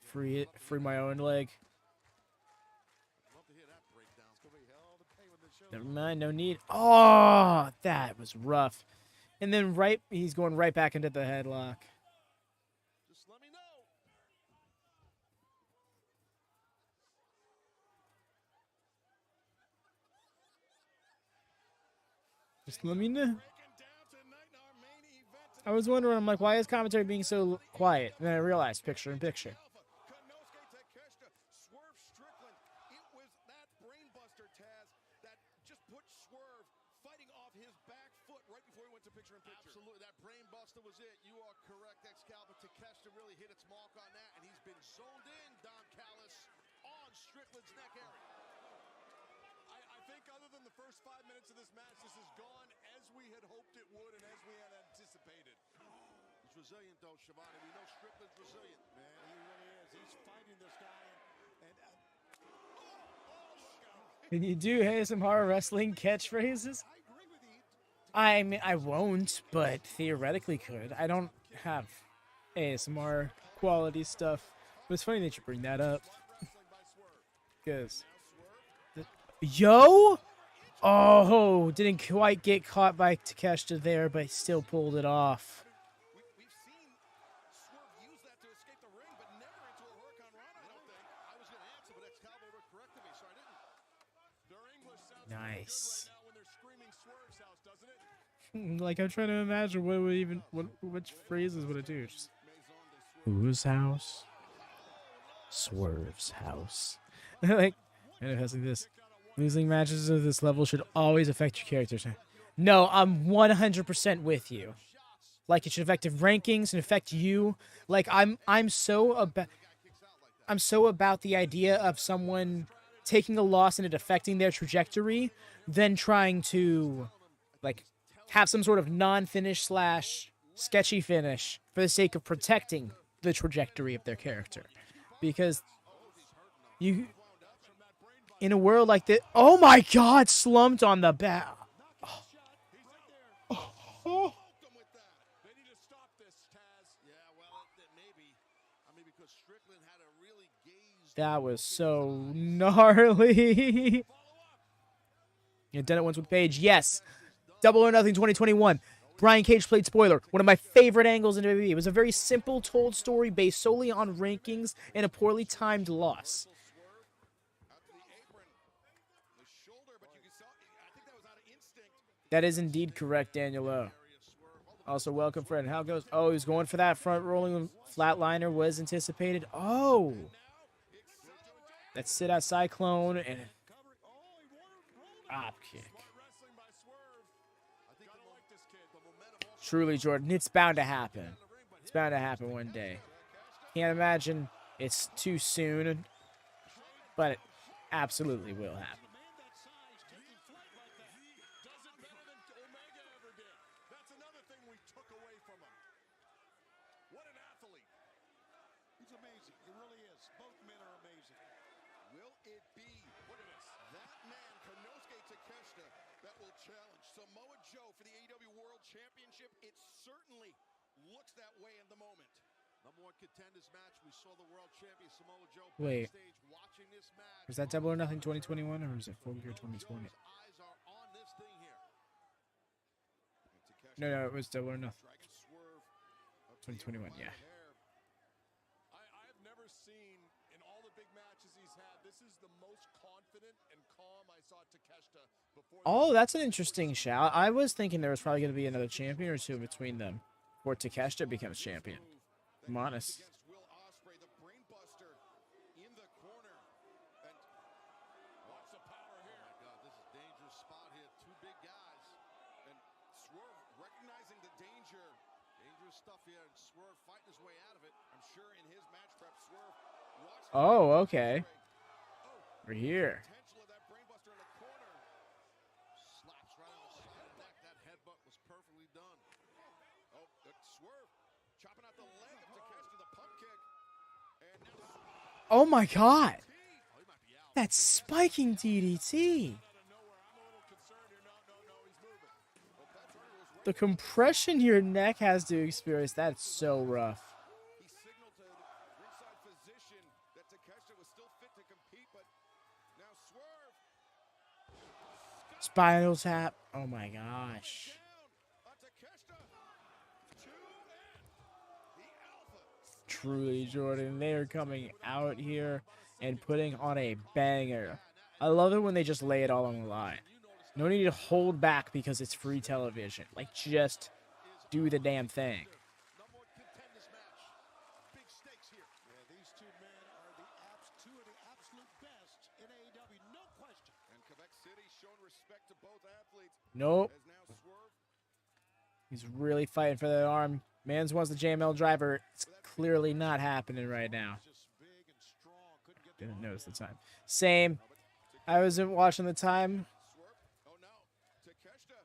Speaker 1: Free my own leg.
Speaker 3: Love to hear that breakdown. It's gonna be hell to pay when the show.
Speaker 1: Never mind, no need. Oh, that was rough. And then he's going right back into the headlock.
Speaker 2: Just let me know.
Speaker 1: Just let me know. I was wondering, I'm like, why is commentary being so quiet? And then I realized, picture in picture.
Speaker 2: Konosuke Takeshita, Swerve Strickland. It was that brainbuster, Taz, that just put Swerve fighting off his back foot right before he went to picture in picture.
Speaker 3: Absolutely, that brainbuster was it. You are correct, Excalibur. Takeshita really hit its mark on that, and he's been zoned in, Don Callis, on Strickland's neck area.
Speaker 2: I think other than the first 5 minutes of this match, this has gone as we had hoped it would and as we had anticipated.
Speaker 3: He's resilient, though, Shibata. We know Strickland's resilient.
Speaker 4: Man, he really is. He's fighting this guy.
Speaker 1: Can you do ASMR wrestling catchphrases? I mean, I won't, but theoretically could. I don't have ASMR quality stuff. But it's funny that you bring that up. Because... Yo! Oh, didn't quite get caught by Takeshita there, but still pulled it off.
Speaker 2: We've seen Swerve use that to escape the ring, but never into a Hurricane Rana, I don't think.
Speaker 3: I was going to answer, but Excalibur corrected me, so I didn't.
Speaker 2: Their English sounds
Speaker 1: Nice.
Speaker 2: good right now when they're screaming Swerve's house, doesn't it?
Speaker 1: Like, I'm trying to imagine which phrases would it do? Just, whose house? Swerve's house. Like, and it has like this. Losing matches of this level should always affect your characters. No, I'm 100% with you. Like, it should affect the rankings and affect you. Like, I'm so about the idea of someone taking a loss and it affecting their trajectory than trying to, like, have some sort of non-finish / sketchy finish for the sake of protecting the trajectory of their character. Because you... in a world like this... Oh my god, slumped on the back. Oh.
Speaker 2: They need to stop this, Taz.
Speaker 3: Yeah, well, maybe. I mean, because Strickland had a really gaze.
Speaker 1: That was so gnarly. You done it once with Paige. Yes. Double or Nothing 2021. Brian Cage played spoiler. One of my favorite angles in WWE. It was a very simple told story based solely on rankings and a poorly timed loss. That is indeed correct, Daniel O. Also, welcome, Fred. How goes? Oh, he's going for that front rolling flatliner was anticipated. Oh. Let's sit out Cyclone and drop kick. Truly, Jordan, it's bound to happen. It's bound to happen one day. Can't imagine it's too soon, but it absolutely will happen.
Speaker 2: Championship, it certainly looks that way in the moment. Number one contenders match. We saw the world champion Samoa Joe
Speaker 1: Wait.
Speaker 2: backstage watching this match.
Speaker 1: Was that Double or Nothing 2021 or was it Full Gear 2020?
Speaker 2: Eyes are on this thing here.
Speaker 1: No, it was Double or Nothing.
Speaker 2: Dragon Swerve up to the
Speaker 1: 2021,
Speaker 2: outside
Speaker 1: yeah.
Speaker 2: hair.
Speaker 4: I've never seen in all the big matches he's had, this is the most confident and calm I saw Takeshita before.
Speaker 1: Oh, that's an interesting shout. I was thinking there was probably going to be another champion or two between them before Takeshita becomes champion. I'm honest.
Speaker 2: Against Will Ospreay, the brainbuster in the corner. And watch the power here. Oh my God, this is a dangerous spot here. Two big guys. And Swerve recognizing the danger. Dangerous stuff here. And Swerve fighting his way out of it. I'm sure in his match prep, Swerve watched.
Speaker 1: Oh, okay.
Speaker 2: Oh,
Speaker 1: We're here.
Speaker 2: potential of that brainbuster in the corner. Slaps right on the side of the neck. That headbutt was perfectly done. Oh, Swerve chopping out the leg of Takeshita, the pump kick. And now
Speaker 1: Oh my god.
Speaker 2: oh, he might be out.
Speaker 1: That's spiking DDT.
Speaker 2: Out of nowhere. I'm a little concerned here. No, he's moving. Well, Katsuyori was
Speaker 1: The compression your neck has to experience, that's so rough.
Speaker 2: He signaled to the ringside physician that Takeshita was still fit to compete, but now Swerve
Speaker 1: Spinal tap. Oh my gosh.
Speaker 2: down on Takeshita. 2 and the Alpha.
Speaker 1: Truly, Jordan, they are coming out here and putting on a banger. I love it when they just lay it all on the line. No need to hold back because it's free television. Like, just do the damn thing.
Speaker 2: Number one contenders match. Big stakes here.
Speaker 4: Yeah, these two men are two of the absolute best in AEW, no question.
Speaker 2: And Quebec City showing respect to both athletes.
Speaker 1: Nope.
Speaker 2: As now Swerve
Speaker 1: He's really fighting for that arm. Mans wants the JML driver. It's clearly not happening right now.
Speaker 4: Just big and strong. Couldn't get the
Speaker 1: Didn't notice the time. Same. I wasn't watching the time.
Speaker 2: Swerve. Oh no. Takeshita.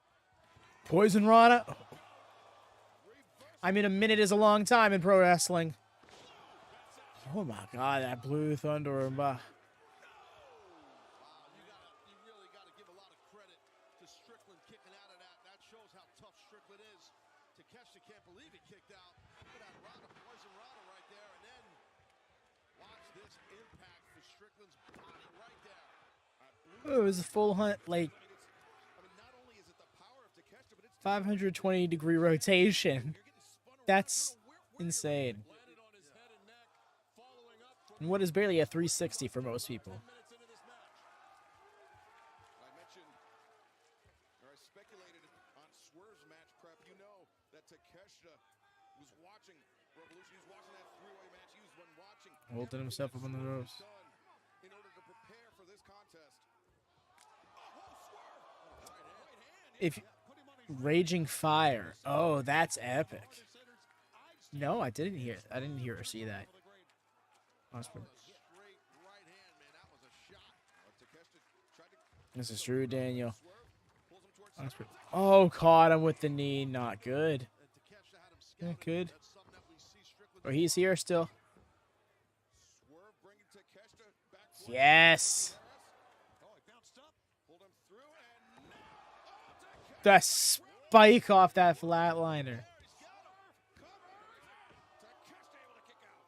Speaker 1: Poison Rana. I mean, a minute is a long time in pro wrestling. Oh my god, that blue thunder.
Speaker 2: Wow, you really gotta give a lot of credit to Strickland kicking out of that. That shows how tough Strickland is. Takeshita can't believe he kicked out. Look at that Rana, poison Rana right there, and then watch this impact for Strickland's body right there.
Speaker 1: Oh, it was a full hunt, like
Speaker 2: I mean, not only is it the power of Takeshita, but it's
Speaker 1: 520-degree rotation. That's insane.
Speaker 2: landed on his head and neck, following up from
Speaker 1: And what is barely a 360 for most people.
Speaker 2: minutes into this match. I mentioned, or I speculated on Swerve's match prep. You know that Takeshita was watching Revolution. He was watching that three-way match. He was watching
Speaker 1: Holding himself up on the ropes.
Speaker 2: done in order to prepare for this contest. Oh, Swerve! Right hand.
Speaker 1: If Raging Fire. Oh, that's epic. No, I didn't hear or see that. Ospreay.
Speaker 2: Straight right hand, man. That was a shot. Takeshita tried to
Speaker 1: This is true, Daniel.
Speaker 2: Swerve, pulls him towards
Speaker 1: Ospreay. Oh, caught him with the knee. Not good.
Speaker 2: and Takeshita had him scouted.
Speaker 1: Not good.
Speaker 2: That's something that we see Strickland
Speaker 1: Oh, he's here still.
Speaker 2: Swerve bringing Takeshita back.
Speaker 1: Yes.
Speaker 2: Oh, he bounced up, pulled him through, and now, oh, Takeshita.
Speaker 1: The spike off that flatliner.
Speaker 2: He's got him. Cover. Takeshita able to kick out.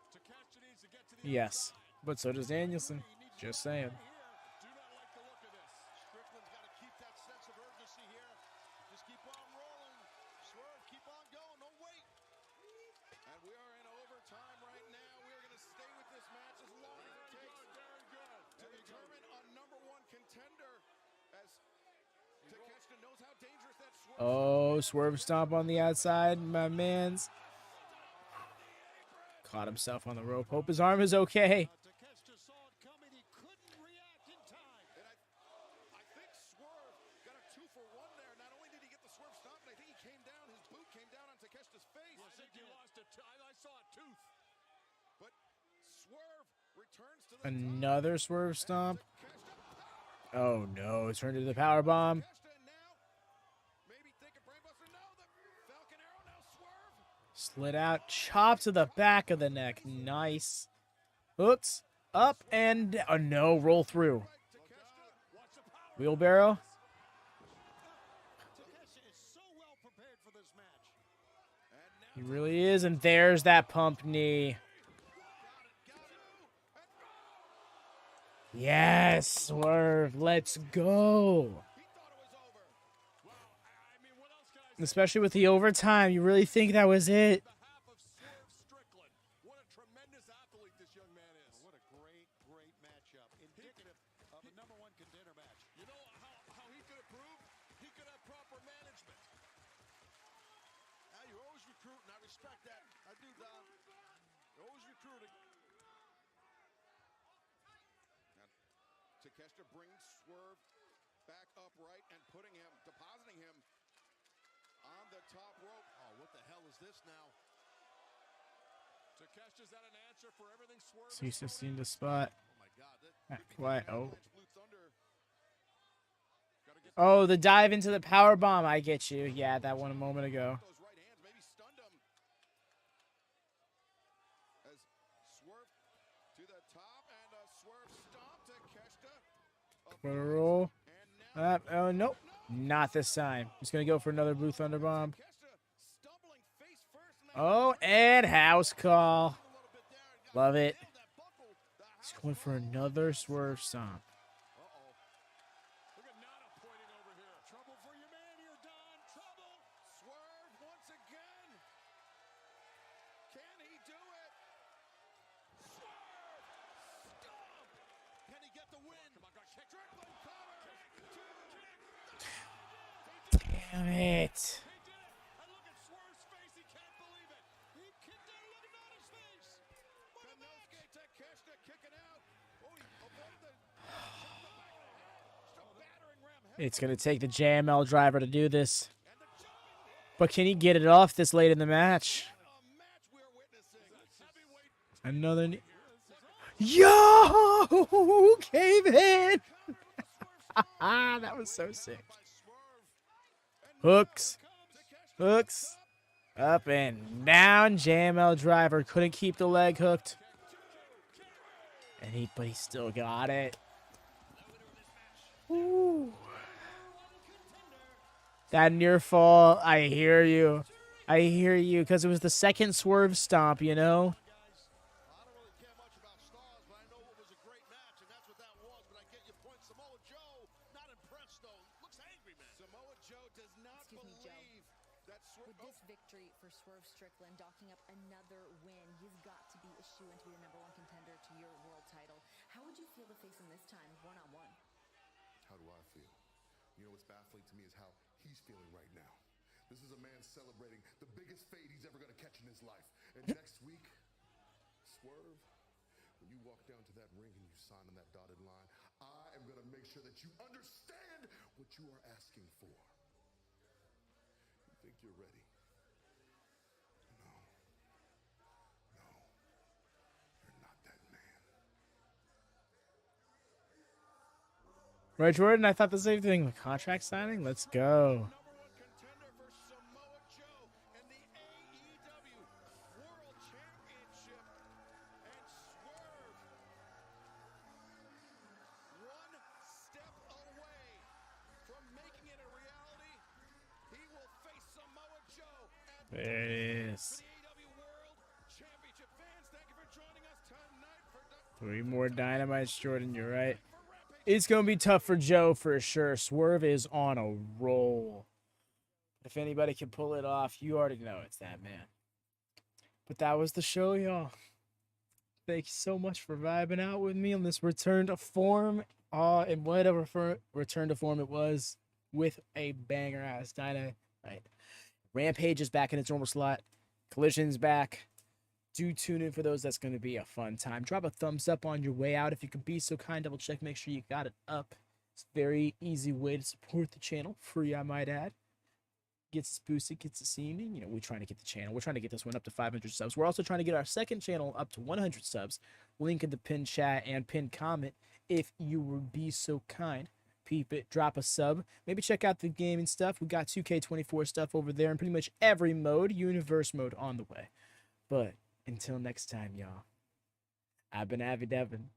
Speaker 4: Takeshita needs to get to the
Speaker 1: Yes. But so does Danielson. Just saying.
Speaker 2: Do not like the look of this. Strickland's got to keep that sense of urgency here. Just keep on rolling. Swerve, keep on going. Don't wait. And we are in overtime right now. We are going to stay with this match as long as it takes. Very good. To determine a number one contender, as Takeshita knows how dangerous that Swerve.
Speaker 1: Oh, swerve stomp on the outside. My man's caught himself on the rope. Hope his arm is okay.
Speaker 4: Takeshita saw it coming. He couldn't react in time.
Speaker 2: And I think Swerve got a 2-for-1 there. Not only did he get the Swerve stomp, but I think he came down. His boot came down on Takeshita's face.
Speaker 4: I think you lost a I saw a tooth.
Speaker 2: But Swerve returns to the
Speaker 1: Another swerve stomp.
Speaker 2: Takeshita
Speaker 1: Oh no, turned into the power bomb.
Speaker 2: Takeshita now maybe thinking brainbuster. No, the Falcon Arrow now Swerve.
Speaker 1: Slid out, chop to the back of the neck. Nice. Oops. Up and no, roll through.
Speaker 2: Takeshita, watch the power.
Speaker 1: Wheelbarrow.
Speaker 4: Takeshita is so well prepared for this match.
Speaker 1: He really is, and there's that pump knee. Yes, Swerve, let's go. Especially with the overtime, you really think that was it?
Speaker 4: Strickland. What a tremendous athlete this young man is. What a great matchup. Indicative of a #1 contender match.
Speaker 2: You know how he could have proved? He could have proper management. Now you're always recruiting. I respect that. I do, Don. You're always recruiting.
Speaker 3: Takeshita brings Swerve back upright and depositing him on the top rope.
Speaker 2: Oh, what the hell is this now?
Speaker 4: Takeshita's at an answer for everything Swerve.
Speaker 1: He's just seen the spot.
Speaker 2: Oh my God.
Speaker 1: What? Oh.
Speaker 3: Blue Thunder.
Speaker 1: Oh, the dive into the power bomb. I get you. Yeah, that one a moment ago.
Speaker 3: Those right hands maybe stunned him. As Swerve to the top and a Swerve stomp to Takeshita.
Speaker 1: For a roll. Oh, nope. Not this time. He's going to go for another Blue Thunder Bomb. Oh, and house call. Love it. He's going for another Swerve stomp.
Speaker 4: Look at Nana pointing over here. Trouble for your man here, Don. Trouble.
Speaker 3: Swerve once again. Can he do it? Swerve! Stomp!
Speaker 2: Can he get the win?
Speaker 3: Come on, guys. Strickland covers.
Speaker 1: Damn it.
Speaker 4: And look at Swerve's face. He can't believe it. He kicked out. Look at Nana's face.
Speaker 3: Konosuke Takeshita kicking out. Oh, he avoided the battering ram.
Speaker 1: It's going to take the JML driver to do this. But can he get it off this late in the match? Another knee. Yo! Came in! That was so sick. Hooks. Hooks. Up and down. JML driver couldn't keep the leg hooked. But he still got it. Woo. That near fall, I hear you. I hear you, because it was the second Swerve stomp, you know?
Speaker 2: I don't really care much about stars, but I know it was a great match, and that's what that was. But I get your point. Samoa Joe, not impressed, though. Looks angry, man.
Speaker 3: Samoa Joe does not believe that Swerve.
Speaker 7: With this victory for Swerve Strickland, docking up another win, he's got to be issued to be the #1 contender to your world title. How would you feel to face him this time, one-on-one?
Speaker 11: How do I feel? You know what's baffling to me is how he's feeling right now. This is a man celebrating the biggest fade he's ever going to catch in his life. And next week, Swerve, when you walk down to that ring and you sign on that dotted line, I am going to make sure that you understand what you are asking for. You think you're ready? No. No. You're not that man.
Speaker 1: Right, Jordan? I thought the same thing. With contract signing? Let's go.
Speaker 2: #1 contender for Samoa Joe and the AEW World Championship. And Swerve, one step away from making it a reality. He will face Samoa Joe at
Speaker 1: There it is.
Speaker 2: the AEW World Championship. Fans, thank you for joining us tonight for the
Speaker 1: 3 more Dynamites, Jordan. You're right. It's going to be tough for Joe for sure. Swerve is on a roll. If anybody can pull it off, you already know it's that man. But that was the show, y'all. Thank you so much for vibing out with me on this return to form. And whatever return to form it was, with a banger-ass Dynamite. Rampage is back in its normal slot. Collision's back. Do tune in for those. That's going to be a fun time. Drop a thumbs up on your way out. If you could be so kind, double check. Make sure you got it up. It's a very easy way to support the channel. Free, I might add. Gets us boosted, gets us seen. You know, we're trying to get the channel. We're trying to get this one up to 500 subs. We're also trying to get our second channel up to 100 subs. Link in the pinned chat and pinned comment. If you would be so kind, peep it, drop a sub. Maybe check out the gaming stuff. We got 2K24 stuff over there in pretty much every mode. Universe mode on the way. But until next time, y'all. I've been Avi Devin.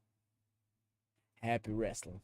Speaker 1: Happy wrestling.